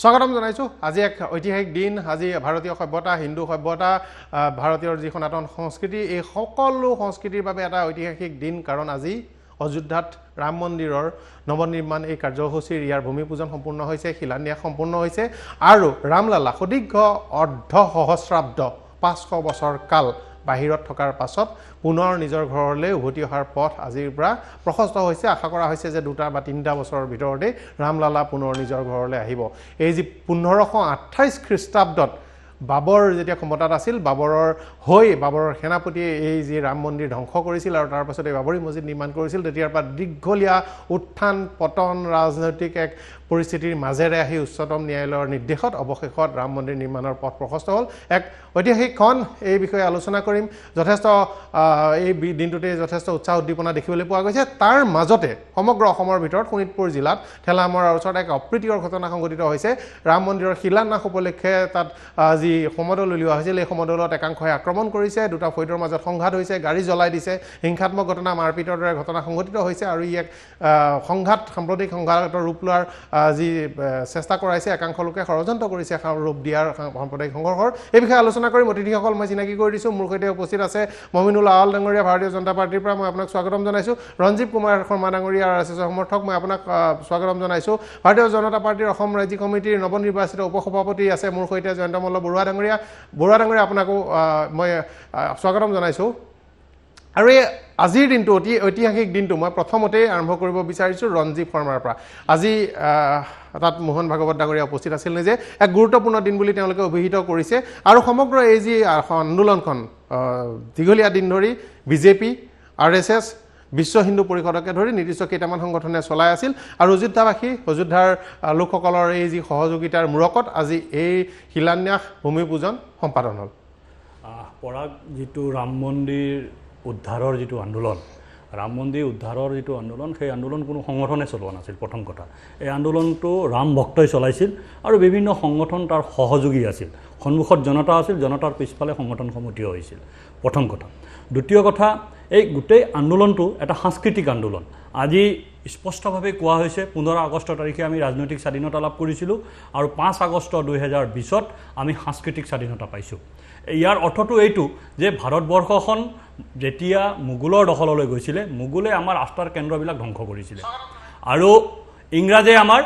স্বাগতম জনাইছো আজি এক ঐতিহাসিক দিন আজি ভাৰতীয় সভ্যতা হিন্দু সভ্যতা ভাৰতীয় যি সনাতন সংস্কৃতি এই সকলো সংস্কৃতিৰ বাবে এটা ঐতিহাসিক দিন কাৰণ আজি অযোধ্যাত ৰাম মন্দিৰৰ নৱনিৰ্মাণ এই কাৰ্যসূচীৰ ইয়াৰ ভূমি পূজন সম্পূৰ্ণ হৈছে শিলান্যাস সম্পূৰ্ণ হৈছে আৰু ৰামলালা সুদীৰ্ঘ অৰ্ধ সহস্ৰাব্দ 500 বছৰ কাল বাহিৰত থকাৰ পাছত পুনৰ নিজৰ ঘৰলৈ উভতি অহাৰ পথ আজিৰ পৰা প্ৰশস্ত হৈছে আশা কৰা হৈছে যে 2 বা 3টা বছৰৰ ভিতৰতে ৰামলালা পুনৰ নিজৰ ঘৰলৈ আহিব এই যি 1528 খ্ৰীষ্টাব্দত বাবৰ যেতিয়া ক্ষমতাত আছিল বাবৰৰ সেনাপতিয়ে এই যি ৰাম মন্দিৰ ধ্বংস কৰিছিল আৰু তাৰ পাছতে বাবৰি মছজিদ নিৰ্মাণ কৰিছিল তেতিয়াৰ পৰা দীঘলীয়া উত্থান পতন ৰাজনৈতিক এক পৰিস্থিতিৰ মাজেৰে আহি উচ্চতম ন্যায়ালয়ৰ নিৰ্দেশত অৱশেষত ৰাম মন্দিৰ নিৰ্মাণৰ পথ প্ৰশস্ত হ'ল এক ঐতিহাসিক ক্ষণ এই বিষয়ে আলোচনা কৰিম যথেষ্ট এই দিনটোতে যথেষ্ট উৎসাহ উদ্দীপনা দেখিবলৈ পোৱা গৈছে তাৰ মাজতে সমগ্ৰ অসমৰ ভিতৰত শোণিতপুৰ জিলাত ঠেলামৰাৰ ওচৰত এক অপ্ৰীতিকৰ ঘটনা সংঘটিত হৈছে ৰাম মন্দিৰৰ শিলান্যাস উপলক্ষে তাত যি সমদল উলিওৱা হৈছিল এই সমদলত একাংশই আক্ৰমণ কৰিছে দুটা ফৈদৰ মাজত সংঘাত হৈছে গাড়ী জ্বলাই দিছে হিংসাত্মক ঘটনা মাৰপিটৰ দৰে ঘটনা সংঘটিত হৈছে আৰু ই এক সাম্প্ৰদায়িক সংঘাতৰ ৰূপ লোৱাৰ যি চেষ্টা কৰাইছে একাংশ লোকে ষড়যন্ত্ৰ কৰিছে ৰূপ দিয়াৰ সাম্প্ৰদায়িক সংঘৰ্ষৰ এই বিষয়ে আলোচনা কৰিম অতিথিসকল মই চিনাকি কৰি দিছোঁ মোৰ সৈতে উপস্থিত আছে মমিনুল আৱাল ডাঙৰীয়া ভাৰতীয় জনতা পাৰ্টিৰ পৰা মই আপোনাক স্বাগতম জনাইছোঁ ৰঞ্জীৱ কুমাৰ শৰ্মা ডাঙৰীয়া আৰএছএছ সমৰ্থক মই আপোনাক স্বাগতম জনাইছোঁ ভাৰতীয় জনতা পাৰ্টিৰ অসম ৰাজ্যিক কমিটিৰ নৱনিৰ্বাচিত উপসভাপতি আছে মোৰ সৈতে জয়ন্ত মল্ল বৰুৱা ডাঙৰীয়া আপোনাকো মই স্বাগতম জনাইছোঁ আৰু এই আজিৰ দিনটো অতি ঐতিহাসিক দিনটো মই প্ৰথমতে আৰম্ভ কৰিব বিচাৰিছোঁ ৰঞ্জীৱ শৰ্মাৰ পৰা আজি তাত মোহন ভাগৱত ডাঙৰীয়া উপস্থিত আছিল যে এক গুৰুত্বপূৰ্ণ দিন বুলি তেওঁলোকে অভিহিত কৰিছে আৰু সমগ্ৰ এই যি আন্দোলনখন দীঘলীয়া দিন ধৰি বিজেপি আৰএছএছ বিশ্ব হিন্দু পৰিষদকে ধৰি নিৰ্দিষ্ট কেইটামান সংগঠনে চলাই আছিল আৰু অযোধ্যাৰ লোকসকলৰ এই যি সহযোগিতাৰ মূৰকত আজি এই শিলান্যাস ভূমি পূজন সম্পাদন হ'ল পৰাগ যিটো ৰাম মন্দিৰ উদ্ধাৰৰ যিটো আন্দোলন ৰাম মন্দিৰ উদ্ধাৰৰ যিটো আন্দোলন সেই আন্দোলন কোনো সংগঠনে চলোৱা নাছিল প্ৰথম কথা এই আন্দোলনটো ৰাম ভক্তই চলাইছিল আৰু বিভিন্ন সংগঠন তাৰ সহযোগী আছিল সন্মুখত জনতা আছিল জনতাৰ পিছফালে সংগঠনসমূহ থিয় হৈছিল প্ৰথম কথা দ্বিতীয় কথা এই গোটেই আন্দোলনটো এটা সাংস্কৃতিক আন্দোলন আজি স্পষ্টভাৱে কোৱা হৈছে 15 আগষ্ট তাৰিখে আমি ৰাজনৈতিক স্বাধীনতা লাভ কৰিছিলোঁ আৰু 5 আগষ্ট 2020ত আমি সাংস্কৃতিক স্বাধীনতা পাইছোঁ ইয়াৰ অৰ্থটো এইটো যে ভাৰতবৰ্ষখন যেতিয়া মোগলৰ দখললৈ গৈছিলে মোগলে আমাৰ আস্থাৰ কেন্দ্ৰবিলাক ধ্বংস কৰিছিলে আৰু ইংৰাজে আমাৰ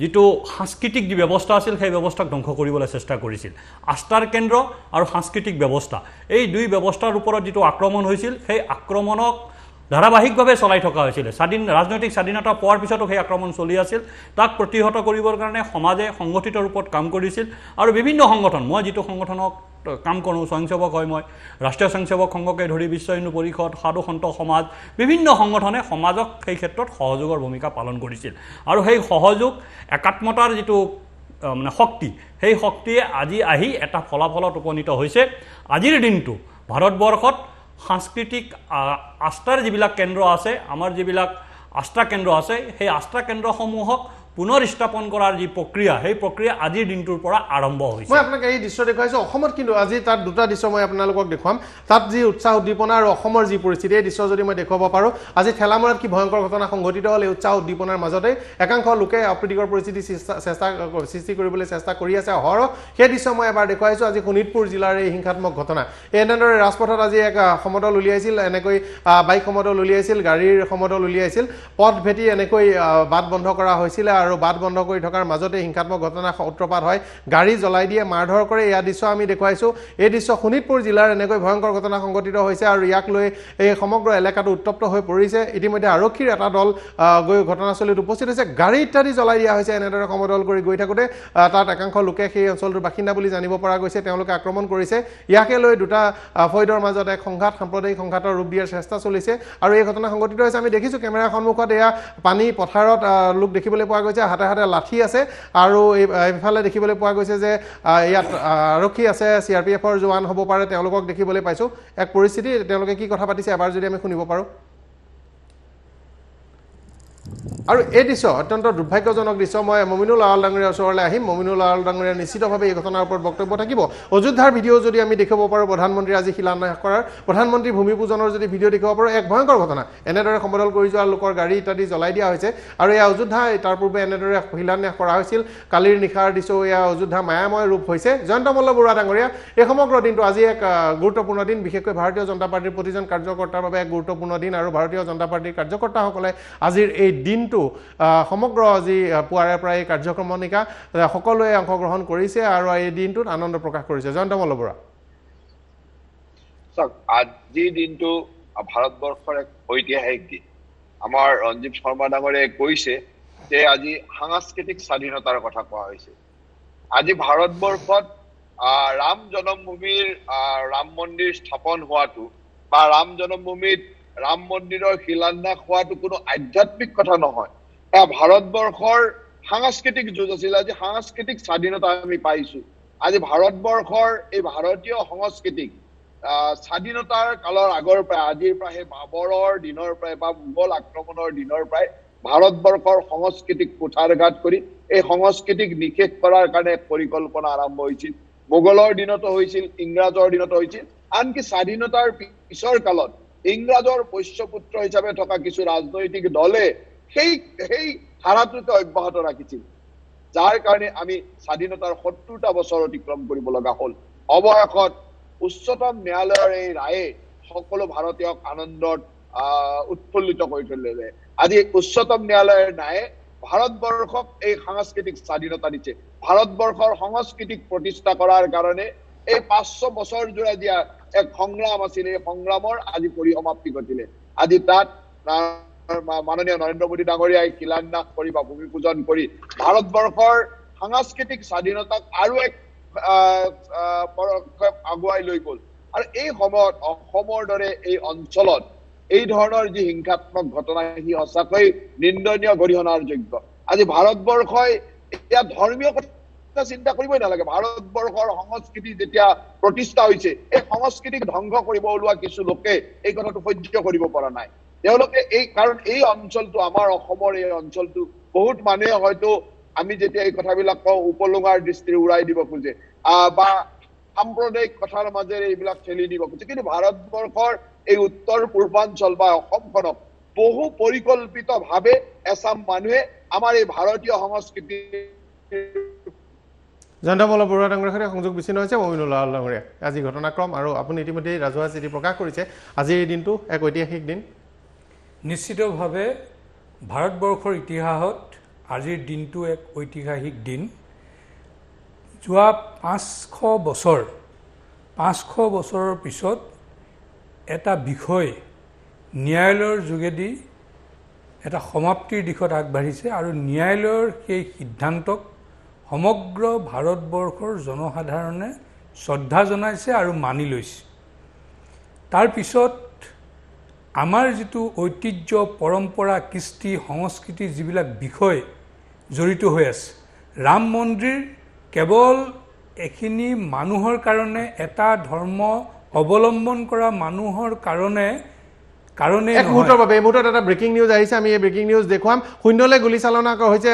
যিটো সাংস্কৃতিক যি ব্যৱস্থা আছিল সেই ব্যৱস্থাক ধ্বংস কৰিবলৈ চেষ্টা কৰিছিল আস্থাৰ কেন্দ্ৰ আৰু সাংস্কৃতিক ব্যৱস্থা এই দুই ব্যৱস্থাৰ ওপৰত যিটো আক্ৰমণ হৈছিল সেই আক্ৰমণক ধাৰাবাহিকভাৱে চলাই থকা হৈছিল ৰাজনৈতিক স্বাধীনতা পোৱাৰ পিছতো সেই আক্ৰমণ চলি আছিল তাক প্ৰতিহত কৰিবৰ কাৰণে সমাজে সংগঠিত ৰূপত কাম কৰিছিল আৰু বিভিন্ন সংগঠন মই যিটো সংগঠনক কাম কৰোঁ স্বয়ংসেৱক হয় মই ৰাষ্ট্ৰীয় স্বয়ংসেৱক সংঘকে ধৰি বিশ্ব হিন্দু পৰিষদ সাধু সন্ত সমাজ বিভিন্ন সংগঠনে সমাজক সেই ক্ষেত্ৰত সহযোগৰ ভূমিকা পালন কৰিছিল আৰু সেই সহযোগ একাত্মতাৰ যিটো শক্তি সেই শক্তিয়ে আজি আহি এটা ফলাফলত উপনীত হৈছে আজিৰ দিনটো ভাৰতবৰ্ষত সাংস্কৃতিক আস্থাৰ যিবিলাক কেন্দ্ৰ আছে আমাৰ যিবিলাক আস্থা কেন্দ্ৰ আছে সেই আস্থা কেন্দ্ৰসমূহক পুনৰ স্থাপন কৰাৰ যি প্ৰক্ৰিয়া সেই প্ৰক্ৰিয়া আজিৰ দিনটোৰ পৰা আৰম্ভ হৈছে মই আপোনাক এই দৃশ্য দেখুৱাইছোঁ অসমত কিন্তু আজি তাত দুটা দৃশ্য মই আপোনালোকক দেখুৱাম তাত যি উৎসাহ উদ্দীপনা আৰু অসমৰ যি পৰিস্থিতি এই দৃশ্য যদি মই দেখুৱাব পাৰোঁ আজি ঠেলামৰাত কি ভয়ংকৰ ঘটনা সংঘটিত হ'ল এই উৎসাহ উদ্দীপনাৰ মাজতে একাংশ লোকে অপ্ৰীতিকৰ পৰিস্থিতি সৃষ্টি কৰিবলৈ চেষ্টা কৰি আছে অহৰহ সেই দৃশ্য মই এবাৰ দেখুৱাইছোঁ আজি শোণিতপুৰ জিলাৰ এই হিংসাত্মক ঘটনা এনেদৰে ৰাজপথত আজি এক সমদল উলিয়াইছিল এনেকৈ বাইক সমদল উলিয়াইছিল গাড়ীৰ সমদল উলিয়াইছিল পথ ভেটি এনেকৈ বাট বন্ধ কৰা হৈছিল আৰু বাট বন্ধ কৰি থকাৰ মাজতে হিংসাত্মক ঘটনা সূত্ৰপাত হয় গাড়ী জ্বলাই দিয়ে মাৰধৰ কৰে এয়া দৃশ্য আমি দেখুৱাইছোঁ এই দৃশ্য শোণিতপুৰ জিলাৰ এনেকৈ ভয়ংকৰ ঘটনা সংঘটিত হৈছে আৰু ইয়াক লৈ এই সমগ্ৰ এলেকাটো উত্তপ্ত হৈ পৰিছে ইতিমধ্যে আৰক্ষীৰ এটা দল গৈ ঘটনাস্থলীত উপস্থিত হৈছে গাড়ী ইত্যাদি জ্বলাই দিয়া হৈছে এনেদৰে সমদল কৰি গৈ থাকোঁতে তাত একাংশ লোকে সেই অঞ্চলটোৰ বাসিন্দা বুলি জানিব পৰা গৈছে তেওঁলোকে আক্ৰমণ কৰিছে ইয়াকে লৈ দুটা ফৈদৰ মাজত এক সাম্প্ৰদায়িক সংঘাতৰ ৰূপ দিয়াৰ চেষ্টা চলিছে আৰু এই ঘটনা সংঘটিত হৈছে আমি দেখিছোঁ কেমেৰাৰ সন্মুখত এয়া পানী পথাৰত লোক দেখিবলৈ পোৱা গৈছে হাতে হাতে লাঠি আছে আৰু এইফালে দেখিবলৈ পোৱা গৈছে যে ইয়াত আৰক্ষী আছে CRPFৰ জোৱান হ'ব পাৰে তেওঁলোকক দেখিবলৈ পাইছোঁ এক পৰিস্থিতি তেওঁলোকে কি কথা পাতিছে এবাৰ যদি আমি শুনিব পাৰোঁ আৰু এই দৃশ্য অত্যন্ত দুৰ্ভাগ্যজনক দৃশ্য মই মমিনুল আউৱাল ডাঙৰীয়াৰ ওচৰলৈ আহিম মমিনুল আউৱাল ডাঙৰীয়াৰ নিশ্চিতভাৱে এই ঘটনাৰ ওপৰত বক্তব্য থাকিব অযোধ্যাৰ ভিডিঅ' যদি আমি দেখিব পাৰোঁ প্ৰধানমন্ত্ৰী আজি শিলান্যাস কৰাৰ প্ৰধানমন্ত্ৰী ভূমি পূজনৰ যদি ভিডিঅ' দেখিব পাৰোঁ এক ভয়ংকৰ ঘটনা এনেদৰে সমদল কৰি যোৱা লোকৰ গাড়ী ইত্যাদি জ্বলাই দিয়া হৈছে আৰু এয়া অযোধ্যা তাৰ পূৰ্বে এনেদৰে শিলান্যাস কৰা হৈছিল কালিৰ নিশাৰ দৃশ্য এয়া অযোধ্যা মায়াময় ৰূপ হৈছে জয়ন্ত মল্ল বৰুৱা ডাঙৰীয়া এই সমগ্ৰ দিনটো আজি এক গুৰুত্বপূৰ্ণ দিন বিশেষকৈ ভাৰতীয় জনতা পাৰ্টিৰ প্ৰতিজন কাৰ্যকৰ্তাৰ বাবে এক গুৰুত্বপূৰ্ণ দিন আৰু ভাৰতীয় জনতা পাৰ্টিৰ কাৰ্যকৰ্তাসকলে আজিৰ এই দিনটো সমগ্ৰ আজি পুৱাৰে পৰা এই কাৰ্যক্ৰমণিকা সকলোৱে অংশগ্ৰহণ কৰিছে আৰু এই দিনটোত আনন্দ প্ৰকাশ কৰিছে জয়ন্ত মল্ল বৰুৱা আজিৰ দিনটো ভাৰতবৰ্ষৰ এক ঐতিহাসিক দিন আমাৰ ৰঞ্জীৱ শৰ্মা ডাঙৰীয়াই কৈছে যে আজি সাংস্কৃতিক স্বাধীনতাৰ কথা কোৱা হৈছে আজি ভাৰতবৰ্ষত ৰাম জন্মভূমিৰ ৰাম মন্দিৰ স্থাপন হোৱাটো বা ৰাম জন্মভূমিত ৰাম মন্দিৰৰ শিলান্যাস হোৱাটো কোনো আধ্যাত্মিক কথা নহয় এয়া ভাৰতবৰ্ষৰ সাংস্কৃতিক যুঁজ আছিল আজি সাংস্কৃতিক স্বাধীনতা আমি পাইছো আজি ভাৰতবৰ্ষৰ এই ভাৰতীয় সংস্কৃতিক স্বাধীনতাৰ কালৰ আগৰ পৰাই আজিৰ পৰা সেই বাবৰৰ দিনৰ পৰাই বা মোগল আক্ৰমণৰ দিনৰ পৰাই ভাৰতবৰ্ষৰ সংস্কৃতিক কুঠাৰঘাত কৰি এই সংস্কৃতিক নিষেধ কৰাৰ কাৰণে পৰিকল্পনা আৰম্ভ হৈছিল মোগলৰ দিনতো হৈছিল ইংৰাজৰ দিনতো হৈছিল আনকি স্বাধীনতাৰ পিছৰ কালত ইংৰাজৰ পোষ্যপুত্ৰ হিচাপে থকা কিছু ৰাজনৈতিক দলে সেই ধাৰাটোকে অব্যাহত ৰাখিছিল যাৰ কাৰণে আমি স্বাধীনতাৰ ৭০টা বছৰ অতিক্ৰম কৰিব লগা হ'ল অৱশেষত উচ্চতম ন্যায়ালয়ৰ এই ৰায়ে সকলো ভাৰতীয়ক আনন্দত উৎফুল্লিত কৰি তুলিলে আজি উচ্চতম ন্যায়ালয়ৰ ৰায়ে ভাৰতবৰ্ষক এই সাংস্কৃতিক স্বাধীনতা দিছে ভাৰতবৰ্ষৰ সংস্কৃতিক প্ৰতিষ্ঠা কৰাৰ কাৰণে এই ৫০০ বছৰ জোৰা দিয়া এক সংগ্ৰাম আছিল এই সংগ্ৰামৰ আজি পৰিসমাপ্তি ঘটিলে আজি তাত মাননীয় নৰেন্দ্ৰ মোদী ডাঙৰীয়াই শিলান্যাস কৰি বা ভূমি পূজন কৰি ভাৰতবৰ্ষৰ সাংস্কৃতিক স্বাধীনতাক আৰু এক পদক্ষেপ আগুৱাই লৈ গ'ল আৰু এই সময়ত অসমৰ দৰে এই অঞ্চলত এই ধৰণৰ যি হিংসাত্মক ঘটনা সি সঁচাকৈ নিন্দনীয় গৰিহণাৰ যোগ্য আজি ভাৰতবৰ্ষই এতিয়া ধৰ্মীয় কথা চিন্তা কৰিবই নালাগে ভাৰতবৰ্ষৰ সংস্কৃতি যেতিয়া প্ৰতিষ্ঠা হৈছে এই সংস্কৃতিক ধ্বংস কৰিব ওলোৱা কিছু লোকে এই কথাটো সহ্য কৰিব পৰা নাই তেওঁলোকে এই কাৰণ এই অঞ্চলটো আমাৰ অসমৰ এই অঞ্চলটো বহুত মানুহে হয়তো আমি যেতিয়া এই কথাবিলাক কওঁ উপলুঙাৰ দৃষ্টিৰে উৰাই দিব খোজে বা সাম্প্ৰদায়িক কথাৰ মাজেৰে এইবিলাক ঠেলি দিব খোজে কিন্তু ভাৰতবৰ্ষৰ এই উত্তৰ পূৰ্বাঞ্চল বা অসমখনক বহু পৰিকল্পিতভাৱে এচাম মানুহে আমাৰ এই ভাৰতীয় সংস্কৃতি জয়ন্ত মল্ল বৰুৱা ডাঙৰীয়াৰ সৈতে সংযোগ বিচ্ছিন্ন হৈছে মমিনুল আউৱাল ডাঙৰীয়া আজি ঘটনাক্ৰম আৰু আপুনি ইতিমধ্যে ৰাজহুৱা চিঠি প্ৰকাশ কৰিছে আজি এই দিনটো এক ঐতিহাসিক দিন নিশ্চিতভাৱে ভাৰতবৰ্ষৰ ইতিহাসত আজিৰ দিনটো এক ঐতিহাসিক দিন যোৱা ৫০০ বছৰৰ পিছত এটা বিষয় ন্যায়ালয়ৰ যোগেদি এটা সমাপ্তিৰ দিশত আগবাঢ়িছে আৰু ন্যায়ালয়ৰ সেই সিদ্ধান্তক সমগ্ৰ ভাৰতবৰ্ষৰ জনসাধাৰণে শ্ৰদ্ধা জনাইছে আৰু মানি লৈছে তাৰ পিছত আমাৰ যিটো ঐতিহ্য পৰম্পৰা কৃষ্টি সংস্কৃতি যিবিলাক বিষয় জড়িত হৈ আছে ৰাম মন্দিৰ কেৱল এখিনি মানুহৰ কাৰণে এটা ধৰ্ম অৱলম্বন কৰা মানুহৰ কাৰণে এক মুহূৰ্তৰ বাবে এই মুহূৰ্তত এটা ব্ৰেকিং নিউজ আহিছে আমি এই ব্ৰেকিং নিউজ দেখুৱাম শূন্যলৈ গুলীচালনা হৈছে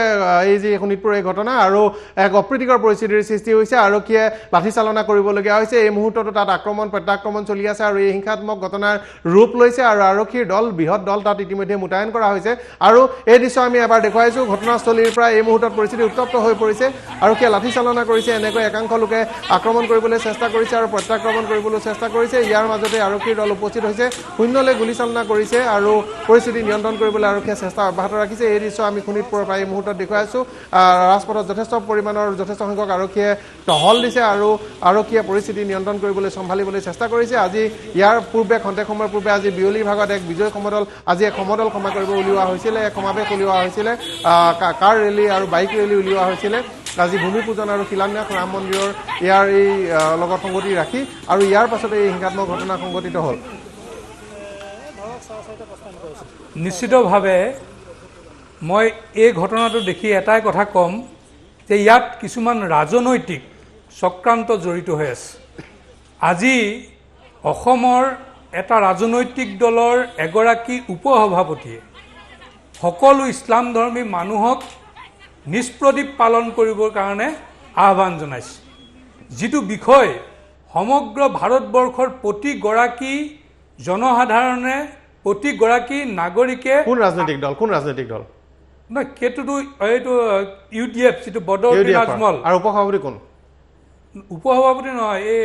এই যি শোণিতপুৰ এই ঘটনা আৰু এক অপ্ৰীতিকৰ পৰিস্থিতিৰ সৃষ্টি হৈছে আৰক্ষীয়ে লাঠিচালনা কৰিবলগীয়া হৈছে এই মুহূৰ্ততো তাত আক্ৰমণ প্ৰত্যাক্ৰমণ চলি আছে আৰু এই হিংসাত্মক ঘটনাৰ ৰূপ লৈছে আৰু আৰক্ষীৰ দল বৃহৎ দল তাত ইতিমধ্যে মোতায়েন কৰা হৈছে আৰু এই দৃশ্য আমি এবাৰ দেখুৱাইছোঁ ঘটনাস্থলীৰ পৰা এই মুহূৰ্তত পৰিস্থিতি উত্তপ্ত হৈ পৰিছে আৰক্ষীয়ে লাঠিচালনা কৰিছে এনেকৈ একাংশ লোকে আক্ৰমণ কৰিবলৈ চেষ্টা কৰিছে আৰু প্ৰত্যাক্ৰমণ কৰিবলৈ চেষ্টা কৰিছে ইয়াৰ মাজতে আৰক্ষীৰ দল উপস্থিত হৈছে শূন্যলৈ গুলীচালনা কৰিছে আৰু পৰিস্থিতি নিয়ন্ত্ৰণ কৰিবলৈ আৰক্ষীয়ে চেষ্টা অব্যাহত ৰাখিছে এই দৃশ্য আমি শোণিতপুৰৰ পৰা এই মুহূৰ্তত দেখুৱাই আছোঁ ৰাজপথত যথেষ্ট সংখ্যক আৰক্ষীয়ে টহল দিছে আৰু আৰক্ষীয়ে পৰিস্থিতি নিয়ন্ত্ৰণ কৰিবলৈ চম্ভালিবলৈ চেষ্টা কৰিছে আজি ইয়াৰ পূৰ্বে খন্তেক সময়ৰ পূৰ্বে আজি বিয়লিৰ ভাগত এক বিজয় সমদল আজি এক সমদল ক্ষমা কৰিব উলিওৱা হৈছিলে এক সমাৱেশ উলিওৱা হৈছিলে কাৰ ৰেলী আৰু বাইক ৰেলী উলিওৱা হৈছিলে আজি ভূমি পূজন আৰু শিলান্যাস ৰাম মন্দিৰৰ ইয়াৰ এই লগত সংগতি ৰাখি আৰু ইয়াৰ পাছতে এই হিংসাত্মক ঘটনা সংঘটিত হ'ল নিশ্চিতভাৱে মই এই ঘটনাটো দেখি এটাই কথা ক'ম যে ইয়াত কিছুমান ৰাজনৈতিক চক্ৰান্ত জড়িত হৈ আছে আজি অসমৰ এটা ৰাজনৈতিক দলৰ এগৰাকী উপসভাপতিয়ে সকলো ইছলাম ধৰ্মী মানুহক নিষ্প্ৰদীপ পালন কৰিবৰ কাৰণে আহ্বান জনাইছে যিটো বিষয় সমগ্ৰ ভাৰতবৰ্ষৰ প্ৰতিগৰাকী জনসাধাৰণে প্ৰতিগৰাকী নাগৰিকে কোন ৰাজনৈতিক দল নহয় সেইটোতো এইটো UDF যিটো বদৰুদ্দিন আজমল আৰু উপসভাপতি কোন উপসভাপতি নহয় এই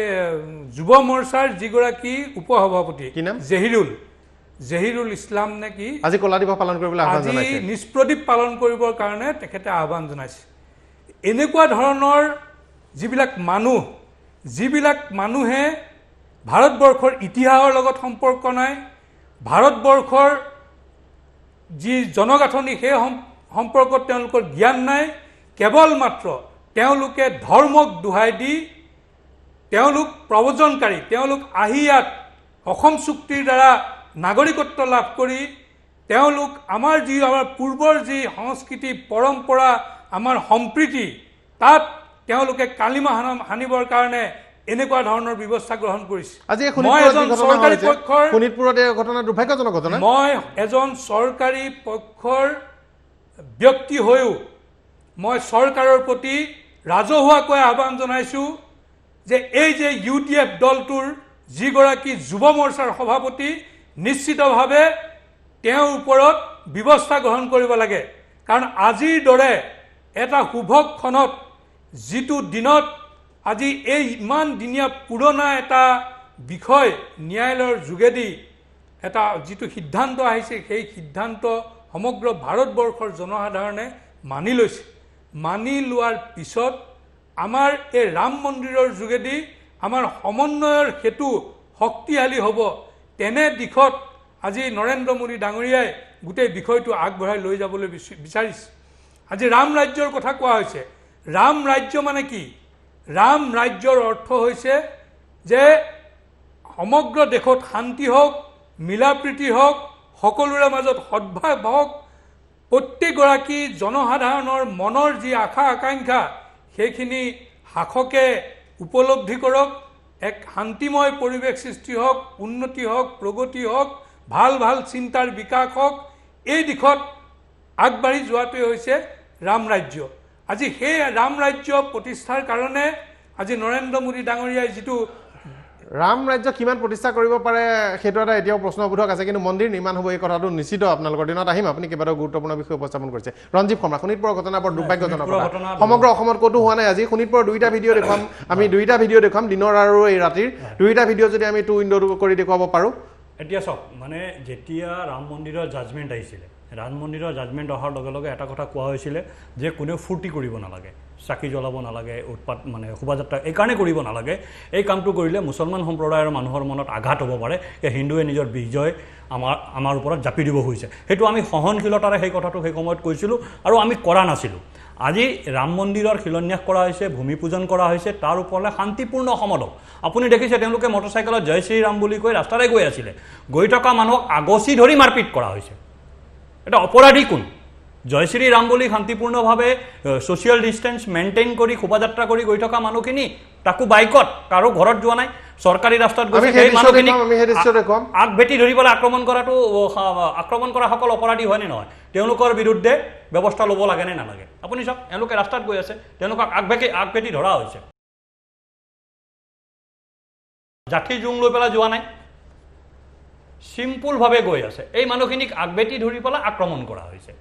যুৱ মৰ্চাৰ যিগৰাকী উপসভাপতি কি নাম জহিৰুল ইছলাম নে কি আজি কলা দিৱস পালন কৰিবলৈ আহ্বান আজি জনাইছে নিষ্প্ৰদীপ পালন কৰিবৰ কাৰণে তেখেতে আহ্বান জনাইছে এনেকুৱা ধৰণৰ যিবিলাক মানুহে ভাৰতবৰ্ষৰ ইতিহাসৰ লগত সম্পৰ্ক নাই ভাৰতবৰ্ষৰ যি জনগাঁথনি সেই সম্পৰ্কত তেওঁলোকৰ জ্ঞান নাই কেৱল মাত্ৰ তেওঁলোকে ধৰ্মক দোহাই দি তেওঁলোক প্ৰব্ৰজনকাৰী তেওঁলোক আহি ইয়াত অসম চুক্তিৰ দ্বাৰা নাগৰিকত্ব লাভ কৰি তেওঁলোক আমাৰ পূৰ্বৰ যি সংস্কৃতি পৰম্পৰা আমাৰ সম্প্ৰীতি তাত তেওঁলোকে কালিমা হানিবৰ কাৰণে এনেকুৱা ধৰণৰ ব্যৱস্থা গ্ৰহণ কৰিছে আজি মই এজন চৰকাৰী পক্ষৰ শোণিতপুৰত এই ঘটনা দুৰ্ভাগ্যজনক ঘটনা মই এজন চৰকাৰী পক্ষৰ ব্যক্তি হৈও মই চৰকাৰৰ প্ৰতি ৰাজহুৱাকৈ আহ্বান জনাইছোঁ যে এই যে UDF দলটোৰ যিগৰাকী যুৱ মৰ্চাৰ সভাপতি নিশ্চিতভাৱে তেওঁৰ ওপৰত ব্যৱস্থা গ্ৰহণ কৰিব লাগে কাৰণ আজিৰ দৰে এটা শুভক্ষণত যিটো দিনত আজি এই ইমান দিনীয়া পুৰণা এটা বিষয় ন্যায়ালয়ৰ যোগেদি এটা যিটো সিদ্ধান্ত আহিছে সেই সিদ্ধান্ত সমগ্ৰ ভাৰতবৰ্ষৰ জনসাধাৰণে মানি লৈছে মানি লোৱাৰ পিছত আমাৰ এই ৰাম মন্দিৰৰ যোগেদি আমাৰ সমন্বয়ৰ হেতু শক্তিশালী হ'ব তেনে দিশত আজি নৰেন্দ্ৰ মোদী ডাঙৰীয়াই গোটেই বিষয়টো আগবঢ়াই লৈ যাবলৈ বিচাৰিছে আজি ৰাম ৰাজ্যৰ কথা কোৱা হৈছে ৰাম ৰাজ্য মানে কি ৰাম ৰাজ্যৰ অৰ্থ হৈছে যে সমগ্ৰ দেশত শান্তি হওক মিলাপ্ৰীতি হওক সকলোৰে মাজত সদ্ভাৱ হওক প্ৰত্যেকগৰাকী জনসাধাৰণৰ মনৰ যি আশা আকাংক্ষা সেইখিনি সাখকে উপলব্ধি কৰক এক শান্তিময় পৰিৱেশ সৃষ্টি হওক উন্নতি হওক প্ৰগতি হওক ভাল চিন্তাৰ বিকাশ হওক এই দিশত আগবাঢ়ি যোৱাটোৱে হৈছে ৰাম ৰাজ্য আজি সেই ৰাম ৰাজ্য প্ৰতিষ্ঠাৰ কাৰণে আজি নৰেন্দ্ৰ মোদী ডাঙৰীয়াই যিটো ৰাম ৰাজ্য কিমান প্ৰতিষ্ঠা কৰিব পাৰে সেইটো এটা এতিয়াও প্ৰশ্নবোধক আছে কিন্তু মন্দিৰ নিৰ্মাণ হ'ব এই কথাটো নিশ্চিত আপোনালোকৰ দিনত আহিম আপুনি কেইবাটাও গুৰুত্বপূৰ্ণ বিষয় উপস্থাপন কৰিছে ৰঞ্জীৱ শৰ্মা শোণিতপুৰৰ ঘটনা বৰ দুৰ্ভাগ্যজনক সমগ্ৰ অসমত ক'তো হোৱা নাই আজি শোণিতপুৰৰ দুইটা ভিডিঅ' দেখুৱাম আমি দুইটা ভিডিঅ' দেখুৱাম দিনৰ আৰু এই ৰাতিৰ দুইটা ভিডিঅ' যদি আমি টু উইণ্ড' কৰি দেখুৱাব পাৰোঁ এতিয়া চাওক মানে যেতিয়া ৰাম মন্দিৰৰ জাজমেণ্ট আহিছিলে ৰাম মন্দিৰৰ জাজমেণ্ট অহাৰ লগে লগে এটা কথা কোৱা হৈছিলে যে কোনেও ফূৰ্তি কৰিব নালাগে চাকি জ্বলাব নালাগে উৎপাত মানে শোভাযাত্ৰা এইকাৰণে কৰিব নালাগে এই কামটো কৰিলে মুছলমান সম্প্ৰদায়ৰ মানুহৰ মনত আঘাত হ'ব পাৰে যে হিন্দুৱে নিজৰ বিজয় আমাৰ ওপৰত জাপি দিব খুজিছে সেইটো আমি সহনশীলতাৰে সেই কথাটো সেই সময়ত কৈছিলোঁ আৰু আমি কৰা নাছিলোঁ আজি ৰাম মন্দিৰৰ শিলান্যাস কৰা হৈছে ভূমি পূজন কৰা হৈছে তাৰ ওপৰলৈ শান্তিপূৰ্ণ সমাদক আপুনি দেখিছে তেওঁলোকে মটৰচাইকেলত জয় শ্ৰীৰাম বুলি কৈ ৰাস্তাৰে গৈ আছিলে গৈ থকা মানুহক আগচি ধৰি মাৰপিট কৰা হৈছে এটা অপৰাধী কোন জয় শ্ৰীৰাম বুলি শান্তিপূৰ্ণভাৱে ছ'চিয়েল ডিষ্টেঞ্চ মেইনটেইন কৰি শোভাযাত্ৰা কৰি গৈ থকা মানুহখিনি তাকো বাইকত কাৰো ঘৰত যোৱা নাই চৰকাৰী ৰাস্তাত গৈছে সেই মানুহখিনিক আগভেটি ধৰি পেলাই আক্ৰমণ কৰাসকল অপৰাধী হয়নে নহয় তেওঁলোকৰ বিৰুদ্ধে ব্যৱস্থা ল'ব লাগে নে নালাগে আপুনি চাওক এওঁলোকে ৰাস্তাত গৈ আছে তেওঁলোকক আগভেটি ধৰা হৈছে জাঠি জোং লৈ পেলাই যোৱা নাই চিম্পুলভাৱে গৈ আছে এই মানুহখিনিক আগভেটি ধৰি পেলাই আক্ৰমণ কৰা হৈছে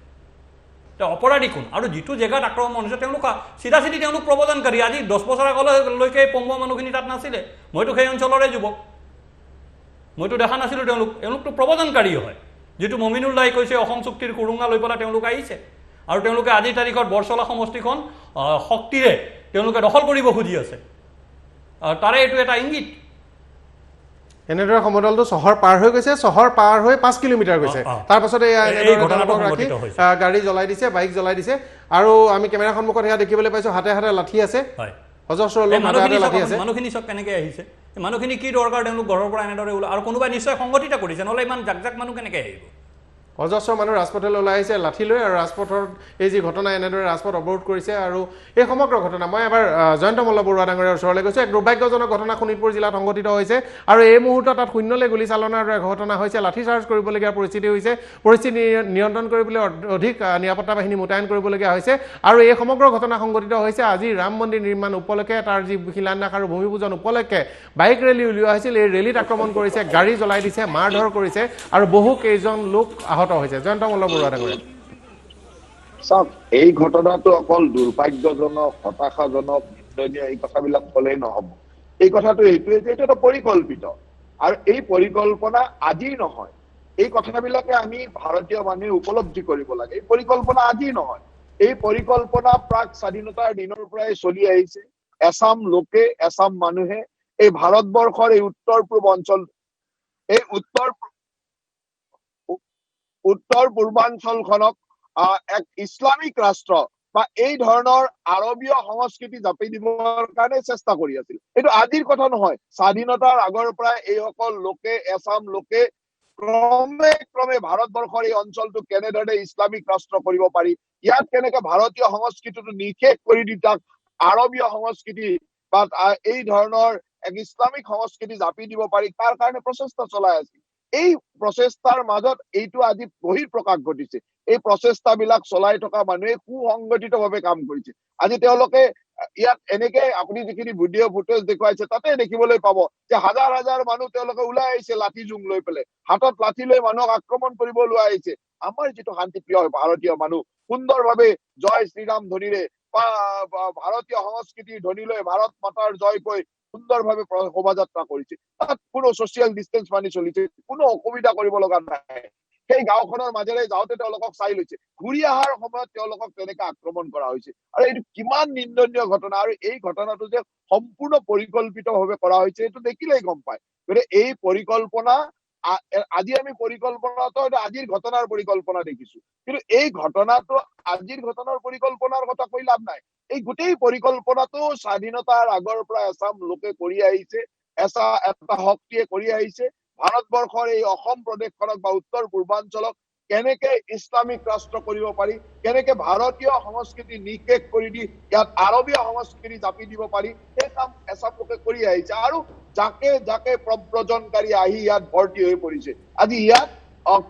অপৰাধী কোন আৰু যিটো জেগাত আক্ৰমণ হৈছে তেওঁলোক চিধা চিধি তেওঁলোক প্ৰব্ৰজনকাৰী আজি 10 বছৰ আগলৈকে পম্পোৱা মানুহখিনি তাত নাছিলে মইতো সেই অঞ্চলৰে যুৱক মইতো দেখা নাছিলোঁ তেওঁলোকতো প্ৰব্ৰজনকাৰী হয় যিটো মমিনুল্লাহে কৈছে অসম চুক্তিৰ কুৰুঙা লৈ পেলাই তেওঁলোক আহিছে আৰু তেওঁলোকে আজিৰ তাৰিখত বৰচলা সমষ্টিখন শক্তিৰে তেওঁলোকে দখল কৰিব খুজি আছে তাৰে এইটো এটা ইংগিত এনেদৰে সমদলটো চহৰ পাৰ হৈ গৈছে চহৰ পাৰ হৈ 5 কিলোমিটাৰ গৈছে তাৰ পাছতে গাড়ী জ্বলাই দিছে বাইক জ্বলাই দিছে আৰু আমি কেমেৰা সন্মুখত সেয়া দেখিবলৈ পাইছো হাতে হাতে লাঠি আছে অজস্ৰ লোক হাতে লাঠি আছে মানুহখিনি চব কেনেকৈ আহিছে মানুহখিনি কি দৰকাৰ তেওঁলোক ঘৰৰ পৰা এনেদৰে ওলাই আৰু কোনোবাই নিশ্চয় সংগঠিত কৰিছে নহ'লে ইমান জাক জাক মানুহ কেনেকৈ আহিব অজস্ৰ মানুহ ৰাজপথলৈ ওলাই আহিছে লাঠি লৈ আৰু ৰাজপথৰ এই যি ঘটনা এনেদৰে ৰাজপথ অৱৰোধ কৰিছে আৰু এই সমগ্ৰ ঘটনা মই এবাৰ জয়ন্ত মল্ল বৰুৱা ডাঙৰীয়াৰ ওচৰলৈ গৈছোঁ এক দুৰ্ভাগ্যজনক ঘটনা শোণিতপুৰ জিলাত সংঘটিত হৈছে আৰু এই মুহূৰ্তত তাত শূন্যলৈ গুলীচালনাৰ দৰে ঘটনা হৈছে লাঠি চাৰ্জ কৰিবলগীয়া পৰিস্থিতি হৈছে পৰিস্থিতি নিয়ন্ত্ৰণ কৰিবলৈ অধিক নিৰাপত্তা বাহিনী মোতায়েন কৰিবলগীয়া হৈছে আৰু এই সমগ্ৰ ঘটনা সংঘটিত হৈছে আজি ৰাম মন্দিৰ নিৰ্মাণ উপলক্ষে তাৰ যি শিলান্যাস আৰু ভূমি পূজন উপলক্ষে বাইক ৰেলী উলিওৱা হৈছিল এই ৰেলীত আক্ৰমণ কৰিছে গাড়ী জ্বলাই দিছে মাৰধৰ কৰিছে আৰু বহু কেইজন লোক আহত হৈছে জয়ন্ত মল্ল বৰুৱা ডাঙৰীয়া চাওক এই ঘটনাটো অকল দুৰ্ভাগ্যজনক হতাশাজনক নিন্দনীয় এই কথাবিলাক ক'লেই নহ'ব এই কথাটো এইটোৱে যে এইটো এটা পৰিকল্পিত আৰু এই পৰিকল্পনা আজি নহয় এই কথাবিলাকে আমি ভাৰতীয় মানুহে উপলব্ধি কৰিব লাগে এই পৰিকল্পনা আজি নহয় এই পৰিকল্পনা প্ৰাক স্বাধীনতাৰ দিনৰ পৰাই চলি আহিছে এছাম লোকে এছাম মানুহে এই ভাৰতবৰ্ষৰ এই উত্তৰ পূব অঞ্চল এই উত্তৰ পূৰ্বাঞ্চলখনক এক ইছলামিক ৰাষ্ট্ৰ বা এই ধৰণৰ আৰবীয় সংস্কৃতি জাপি দিবৰ কাৰণে চেষ্টা কৰি আছিল এইটো আজিৰ কথা নহয় স্বাধীনতাৰ আগৰ পৰাই এইসকল লোকে এছাম লোকে ক্ৰমে ভাৰতবৰ্ষৰ এই অঞ্চলটো কেনেদৰে ইছলামিক ৰাষ্ট্ৰ কৰিব পাৰি ইয়াত কেনেকে ভাৰতীয় সংস্কৃতিটো নিষেধ কৰি দি তাক আৰবীয় সংস্কৃতি বা এই ধৰণৰ এক ইছলামিক সংস্কৃতি জাপি দিব পাৰি তাৰ কাৰণে প্ৰচেষ্টা চলাই আছিল এই প্ৰচেষ্টাৰ মাজত এইটো আজি বহিঃপ্ৰকাশ ঘটিছে এই প্ৰচেষ্টাবিলাক চলাই থকা মানুহে সুসংগঠিতভাৱে কাম কৰিছে আজি তেওঁলোকে ইয়াত এনেকে আপুনি যিখিনি ভিডিঅ' ফুটেজ দেখুৱাইছে তাতে দেখিবলৈ পাব যে হাজাৰ হাজাৰ মানুহ তেওঁলোকে ওলাই আহিছে লাঠি জোং লৈ পেলাই হাতত লাঠি লৈ মানুহক আক্ৰমণ কৰিব ওলাই আহিছে আমাৰ যিটো শান্তিপ্ৰিয় ভাৰতীয় মানুহ সুন্দৰভাৱে জয় শ্ৰীৰাম ধ্বনিৰে বা ভাৰতীয় সংস্কৃতিৰ ধ্বনি লৈ ভাৰত মাতাৰ জয় কৈ সুন্দৰভাৱে শোভাযাত্ৰা কৰিছে তাত কোনো ছচিয়েল ডিষ্টেন্স মানি চলিছে কোনো অসুবিধা কৰিব লগা নাই সেই গাঁওখনৰ মাজেৰে যাওঁতে তেওঁলোকক চাই লৈছে ঘূৰি অহাৰ সময়ত তেওঁলোকক তেনেকে আক্ৰমণ কৰা হৈছে আৰু এইটো কিমান নিন্দনীয় ঘটনা আৰু এই ঘটনাটো যে সম্পূৰ্ণ পৰিকল্পিতভাৱে কৰা হৈছে এইটো দেখিলেই গম পায় গতিকে এই পৰিকল্পনা আজি আমি পৰিকল্পনাটো আজিৰ ঘটনাৰ পৰিকল্পনা দেখিছো কিন্তু এই ঘটনাটো আজিৰ ঘটনাৰ পৰিকল্পনাৰ কথা কৈ লাভ নাই এই গোটেই পৰিকল্পনাটো স্বাধীনতাৰ আগৰ পৰা এছাম লোকে কৰি আহিছে এটা শক্তিয়ে কৰি আহিছে ভাৰতবৰ্ষৰ এই অসম প্ৰদেশখনক বা উত্তৰ পূৰ্বাঞ্চলক কেনেকে ইছলামিক ৰাষ্ট্ৰ কৰিব পাৰি কেনেকে ভাৰতীয় সংস্কৃতি নিষেধ কৰি দি ইয়াত আৰবীয় সংস্কৃতি জাপি দিব পাৰি সেই কাম এছাম লোকে কৰি আহিছে আৰু যাকে যাকে প্ৰব্ৰজনকাৰী আহি ইয়াত ভৰ্তি হৈ পৰিছে আজি ইয়াত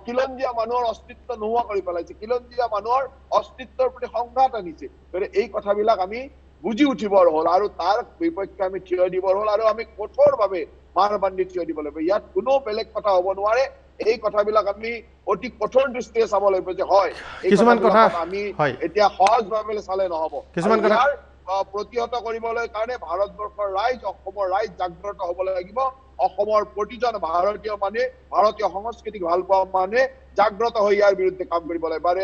খিলঞ্জীয়া মানুহৰ অস্তিত্ব নোহোৱা কৰি পেলাইছে খিলঞ্জীয়া মানুহৰ অস্তিত্বৰ প্ৰতি সংঘাত আনিছে গতিকে এই কথাবিলাক আমি বুজি উঠিবৰ হ'ল আৰু তাৰ বিপক্ষে আমি থিয় দিবৰ হ'ল আৰু আমি কঠোৰভাৱে মাৰ বান্ধি থিয় দিব লাগিব ইয়াত কোনো বেলেগ কথা হ'ব নোৱাৰে এই কথাবিলাক আমি অতি কঠোৰ দৃষ্টিৰে চাব লাগিব যে হয় কিছুমান কথা আমি এতিয়া সহজভাৱে চালে নহ'ব কিছুমান কথা প্ৰতিহত কৰিবলৈ কাৰণে ভাৰতবৰ্ষৰ ৰাইজ অসমৰ ৰাইজ জাগ্ৰত হ'ব লাগিব অসমৰ প্ৰতিজন ভাৰতীয় মানুহে ভাৰতীয় সংস্কৃতিক ভাল পোৱা মানুহে জাগ্ৰত হৈ ইয়াৰ বিৰুদ্ধে কাম কৰিব লাগিব আৰু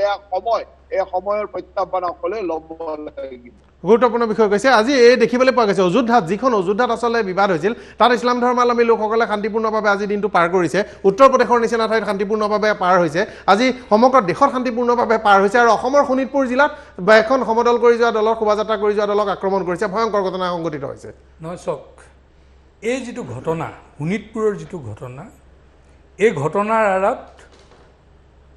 এই সময়ৰ প্ৰত্যাহ্বান সকলে ল'ব লাগিব গুৰুত্বপূৰ্ণ বিষয় কৈছে আজি এই দেখিবলৈ পোৱা গৈছে অযোধ্যাত যিখন অযোধ্যাত আচলতে বিবাদ হৈছিল তাত ইছলাম ধৰ্মাৱলম্বী লোকসকলে শান্তিপূৰ্ণভাৱে আজি দিনটো পাৰ কৰিছে উত্তৰ প্ৰদেশৰ নিচিনা ঠাইত শান্তিপূৰ্ণভাৱে পাৰ হৈছে আজি সমগ্ৰ দেশত শান্তিপূৰ্ণভাৱে পাৰ হৈছে আৰু অসমৰ শোণিতপুৰ জিলাত এখন সমদল কৰি যোৱা দলৰ শোভাযাত্ৰা কৰি যোৱা দলক আক্ৰমণ কৰিছে ভয়ংকৰ ঘটনা সংঘটিত হৈছে নহয় চাওক এই যিটো ঘটনা শোণিতপুৰৰ যিটো ঘটনা এই ঘটনাৰ আঁৰত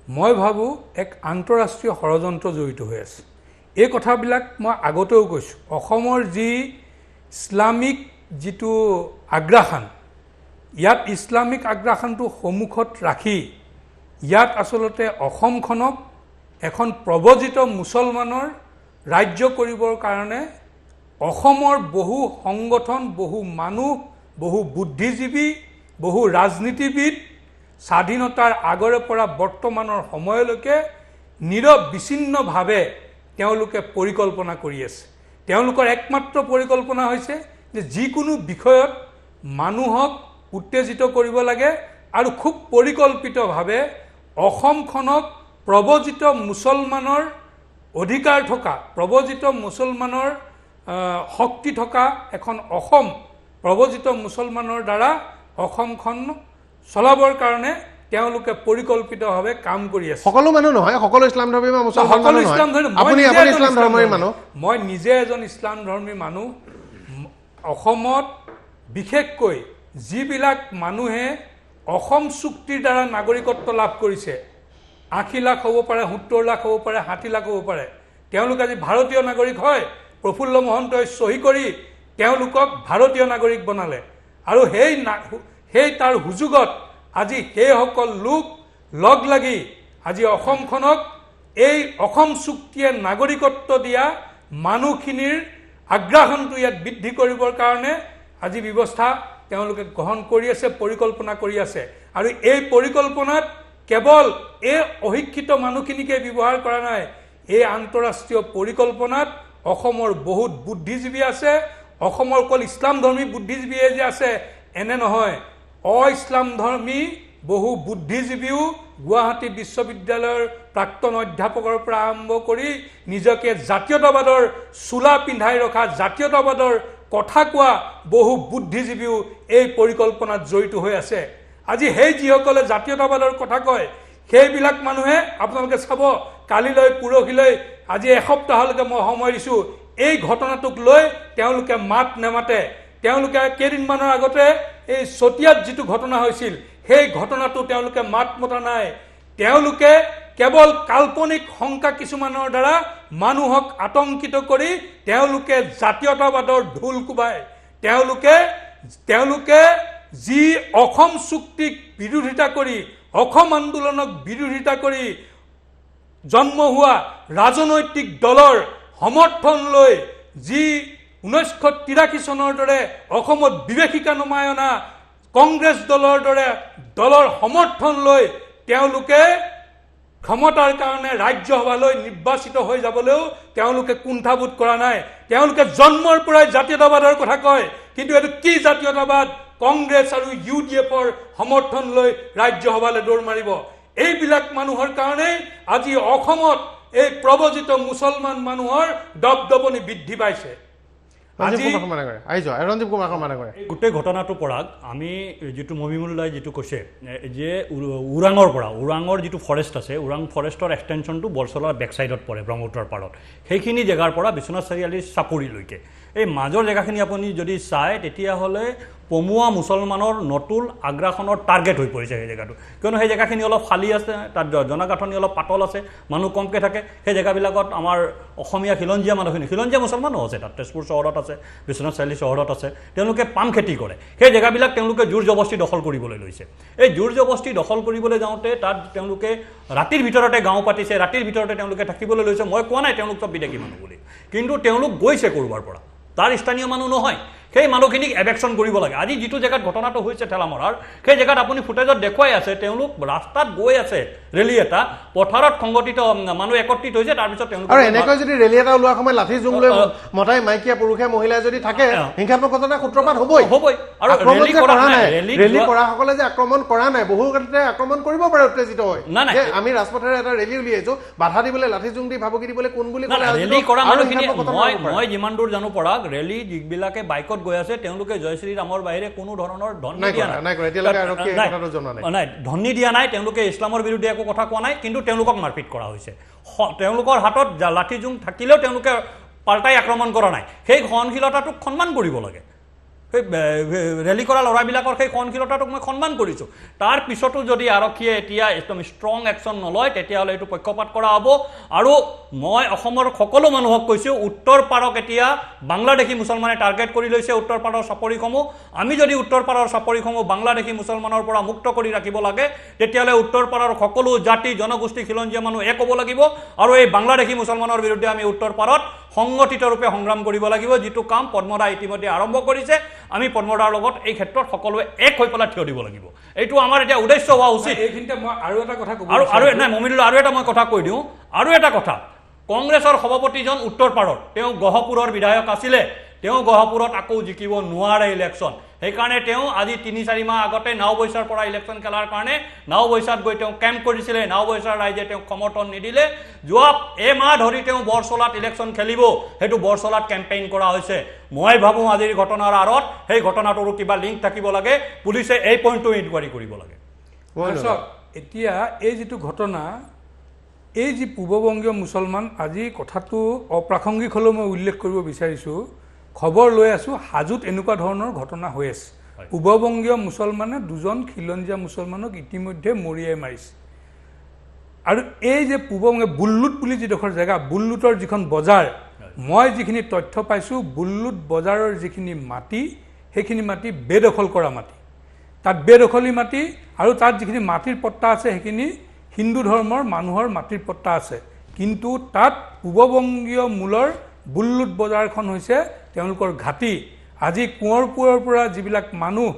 মই ভাবোঁ এক আন্তঃৰাষ্ট্ৰীয় ষড়যন্ত্ৰ জড়িত হৈ আছে এই কথাবিলাক মই আগতেও কৈছোঁ অসমৰ যি ইছলামিক যিটো আগ্ৰাসন ইয়াত ইছলামিক আগ্ৰাসনটো সন্মুখত ৰাখি ইয়াত আচলতে অসমখনক এখন প্ৰব্ৰজিত মুছলমানৰ ৰাজ্য কৰিবৰ কাৰণে অসমৰ বহু সংগঠন বহু মানুহ বহু বুদ্ধিজীৱী বহু ৰাজনীতিবিদ স্বাধীনতাৰ আগৰে পৰা বৰ্তমানৰ সময়লৈকে নিৰবিচ্ছিন্নভাৱে তেওঁলোকে পৰিকল্পনা কৰি আছে তেওঁলোকৰ একমাত্ৰ পৰিকল্পনা হৈছে যে যিকোনো বিষয়ত মানুহক উত্তেজিত কৰিব লাগে আৰু খুব পৰিকল্পিতভাৱে অসমখনক প্ৰব্ৰজিত মুছলমানৰ অধিকাৰ থকা প্ৰব্ৰজিত মুছলমানৰ শক্তি থকা এখন অসম প্ৰব্ৰজিত মুছলমানৰ দ্বাৰা অসমখন চলাবৰ কাৰণে তেওঁলোকে পৰিকল্পিতভাৱে কাম কৰি আছে সকলো মানুহ নহয় সকলো ইছলাম ধৰ্মী বা মুছলমান নহয় আপুনি ইছলাম ধৰ্মী মানুহ মই নিজে এজন ইছলাম ধৰ্মী মানুহ অসমত বিশেষকৈ যিবিলাক মানুহে অসম চুক্তিৰ দ্বাৰা নাগৰিকত্ব লাভ কৰিছে 80 লাখ হ'ব পাৰে, 70 লাখ হ'ব পাৰে, 60 লাখ হ'ব পাৰে। তেওঁলোক আজি ভাৰতীয় নাগৰিক হয়, প্ৰফুল্ল মহন্তই চহী কৰি তেওঁলোকক ভাৰতীয় নাগৰিক বনালে। আৰু সেই তাৰ সুযোগত আজি সেইসকল লোক লগ লাগি আজি অসমখনক এই অসম চুক্তিয়ে নাগৰিকত্ব দিয়া মানুহখিনিৰ আগ্ৰাসনটো ইয়াত বৃদ্ধি কৰিবৰ কাৰণে আজি ব্যৱস্থা তেওঁলোকে গ্ৰহণ কৰি আছে, পৰিকল্পনা কৰি আছে। আৰু এই পৰিকল্পনাত কেৱল এই অশিক্ষিত মানুহখিনিকে ব্যৱহাৰ কৰা নাই, এই আন্তঃৰাষ্ট্ৰীয় পৰিকল্পনাত অসমৰ বহুত বুদ্ধিজীৱী আছে। অসমৰ অকল ইছলামধৰ্মী বুদ্ধিজীৱীয়ে যে আছে এনে নহয়, অ-ইছলামধৰ্মী বহু বুদ্ধিজীৱীও গুৱাহাটী বিশ্ববিদ্যালয়ৰ প্ৰাক্তন অধ্যাপকৰ পৰা আৰম্ভ কৰি নিজকে জাতীয়তাবাদৰ চোলা পিন্ধাই ৰখা, জাতীয়তাবাদৰ কথা কোৱা বহু বুদ্ধিজীৱীও এই পৰিকল্পনাত জড়িত হৈ আছে। আজি সেই যিসকলে জাতীয়তাবাদৰ কথা কয় সেইবিলাক মানুহে আপোনালোকে চাব, কালিলৈ পৰহিলৈ আজি এসপ্তাহলৈকে মই সময় দিছোঁ, এই ঘটনাটোক লৈ তেওঁলোকে মাত নেমাতে। তেওঁলোকে কেইদিনমানৰ আগতে এই চতিয়াত যিটো ঘটনা হৈছিল সেই ঘটনাটো তেওঁলোকে মাত মতা নাই। তেওঁলোকে কেৱল কাল্পনিক শংকা কিছুমানৰ দ্বাৰা মানুহক আতংকিত কৰি তেওঁলোকে জাতীয়তাবাদৰ ঢোল কোবায়। তেওঁলোকে যি অসম চুক্তিক বিৰোধিতা কৰি, অসম আন্দোলনক বিৰোধিতা কৰি জন্ম হোৱা ৰাজনৈতিক দলৰ সমৰ্থন লৈ যি 1983 চনৰ দৰে অসমত বিভেষিকা নমাই অনা কংগ্ৰেছ দলৰ দৰে দলৰ সমৰ্থন লৈ তেওঁলোকে ক্ষমতাৰ কাৰণে ৰাজ্যসভালৈ নিৰ্বাচিত হৈ যাবলৈও তেওঁলোকে কুণ্ঠাবোধ কৰা নাই। তেওঁলোকে জন্মৰ পৰাই জাতীয়তাবাদৰ কথা কয়, কিন্তু এইটো কি জাতীয়তাবাদ? কংগ্ৰেছ আৰু UDFৰ সমৰ্থন লৈ ৰাজ্যসভালৈ দৌৰ মাৰিব। এইবিলাক মানুহৰ কাৰণেই আজি অসমত এই প্ৰব্ৰজিত মুছলমান মানুহৰ দপদপনি বৃদ্ধি পাইছে। ৰঞ্জীৱ কুমাৰ মানে কৰে গোটেই ঘটনাটো পৰাগ আমি যিটো মমিমুল্লাই যিটো কৈছে যে ওৰাঙৰ পৰা, ওৰাঙৰ যিটো ফৰেষ্ট আছে, ওৰাং ফৰেষ্টৰ এক্সটেনশ্যনটো বৰচলাৰ বেকচাইডত পৰে ব্ৰহ্মপুত্ৰৰ পাৰত। সেইখিনি জেগাৰ পৰা বিশ্বনাথ চাৰিআলিৰ চাপৰিলৈকে এই মাজৰ জেগাখিনি আপুনি যদি চায় তেতিয়াহ'লে পমুৱা মুছলমানৰ নতুন আগ্ৰাসনৰ টাৰ্গেট হৈ পৰিছে সেই জেগাটো। কিয়নো সেই জেগাখিনি অলপ খালী আছে, তাত জনগাঁথনি অলপ পাতল আছে, মানুহ কমকৈ থাকে। সেই জেগাবিলাকত আমাৰ অসমীয়া খিলঞ্জীয়া মানুহখিনি, খিলঞ্জীয়া মুছলমানো আছে তাত, তেজপুৰ চহৰত আছে, বিশ্বনাথ চাৰিআলি চহৰত আছে। তেওঁলোকে পাম খেতি কৰে। সেই জেগাবিলাক তেওঁলোকে জোৰ জবস্তি দখল কৰিবলৈ লৈছে। এই জোৰ জবস্তি দখল কৰিবলৈ যাওঁতে তাত তেওঁলোকে ৰাতিৰ ভিতৰতে গাঁও পাতিছে, ৰাতিৰ ভিতৰতে তেওঁলোকে থাকিবলৈ লৈছে। মই কোৱা নাই তেওঁলোক চব বিদেশী মানুহ বুলি, কিন্তু তেওঁলোক গৈছে ক'ৰবাৰ পৰা, তাৰ স্থানীয় মানুহ নহয়। সেই মানুহখিনিক এভেকশ্যন কৰিব লাগে। আজি যিটো জেগাত ঘটনাটো হৈছে ঠেলামৰাৰ, সেই জেগাত আপুনি ফুটেজত দেখুৱাই আছে তেওঁলোক ৰাস্তাত গৈ আছে, ৰেলী এটা পথাৰত সংগঠিত মানুহ একত্ৰিত হৈছে। তাৰপিছত তেওঁলোক আৰু এনেকৈ যদি ৰেলী এটা ওলোৱাৰ সময়ত লাঠি জোং লৈ মতাই মাইকীয়া পুৰুষে মহিলাই যদি থাকে, হিংসাত্মক ঘটনাৰ সূত্ৰপাত হ'বই। আৰু ৰেলী কৰাসকলে যে আক্ৰমণ কৰা নাই, বহু ক্ষেত্ৰতে আক্ৰমণ কৰিব পাৰে উত্তেজিত হয়। আমি ৰাজপথেৰে এটা ৰেলী উলিয়াইছো, বাধা দিবলৈ লাঠি জোং দি ভাবুকি দিবলৈ কোন বুলি ক'লে ৰেলী কৰা মানুহখিনি মই যিমান দূৰ জানো পৰাগ, ৰেলী যিবিলাকে বাইকত গৈ আছে তেওঁলোকে জয় শ্ৰীৰামৰ বাহিৰে কোনো ধৰণৰ ধনী দিয়া নাই, ধনী দিয়া নাই। তেওঁলোকে ইছলামৰ বিৰুদ্ধে একো কথা কোৱা নাই, কিন্তু তেওঁলোকক মাৰপিট কৰা হৈছে। তেওঁলোকৰ হাতত লাঠি জোং থাকিলেও তেওঁলোকে পাল্টাই আক্ৰমণ কৰা নাই। সেই সহনশীলতাটোক সন্মান কৰিব লাগে। সেই ৰেলী কৰা ল'ৰাবিলাকৰ সেই সহনশীলতাটোক মই সন্মান কৰিছোঁ। তাৰ পিছতো যদি আৰক্ষীয়ে এতিয়া একদম ষ্ট্ৰং একশ্যন নলয় তেতিয়াহ'লে এইটো পক্ষপাত কৰা হ'ব। আৰু মই অসমৰ সকলো মানুহক কৈছোঁ, উত্তৰ পাৰক এতিয়া বাংলাদেশী মুছলমানে টাৰ্গেট কৰি লৈছে। উত্তৰ পাৰৰ চাপৰিসমূহ আমি যদি উত্তৰ পাৰৰ চাপৰিসমূহ বাংলাদেশী মুছলমানৰ পৰা মুক্ত কৰি ৰাখিব লাগে, তেতিয়াহ'লে উত্তৰ পাৰৰ সকলো জাতি জনগোষ্ঠী খিলঞ্জীয়া মানুহ এক হ'ব লাগিব। আৰু এই বাংলাদেশী মুছলমানৰ বিৰুদ্ধে আমি উত্তৰ পাৰত সংগঠিত ৰূপে সংগ্ৰাম কৰিব লাগিব, যিটো কাম পদ্মদা ইতিমধ্যে আৰম্ভ কৰিছে। আমি পদ্মদাৰ লগত এই ক্ষেত্ৰত সকলোৱে এক হৈ পেলাই থিয় দিব লাগিব। এইটো আমাৰ এতিয়া উদ্দেশ্য হোৱা উচিত। এইখিনিতে মই আৰু এটা কথা ক'ব আৰু নাই মমিনুল্লাহ, আৰু এটা মই কথা কৈ দিওঁ। আৰু এটা কথা, কংগ্ৰেছৰ সভাপতিজন উত্তৰ পাৰত, তেওঁ গহপুৰৰ বিধায়ক আছিলে। তেওঁ গহপুৰত আকৌ জিকিব নোৱাৰে ইলেকশ্যন। সেইকাৰণে তেওঁ আজি 3-4 মাহ আগতে নাওবৈচাৰ পৰা ইলেকশ্যন খেলাৰ কাৰণে নাওবৈচাত গৈ তেওঁ কেম্প কৰিছিলে। নাওবৈচাৰ ৰাইজে তেওঁক সমৰ্থন নিদিলে। যোৱা এমাহ ধৰি তেওঁ বৰচলাত ইলেকশ্যন খেলিব, সেইটো বৰচলাত কেম্পেইন কৰা হৈছে। মই ভাবোঁ আজিৰ ঘটনাৰ আঁৰত সেই ঘটনাটোৰো কিবা লিংক থাকিব লাগে। পুলিচে এই পইণ্টটো ইনকুৱাৰী কৰিব লাগে। এতিয়া এই যিটো ঘটনা, এই যি পূৰ্ববংগীয় মুছলমান, আজি কথাটো অপ্ৰাসংগিক হ'লেও মই উল্লেখ কৰিব বিচাৰিছোঁ। খবৰ লৈ আছোঁ হাজোত এনেকুৱা ধৰণৰ ঘটনা হৈ আছে। পূৰ্ববংগীয় মুছলমানে 2জন খিলঞ্জীয়া মুছলমানক ইতিমধ্যে মৰিয়াই মাৰিছে। আৰু এই যে পূৰ্ববংগে বুল্লুট বুলি যিডোখৰ জেগা, বুল্লুটৰ যিখন বজাৰ, মই যিখিনি তথ্য পাইছোঁ, বুল্লুট বজাৰৰ যিখিনি মাটি, সেইখিনি মাটি বেদখল কৰা মাটি। তাত বেদখলী মাটি আৰু তাত যিখিনি মাটিৰ পট্টা আছে সেইখিনি হিন্দু ধৰ্মৰ মানুহৰ মাটিৰ পট্টা আছে। কিন্তু তাত পূৰ্ববংগীয় মূলৰ বুল্লুট বজাৰখন হৈছে তেওঁলোকৰ ঘাটি। আজি কোঁৱৰপুৰৰ পৰা যিবিলাক মানুহ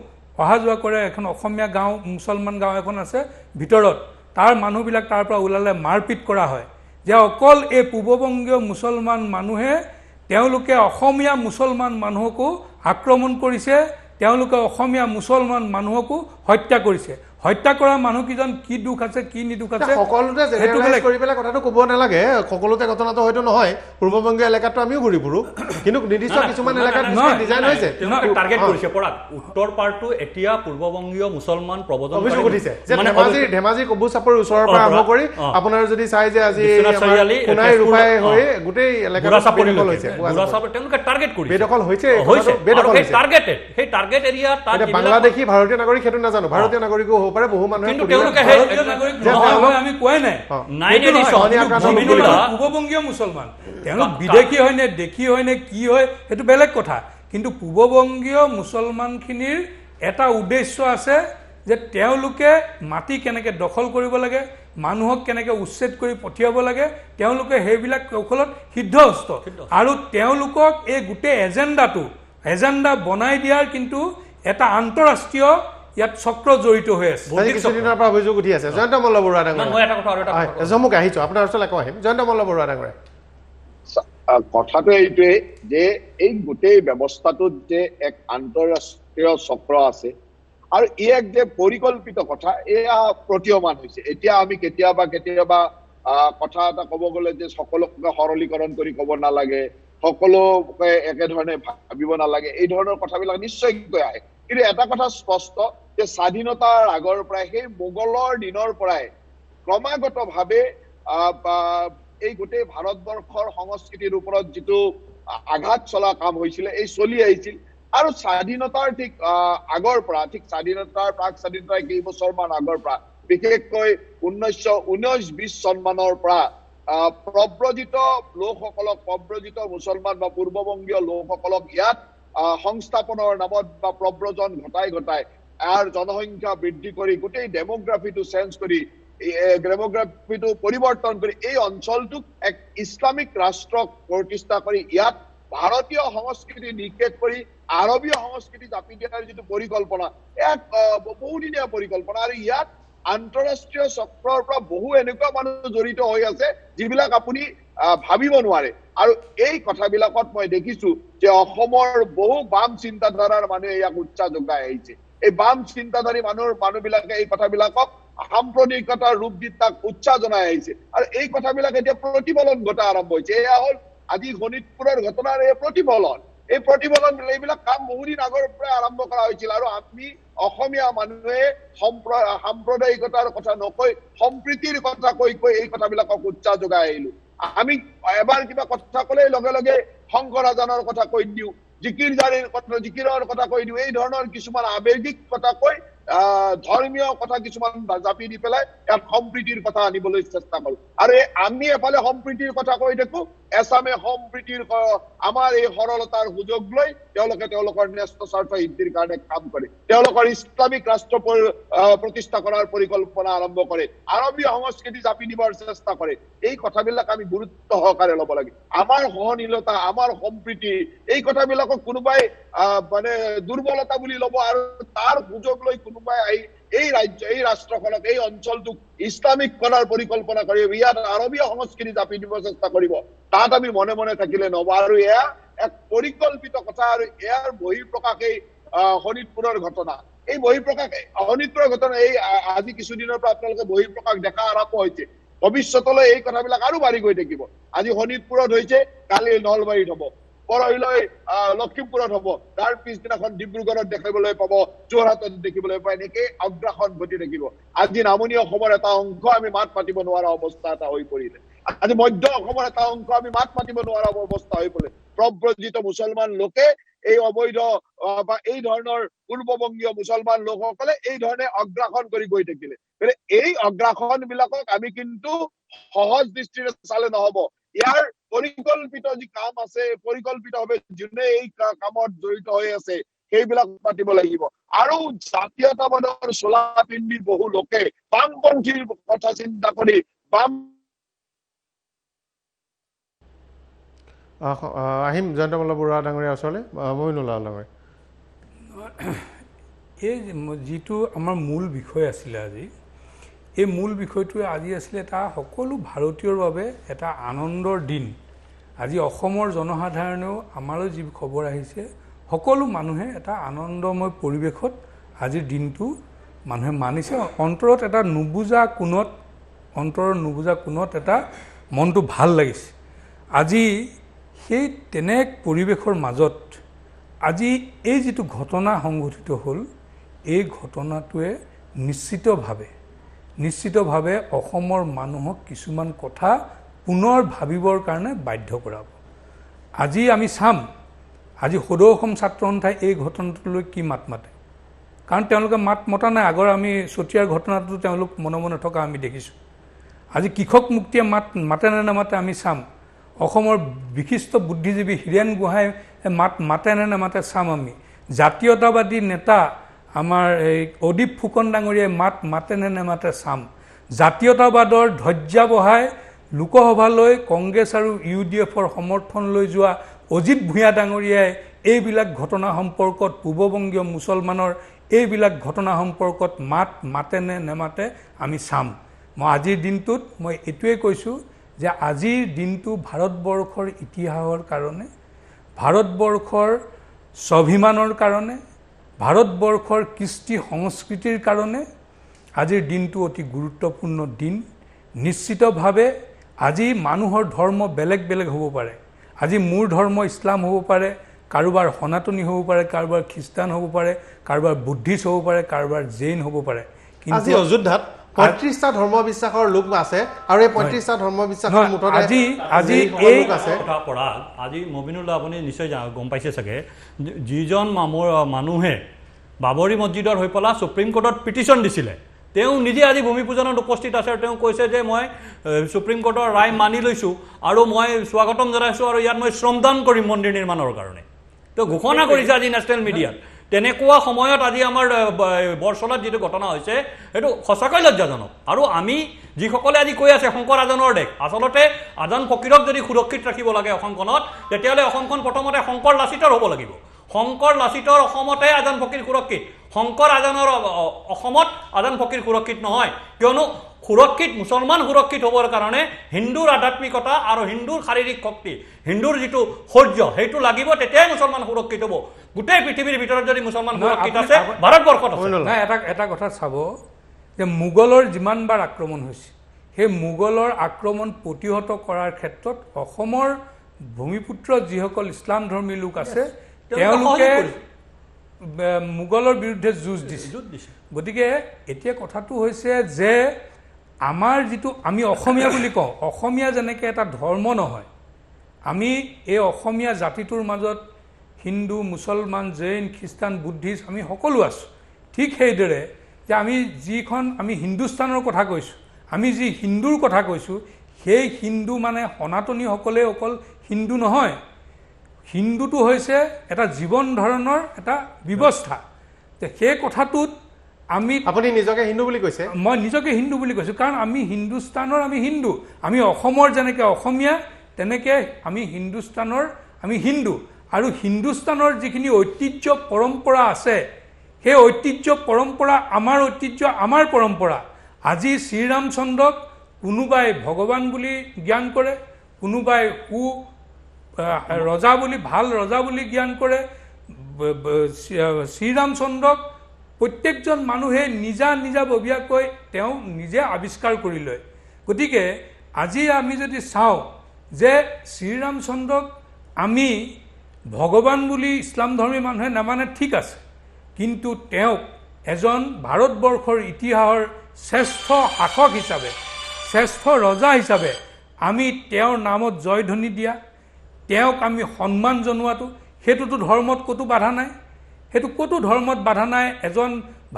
অহা যোৱা কৰে, এখন অসমীয়া গাঁও, মুছলমান গাঁও এখন আছে ভিতৰত, তাৰ মানুহবিলাক তাৰ পৰা ওলালে মাৰপিট কৰা হয়। যে অকল এই পূৰ্ববংগীয় মুছলমান মানুহে তেওঁলোকে অসমীয়া মুছলমান মানুহকো আক্ৰমণ কৰিছে, তেওঁলোকে অসমীয়া মুছলমান মানুহকো হত্যা কৰিছে। হত্যা কৰা মানুহকেইজন কি দুখ আছে, কি নিদুখ আছে, সকলোতে জেনেৰেলাইজ কৰি পেলাই কথাটো ক'ব নালাগে। সকলোতে ঘটনাটো হয়তো নহয়, পূৰ্ববংগীয় এলেকাতটো আমিও ঘূৰি ফুৰো, কিন্তু নিৰ্দিষ্ট কিছুমান এলেকাত ডিজাইন হৈছে, টাৰ্গেট কৰিছে পৰাগ। উত্তৰ পাৰটো এতিয়া পূৰ্ববংগীয় মুছলমান প্ৰব্ৰজন অভিযোগ উঠিছে যে ধেমাজি কবু চাপৰিৰ ওচৰৰ পৰা আৰম্ভ কৰি আপোনাৰ যদি চাই যে আজি সোণাই ৰূপাই হৈ গোটেই এলেকাটো বেদখল হৈছে, তেওঁলোকে টাৰ্গেট কৰিছে, বেদখল হৈছে, সেই টাৰ্গেট এৰিয়া তাত বাংলাদেশী ভাৰতীয় নাগৰিক সেইটো নাজানো, ভাৰতীয় নাগৰিকো হ'ব পাৰে, বহু মানুহে আমি কোৱাই নাই পূৰ্ববংগীয় মুছলমান, তেওঁলোক বিদেশী হয় নে দেশী হয় নে কি হয় সেইটো বেলেগ কথা। কিন্তু পূৰ্ববংগীয় মুছলমানখিনিৰ এটা উদ্দেশ্য আছে যে তেওঁলোকে মাটি কেনেকৈ দখল কৰিব লাগে, মানুহক কেনেকৈ উচ্ছেদ কৰি পঠিয়াব লাগে, তেওঁলোকে সেইবিলাক কৌশলত সিদ্ধহস্ত। আৰু তেওঁলোকক এই গোটেই এজেণ্ডা বনাই দিয়াৰ কিন্তু এটা আন্তঃৰাষ্ট্ৰীয় ইয়াত চক্ৰ জড়িত হৈ আছে। কিছুদিনৰ পৰা অভিযোগ উঠি আছে। জয়ন্ত মল্ল বৰুৱা ডাঙৰীয়া, জম্মুক আহিছো, আপোনাৰ ওচৰলৈ আকৌ আহিম। জয়ন্ত মল্ল বৰুৱা ডাঙৰীয়া, কথাটো এইটোৱে যে এই গোটেই ব্যৱস্থাটোত যে এক আন্তঃৰাষ্ট্ৰীয় চক্ৰ আছে আৰু ই এক যে পৰিকল্পিত কথা, এয়া প্ৰতীয়মান হৈছে। এতিয়া আমি কেতিয়াবা কথা এটা ক'ব গ'লে যে সকলোকে সৰলীকৰণ কৰি ক'ব নালাগে, সকলোকে একেধৰণে ভাবিব নালাগে, এই ধৰণৰ কথাবিলাক নিশ্চয়কৈ আহে। কিন্তু এটা কথা স্পষ্ট যে স্বাধীনতাৰ আগৰ পৰাই, সেই মোগলৰ দিনৰ পৰাই ক্ৰমাগতভাৱে এই গোটেই ভাৰতবৰ্ষৰ সংস্কৃতিৰ ওপৰত যিটো আঘাত চলা কাম হৈছিলে, এই চলি আহিছিল। আৰু স্বাধীনতাৰ ঠিক আগৰ পৰা, ঠিক স্বাধীনতাৰ প্ৰাক স্বাধীনতাৰ কেইবছৰমান আগৰ পৰা, বিশেষকৈ 1919-20 চনমানৰ পৰা প্ৰব্ৰজিত লোকসকলক, প্ৰব্ৰজিত মুছলমান বা পূৰ্ববংগীয় লোকসকলক ইয়াত সংস্থাপনৰ নামত বা প্ৰব্ৰজন ঘটাই ইয়াৰ জনসংখ্যা বৃদ্ধি কৰি গোটেই ডেমোগ্ৰাফিটো চেঞ্জ কৰি, ডেমোগ্ৰাফিটো পৰিৱৰ্তন কৰি এই অঞ্চলটোক এক ইছলামিক ৰাষ্ট্ৰক প্ৰতিষ্ঠা কৰি ইয়াত ভাৰতীয় সংস্কৃতি নিক্ষেপ কৰি আৰবীয় সংস্কৃতি জাপি দিয়াৰ যিটো পৰিকল্পনা, এক বহুদিনীয়া পৰিকল্পনা। আৰু ইয়াত আন্তঃৰাষ্ট্ৰীয় চক্ৰৰ পৰা বহু এনেকুৱা মানুহ জড়িত হৈ আছে যিবিলাক আপুনি ভাবিব নোৱাৰে। আৰু এই কথাবিলাকত মই দেখিছো যে অসমৰ বহু বাম চিন্তাধাৰাৰ মানুহে ইয়াক উৎসাহ যোগাই আহিছে। এই বাম চিন্তাধাৰী মানুহবিলাকে এই কথাবিলাকক সাম্প্ৰদায়িকতাৰ ৰূপ দি তাক উৎসাহ জনাই আহিছে। আৰু এই কথাবিলাক এতিয়া প্ৰতিফলন ঘটা আৰম্ভ হৈছে। এয়া হ'ল আজি শোণিতপুৰৰ ঘটনাৰ এই প্ৰতিফলন। এইবিলাক কাম বহুদিন আগৰ পৰা আৰম্ভ কৰা হৈছিল। আৰু আমি অসমীয়া মানুহে সাম্প্ৰদায়িকতাৰ কথা নকৈ সম্প্ৰীতিৰ কথা কৈ এই কথাবিলাকক উৎসাহ যোগাই আহিলো। আমি এবাৰ কিবা কথা ক'লে লগে লগে শংকৰ আজানৰ কথা কৈ দিওঁ, জিকিৰৰ কথা কৈ দিওঁ, এই ধৰণৰ কিছুমান আৱেগিক কথা কৈ ধৰ্মীয় কথা কিছুমান জাপি দি পেলাই ইয়াত সম্প্ৰীতিৰ কথা আনিবলৈ চেষ্টা কৰো। আৰু আমি এফালে সম্প্ৰীতিৰ কথা কৈ থাকো, এছামে সম্প্ৰীতিৰ আমাৰ এই সৰলতাৰ সুযোগ লৈ তেওঁলোকে তেওঁলোকৰ ন্যস্ত স্বাৰ্থ সিদ্ধিৰ কাৰণে কাম কৰে। তেওঁলোকৰ ইছলামিক ৰাষ্ট্ৰ প্ৰতিষ্ঠা কৰাৰ পৰিকল্পনা আৰম্ভ কৰে, আৰবীয় সংস্কৃতি জাপি দিবৰ চেষ্টা কৰে। এই কথাবিলাক আমি গুৰুত্ব সহকাৰে ল'ব লাগে। আমাৰ সহনীলতা, আমাৰ সম্প্ৰীতি, এই কথাবিলাকক কোনোবাই মানে দুৰ্বলতা বুলি ল'ব আৰু তাৰ সুযোগ লৈ কোনোবাই আহি এই ৰাজ্য, এই ৰাষ্ট্ৰখনক, এই অঞ্চলটোক ইছলামিক কৰাৰ পৰিকল্পনা কৰিব, ইয়াত আৰবীয় সংস্কৃতি জাপি দিব চেষ্টা কৰিব। তাত আমি মনে মনে থাকিলে নহব। আৰু এয়া এক পৰিকল্পিত কথা। আৰু ইয়াৰ বহিঃপ্ৰকাশ এই শোণিতপুৰৰ ঘটনা। এই শোণিতপুৰৰ ঘটনা এই আজি কিছুদিনৰ পৰা আপোনালোকে বহিঃপ্ৰকাশ দেখা আৰম্ভ হৈছে। ভৱিষ্যতলৈ এই কথাবিলাক আৰু বাঢ়ি গৈ থাকিব। আজি শোণিতপুৰত হৈছে, কালি নলবাৰীত হ'ব, পৰহিলৈ লখিমপুৰত হ'ব, তাৰ পিছদিনাখন ডিব্ৰুগড়ত দেখিবলৈ পাব, যোৰহাটত দেখিবলৈ পাব। এনেকৈ অগ্ৰাসন ঘটি থাকিব। আজি নামনি অসমৰ এটা অংশ আমি মাত মাতিব নোৱাৰা অৱস্থা এটা হৈ পৰিলে। আজি মধ্য অসমৰ এটা অংশ আমি মাত মাতিব নোৱাৰা অৱস্থা হৈ পৰিলে। প্ৰব্ৰজিত মুছলমান লোকে এই অবৈধ বা এই ধৰণৰ পূৰ্ববংগীয় মুছলমান লোকসকলে এই ধৰণে অগ্ৰাসন কৰি গৈ থাকিলে। এই অগ্ৰাসন বিলাকক আমি কিন্তু সহজ দৃষ্টিৰে চালে নহব। ইয়াৰ পৰিকল্পিত যি কাম আছে, পৰিকল্পিতভাৱে যোনে এই কামত জড়িত হৈ আছে সেইবিলাক পাতিব লাগিব। আৰু জাতীয়তাবাদৰ চোলা পিন্ধি বহু লোকে বামপন্থীৰ কথা চিন্তা কৰি বাম আহিম জয়ন্ত মল্ল বৰুৱা ডাঙৰীয়াৰ ওচৰলৈ। মইনুল্লাহ ডাঙৰীয়া, এই যিটো আমাৰ মূল বিষয় আছিলে আজি, এই মূল বিষয়টোৱে আজি আছিলে এটা সকলো ভাৰতীয়ৰ বাবে এটা আনন্দৰ দিন। আজি অসমৰ জনসাধাৰণেও আমালৈ যি খবৰ আহিছে, সকলো মানুহে এটা আনন্দময় পৰিৱেশত আজিৰ দিনটো মানুহে মানিছে। অন্তৰত এটা নুবুজা কোণত, অন্তৰৰ নুবুজা কোণত এটা মনটো ভাল লাগিছে। আজি সেই তেনে পৰিৱেশৰ মাজত আজি এই যিটো ঘটনা সংঘটিত হ'ল, এই ঘটনাটোৱে নিশ্চিতভাৱে অসমৰ মানুহক কিছুমান কথা পুনৰ ভাবিবৰ কাৰণে বাধ্য কৰাব। আজি আমি চাম, আজি সদৌ অসম ছাত্ৰ সন্থাই এই ঘটনাটোলৈ কি মাত মাতে, কাৰণ তেওঁলোকে মাত মতা নাই। আগৰ আমি চতিয়াৰ ঘটনাটো তেওঁলোক মনে মনে থকা আমি দেখিছোঁ। আজি কৃষক মুক্তিয়ে মাতে নে নামাতে আমি চাম। অসমৰ বিশিষ্ট বুদ্ধিজীৱী হীৰেণ গোহাঁই মাতে নে নামাতে চাম আমি। জাতীয়তাবাদী নেতা আমাৰ এই অদীপ ফুকন ডাঙৰীয়াই মাতে নে নামাতে চাম। জাতীয়তাবাদৰ ধৈৰ্য্য বঢ়াই লোকসভালৈ কংগ্ৰেছ আৰু UDFৰ সমৰ্থন লৈ যোৱা অজিত ভূঞা ডাঙৰীয়াই এইবিলাক ঘটনা সম্পৰ্কত, পূৰ্ববংগীয় মুছলমানৰ এইবিলাক ঘটনা সম্পৰ্কত মাতে নে নেমাতে আমি চাম। মই আজিৰ দিনটোত মই এইটোৱে কৈছোঁ যে আজিৰ দিনটো ভাৰতবৰ্ষৰ ইতিহাসৰ কাৰণে, ভাৰতবৰ্ষৰ স্বাভিমানৰ কাৰণে, ভাৰতবৰ্ষৰ কৃষ্টি সংস্কৃতিৰ কাৰণে আজিৰ দিনটো অতি গুৰুত্বপূৰ্ণ দিন। নিশ্চিতভাৱে আজি মানুহৰ ধৰ্ম বেলেগ বেলেগ হ'ব পাৰে। আজি মোৰ ধৰ্ম ইছলাম হ'ব পাৰে, কাৰোবাৰ সনাতনী হ'ব পাৰে, কাৰোবাৰ খ্ৰীষ্টান হ'ব পাৰে, কাৰোবাৰ বুদ্ধিষ্ট হ'ব পাৰে, কাৰোবাৰ জৈন হ'ব পাৰে। আজি অযোধ্যাত ৩৫টা ধৰ্ম বিশ্বাসৰ লোক আছে আৰু এই ৩৫টা ধৰ্ম বিশ্বাসৰ মুঠতে আজি এই লোক আছে। আজি মবিনুল্লাহ আপুনি নিশ্চয় গম পাইছে চাগে, যিজন মানুহে বাবৰি মছজিদৰ হৈ পেলাই সুপ্ৰিম কোৰ্টত পিটিশ্যন দিছিলে, তেওঁ নিজে আজি ভূমি পূজনত উপস্থিত আছে। তেওঁ কৈছে যে মই সুপ্ৰিম কোৰ্টৰ ৰায় মানি লৈছোঁ আৰু মই স্বাগতম জনাইছোঁ আৰু ইয়াত মই শ্ৰমদান কৰিম মন্দিৰ নিৰ্মাণৰ কাৰণে। তেওঁ ঘোষণা কৰিছে আজি নেশ্যনেল মিডিয়াত। তেনেকুৱা সময়ত আজি আমাৰ বৰচলাত যিটো ঘটনা হৈছে সেইটো সঁচাকৈ লজ্জাজনক। আৰু আমি যিসকলে আজি কৈ আছে শংকৰ আজানৰ দেশ, আচলতে আজান ফকীৰক যদি সুৰক্ষিত ৰাখিব লাগে অসমখনত, তেতিয়াহ'লে অসমখন প্ৰথমতে শংকৰ লাচিতৰ হ'ব লাগিব। শংকৰ লাচিতৰ অসমতে আজান ফকীৰ সুৰক্ষিত, শংকৰ আজানৰ অসমত আজান ফকীৰ সুৰক্ষিত নহয়। কিয়নো সুৰক্ষিত, মুছলমান সুৰক্ষিত হ'বৰ কাৰণে হিন্দুৰ আধ্যাত্মিকতা আৰু হিন্দুৰ শাৰীৰিক শক্তি, হিন্দুৰ যিটো শৌৰ্য সেইটো লাগিব, তেতিয়াই মুছলমান সুৰক্ষিত হ'ব। গোটেই পৃথিৱীৰ ভিতৰত যদি মুছলমান সুৰক্ষিত আছে, ভাৰতবৰ্ষত এটা কথা চাব যে মোগলৰ যিমানবাৰ আক্ৰমণ হৈছে, সেই মোগলৰ আক্ৰমণ প্ৰতিহত কৰাৰ ক্ষেত্ৰত অসমৰ ভূমিপুত্ৰ যিসকল ইছলাম ধৰ্মী লোক আছে তেওঁলোকে মোগলৰ বিৰুদ্ধে যুঁজ দিছে। গতিকে এতিয়া কথাটো হৈছে যে আমাৰ যিটো আমি অসমীয়া বুলি কওঁ, অসমীয়া যেনেকৈ এটা ধৰ্ম নহয়, আমি এই অসমীয়া জাতিটোৰ মাজত হিন্দু, মুছলমান, জৈন, খ্ৰীষ্টান, বুদ্ধিষ্ট আমি সকলো আছোঁ। ঠিক সেইদৰে যে আমি হিন্দুস্তানৰ কথা কৈছোঁ, আমি যি হিন্দুৰ কথা কৈছোঁ, সেই হিন্দু মানে সনাতনীসকলে অকল হিন্দু নহয়। হিন্দুটো হৈছে এটা জীৱন ধৰণৰ এটা ব্যৱস্থা। সেই কথাটোত আপুনি নিজকে হিন্দু বুলি কৈছে? মই নিজকে হিন্দু বুলি কৈছোঁ, কাৰণ আমি হিন্দুস্তানৰ আমি হিন্দু। আমি অসমৰ যেনেকৈ অসমীয়া, তেনেকৈ আমি হিন্দুস্তানৰ আমি হিন্দু। আৰু হিন্দুস্তানৰ যিখিনি ঐতিহ্য পৰম্পৰা আছে, সেই ঐতিহ্য পৰম্পৰা আমাৰ ঐতিহ্য, আমাৰ পৰম্পৰা। আজি শ্ৰীৰামচন্দ্ৰক কোনোবাই ভগৱান বুলি জ্ঞান কৰে, কোনোবাই ৰজা বুলি, ভাল ৰজা বুলি জ্ঞান কৰে। শ্ৰীৰামচন্দ্ৰক প্ৰত্যেকজন মানুহে নিজাববীয়াকৈ তেওঁ নিজে আৱিষ্কাৰ কৰি লয়। গতিকে আজি আমি যদি চাওঁ যে শ্ৰীৰামচন্দ্ৰক আমি ভগৱান বুলি ইছলাম ধৰ্মী মানুহে নামানে, ঠিক আছে, কিন্তু তেওঁক এজন ভাৰতবৰ্ষৰ ইতিহাসৰ শ্ৰেষ্ঠ শাসক হিচাপে, শ্ৰেষ্ঠ ৰজা হিচাপে আমি তেওঁৰ নামত জয়ধ্বনি দিয়া, তেওঁক আমি সন্মান জনোৱাটো, সেইটোতো ধৰ্মত ক'তো বাধা নাই, সেইটো ক'তো ধৰ্মত বাধা নাই। এজন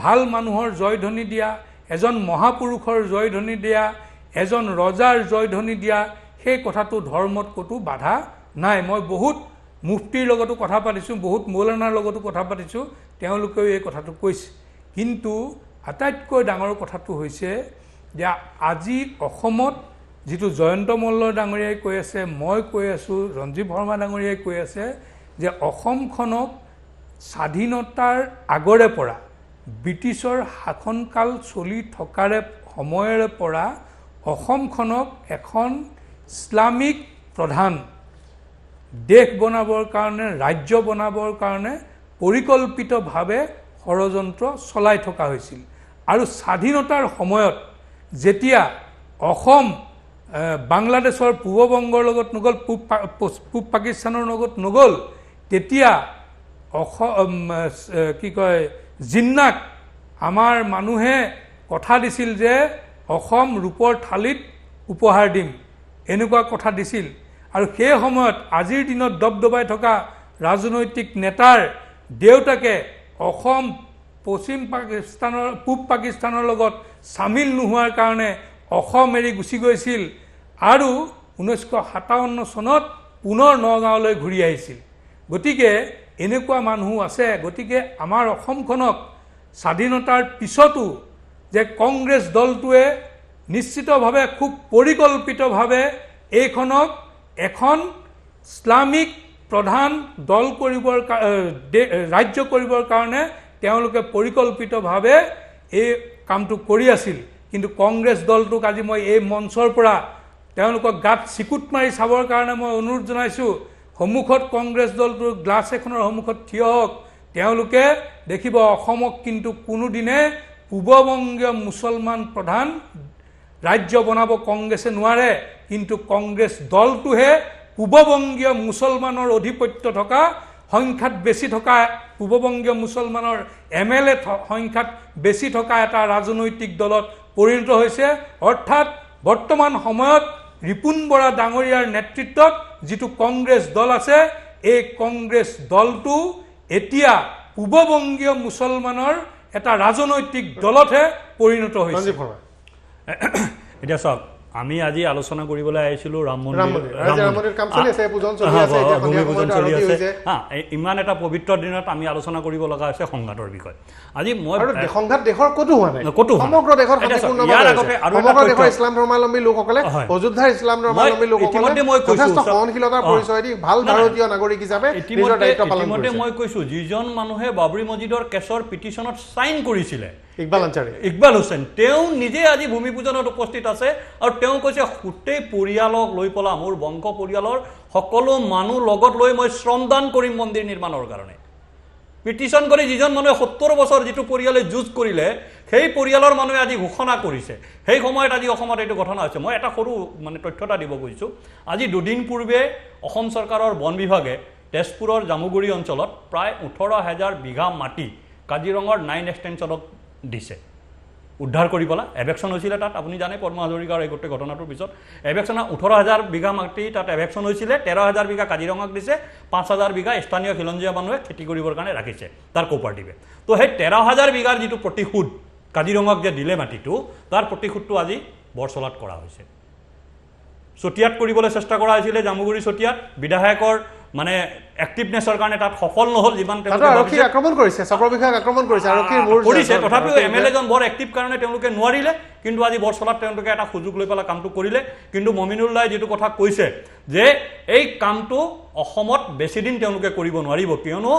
ভাল মানুহৰ জয়ধ্বনি দিয়া, এজন মহাপুৰুষৰ জয়ধ্বনি দিয়া, এজন ৰজাৰ জয়ধ্বনি দিয়া, সেই কথাটো ধৰ্মত ক'তো বাধা নাই। মই বহুত মুফতিৰ লগতো কথা পাতিছোঁ, বহুত মৌলানাৰ লগতো কথা পাতিছোঁ, তেওঁলোকেও এই কথাটো কৈছে। কিন্তু আটাইতকৈ ডাঙৰ কথাটো হৈছে যে আজি অসমত যিটো জয়ন্ত মল্ল ডাঙৰীয়াই কৈ আছে, মই কৈ আছোঁ, ৰঞ্জীৱ শৰ্মা ডাঙৰীয়াই কৈ আছে যে অসমখনক স্বাধীনতাৰ আগৰে পৰা ব্ৰিটিছৰ শাসনকাল চলি থকাৰে সময়ৰে পৰা অসমখনক এখন ইছলামিক প্ৰধান দেশ বনাবৰ কাৰণে, ৰাজ্য বনাবৰ কাৰণে পৰিকল্পিতভাৱে ষড়যন্ত্ৰ চলাই থকা হৈছিল। আৰু স্বাধীনতাৰ সময়ত যেতিয়া অসম বাংলাদেশৰ পূৰ্ববংগৰ লগত নগ'ল, পূব পাকিস্তানৰ লগত নগ'ল, তেতিয়া কি কয় জিন্নাক আমাৰ মানুহে কথা দিছিল যে অসম ৰূপৰ থালিত উপহাৰ দিম, এনেকুৱা কথা দিছিল। আৰু সেই সময়ত আজিৰ দিনত দবদবাই থকা ৰাজনৈতিক নেতাৰ দেউতাকে অসম পূব পাকিস্তানৰ লগত চামিল নোহোৱাৰ কাৰণে অসম এৰি গুচি গৈছিল আৰু 1957 চনত পুনৰ নগাঁৱলৈ ঘূৰি আহিছিল। গতিকে এনেকুৱা মানুহ আছে। গতিকে আমাৰ অসমখনক স্বাধীনতাৰ পিছতো যে কংগ্ৰেছ দলটোৱে নিশ্চিতভাৱে খুব পৰিকল্পিতভাৱে এইখনক এখন ইছলামিক প্ৰধান দল কৰিবৰ ৰাজ্য কৰিবৰ কাৰণে তেওঁলোকে পৰিকল্পিতভাৱে এই কামটো কৰি আছিল। কিন্তু কংগ্ৰেছ দলটোক আজি মই এই মঞ্চৰ পৰা তেওঁলোকক গাত চিকুট মাৰি চাবৰ কাৰণে মই অনুৰোধ জনাইছোঁ, সন্মুখত কংগ্ৰেছ দলটোৰ গ্লাছ এখনৰ সন্মুখত থিয় হওক। তেওঁলোকে দেখিব অসমক কিন্তু কোনোদিনে পূৰ্ববংগীয় মুছলমান প্ৰধান ৰাজ্য বনাব কংগ্ৰেছে নোৱাৰে। কিন্তু কংগ্ৰেছ দলটোহে পূৰ্ববংগীয় মুছলমানৰ অধিপত্য থকা, সংখ্যাত বেছি থকা, পূৰ্ববংগীয় মুছলমানৰ MLA সংখ্যাত বেছি থকা এটা ৰাজনৈতিক দলত পৰিণত হৈছে। অৰ্থাৎ বৰ্তমান সময়ত ৰিপুণ বৰা ডাঙৰীয়াৰ নেতৃত্বত যিটো কংগ্ৰেছ দল আছে, এই কংগ্ৰেছ দলটো এতিয়া পূৰ্ববংগীয় মুছলমানৰ এটা ৰাজনৈতিক দলতহে পৰিণত হৈছে। এতিয়া চাওক, আমি আজি আলোচনা কৰিবলৈ আহিছিলোঁ ৰাম মন্দিৰ, ইমান এটা পবিত্ৰ দিনত আমি আলোচনা কৰিব লগা হৈছে সংঘাতৰ বিষয়ে। আজি মই সংঘাত দেশৰ ক'তো হোৱা নাই, সমগ্ৰ দেশত ইছলাম ধৰ্মাৱলম্বী লোকসকলে, অযোধ্যাৰ ইছলাম ধৰ্মাৱলম্বী লোকসকলে যথেষ্ট সহনশীলতাৰ পৰিচয় দি ভাল ভাৰতীয় নাগৰিক হিচাপে নিজৰ দায়িত্ব পালন কৰিছে। ইতিমধ্যে মই কৈছোঁ, যিজন মানুহে বাবৰি মছজিদৰ কেছৰ পিটিশ্যনত চাইন কৰিছিলে, ইকবাল হুছেইন, তেওঁ নিজে আজি ভূমি পূজনত উপস্থিত আছে। আৰু তেওঁ কৈছে গোটেই পৰিয়ালক লৈ পেলাই, মোৰ বংশ পৰিয়ালৰ সকলো মানুহ লগত লৈ মই শ্ৰমদান কৰিম মন্দিৰ নিৰ্মাণৰ কাৰণে। পিটিশ্যন কৰি যিজন মানুহে 70 বছৰ যিটো পৰিয়ালে যুঁজ কৰিলে, সেই পৰিয়ালৰ মানুহে আজি ঘোষণা কৰিছে। সেই সময়ত আজি অসমত এইটো ঘটনা হৈছে। মই এটা সৰু তথ্য এটা দিব গৈছোঁ। আজি দুদিন পূৰ্বে অসম চৰকাৰৰ বন বিভাগে তেজপুৰৰ জামুগুৰি অঞ্চলত প্ৰায় 18,000 বিঘা মাটি কাজিৰঙাৰ 9 এক্সটেনশ্যনক দিছে, উদ্ধাৰ কৰি পেলাই। এভেকশ্যন হৈছিলে তাত, আপুনি জানে পদ্ম হাজৰিকাৰ এই গোটেই ঘটনাটোৰ পিছত এভেকশ্যন 18,000 বিঘা মাটি তাত এভেকশ্যন হৈছিলে। 13,000 বিঘা কাজিৰঙাক দিছে, 5,000 বিঘা স্থানীয় খিলঞ্জীয়া মানুহে খেতি কৰিবৰ কাৰণে ৰাখিছে তাৰ কোপাৰেটিভে। তো সেই 13,000 বিঘাৰ যিটো প্ৰতিশোধ কাজিৰঙাক যে দিলে মাটিটো, তাৰ প্ৰতিশোধটো আজি বৰচলাত কৰা হৈছে। চতিয়াত কৰিবলৈ চেষ্টা কৰা হৈছিলে, জামুগুৰি চতিয়াত বিধায়কৰ এক্টিভনেছৰ কাৰণে তাত সফল নহ'ল। যিমান আক্ৰমণ কৰিছে, চক্ৰ বিষয়াক আক্ৰমণ কৰিছে, তথাপিও MLA জন বৰ এক্টিভ কাৰণে তেওঁলোকে নোৱাৰিলে। কিন্তু আজি বৰচলাত তেওঁলোকে এটা সুযোগ লৈ পেলাই কামটো কৰিলে। কিন্তু মমিনুল্লাহে যিটো কথা কৈছে যে এই কামটো অসমত বেছিদিন তেওঁলোকে কৰিব নোৱাৰিব, কিয়নো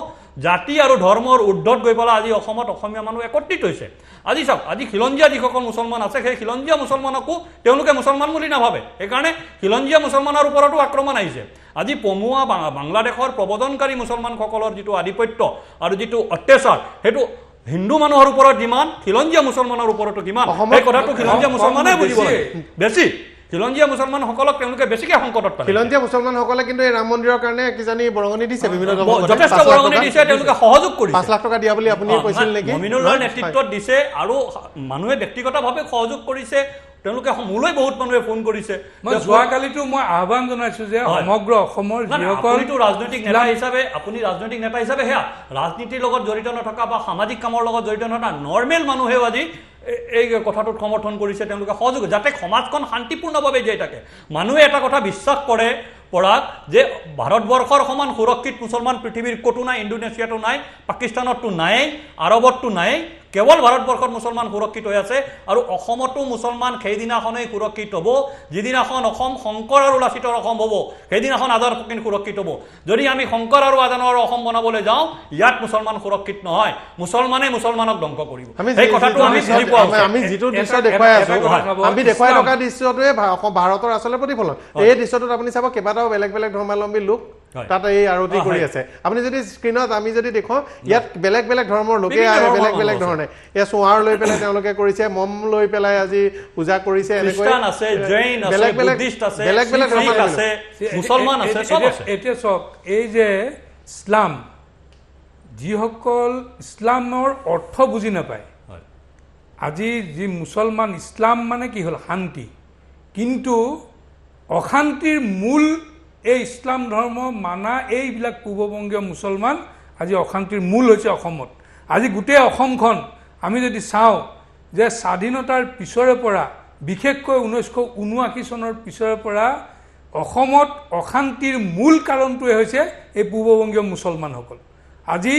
জাতি আৰু ধৰ্মৰ ঊৰ্ধত গৈ পেলাই আজি অসমত অসমীয়া মানুহ একত্ৰিত হৈছে। আজি চাওক, আজি খিলঞ্জীয়া যিসকল মুছলমান আছে, সেই খিলঞ্জীয়া মুছলমানকো তেওঁলোকে মুছলমান বুলি নাভাবে। সেইকাৰণে খিলঞ্জীয়া মুছলমানৰ ওপৰতো আক্ৰমণ আহিছে। আজি পমুৱা বাংলাদেশৰ প্ৰব্ৰজনকাৰী মুছলমানসকলৰ যিটো আধিপত্য আৰু যিটো অত্যাচাৰ, সেইটো হিন্দু মানুহৰ ওপৰত যিমান, খিলঞ্জীয়া মুছলমানৰ ওপৰতো কিমান, সেই কথাটো খিলঞ্জীয়া মুছলমানে বুজিব লাগে। বেছি খিলঞ্জীয়া মুছলমানসকলক তেওঁলোকে বেছিকৈ সংকটত পালে। খিলঞ্জীয়া মুছলমানসকলে কিন্তু এই ৰাম মন্দিৰৰ কাৰণে কিজানি বৰঙণি দিছে, যথেষ্ট বৰঙণি দিছে, তেওঁলোকে সহযোগ কৰিছে। 5 লাখ টকা দিয়া বুলি আপুনি কৈছিল নেকি? মমিনুল্লাহৰ নেতৃত্বত দিছে আৰু মানুহে ব্যক্তিগতভাৱে সহযোগ কৰিছে, তেওঁলোকে মোলৈ বহুত মানুহে ফোন কৰিছে মই যোৱাকালিতো মই আহ্বান জনাইছো যে সমগ্ৰ অসমৰ যিসকল ৰাজনৈতিক নেতা হিচাপে সেয়া ৰাজনীতিৰ লগত জড়িত নথকা বা সামাজিক কামৰ লগত জড়িত নথকা নৰ্মেল মানুহেও আজি এই কথাটোত সমৰ্থন কৰিছে তেওঁলোকে সহযোগ যাতে সমাজখন শান্তিপূৰ্ণভাৱে জীয়াই থাকে মানুহে এটা কথা বিশ্বাস কৰে পৰাগ যে ভাৰতবৰ্ষৰ সমান সুৰক্ষিত মুছলমান পৃথিৱীৰ ক'তো নাই ইণ্ডোনেছিয়াতো নাই পাকিস্তানতো নাই আৰবতো নাই কেৱল ভাৰতবৰ্ষত মুছলমান সুৰক্ষিত হৈ আছে আৰু অসমতো মুছলমান সেইদিনাখনেই সুৰক্ষিত হ'ব যিদিনাখন অসম শংকৰ আৰু লাচিতৰ অসম হ'ব সেইদিনাখন আজাদ ফকিৰ সুৰক্ষিত হ'ব যদি আমি শংকৰ আৰু আজানৰ অসম বনাবলৈ যাওঁ ইয়াত মুছলমান সুৰক্ষিত নহয় মুছলমানে মুছলমানক ধ্বংস কৰিব এই কথাটো আমি বুজি পোৱা আমি যিটো দৃশ্য দেখুৱাই আছো আমি দেখুৱাই থকা দৃশ্যটোৱে ভাৰতৰ আচলতে প্ৰতিফলন এই দৃশ্যটোত আপুনি চাব কেইবাটাও বেলেগ বেলেগ ধৰ্মাৱলম্বী লোক তাত এই আৰতি কৰি আছে আপুনি যদি স্ক্ৰীনত আমি যদি দেখো ইয়াত বেলেগ বেলেগ ধৰ্মৰ লোকে বেলেগ বেলেগ ধৰণে এই চোৱাৰ লৈ পেলাই তেওঁলোকে কৰিছে মম লৈ পেলাই আজি পূজা কৰিছে এনেকৈ আছে জৈন আছে বুদ্ধিষ্ট আছে বেলেগ বেলেগ ধৰ্ম আছে মুছলমান আছে সব আছে এতিয়া চাওক এই যে ইছলাম যিসকল ইছলামৰ অৰ্থ বুজি নাপায় আজি যি মুছলমান ইছলাম মানে কি হ'ল শান্তি কিন্তু অশান্তিৰ মূল এই ইছলাম ধৰ্ম মানা এইবিলাক পূৰ্ববংগীয় মুছলমান আজি অশান্তিৰ মূল হৈছে অসমত আজি গোটেই অসমখন আমি যদি চাওঁ যে স্বাধীনতাৰ পিছৰে পৰা বিশেষকৈ 1979 চনৰ পিছৰে পৰা অসমত অশান্তিৰ মূল কাৰণটোৱে হৈছে এই পূৰ্ববংগীয় মুছলমানসকল আজি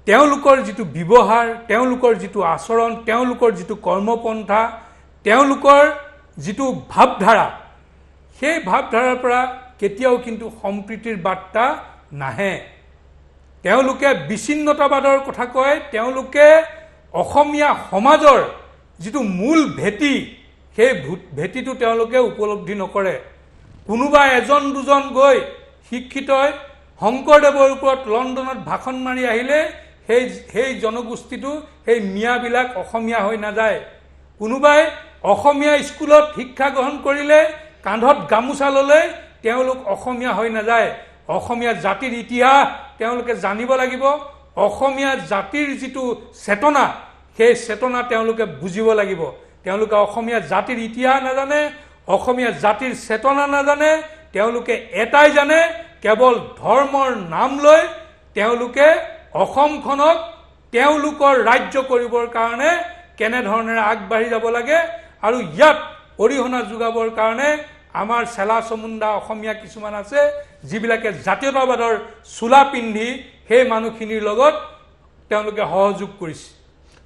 তেওঁলোকৰ যিটো ব্যৱহাৰ তেওঁলোকৰ যিটো আচৰণ তেওঁলোকৰ যিটো কৰ্মপন্থা তেওঁলোকৰ যিটো ভাৱধাৰা সেই ভাৱধাৰাৰ পৰা কেতিয়াও কিন্তু সম্প্ৰীতিৰ বাৰ্তা নাহে তেওঁলোকে বিচ্ছিন্নতাবাদৰ কথা কয় তেওঁলোকে অসমীয়া সমাজৰ যিটো মূল ভেটি সেই ভেটিটো তেওঁলোকে উপলব্ধি নকৰে কোনোবা এজন দুজন গৈ শিক্ষিতই শংকৰদেৱৰ ওপৰত লণ্ডনত ভাষণ মাৰি আহিলে সেই জনগোষ্ঠীটো সেই মিয়াবিলাক অসমীয়া হৈ নাযায় কোনোবাই অসমীয়া স্কুলত শিক্ষা গ্ৰহণ কৰিলে কান্ধত গামোচা ল'লে তেওঁলোক অসমীয়া হৈ নাযায় অসমীয়া জাতিৰ ইতিহাস তেওঁলোকে জানিব লাগিব অসমীয়া জাতিৰ যিটো চেতনা সেই চেতনা তেওঁলোকে বুজিব লাগিব তেওঁলোকে অসমীয়া জাতিৰ ইতিহাস নাজানে অসমীয়া জাতিৰ চেতনা নাজানে তেওঁলোকে এটাই জানে কেৱল ধৰ্মৰ নাম লৈ তেওঁলোকে অসমখনক তেওঁলোকৰ ৰাজ্য কৰিবৰ কাৰণে কেনেধৰণেৰে আগবাঢ়ি যাব লাগে আৰু ইয়াত অৰিহণা যোগাবৰ কাৰণে আমাৰ চেলা চমুণ্ডা অসমীয়া কিছুমান আছে যিবিলাকে জাতীয়তাবাদৰ চোলা পিন্ধি সেই মানুহখিনিৰ লগত তেওঁলোকে সহযোগ কৰিছে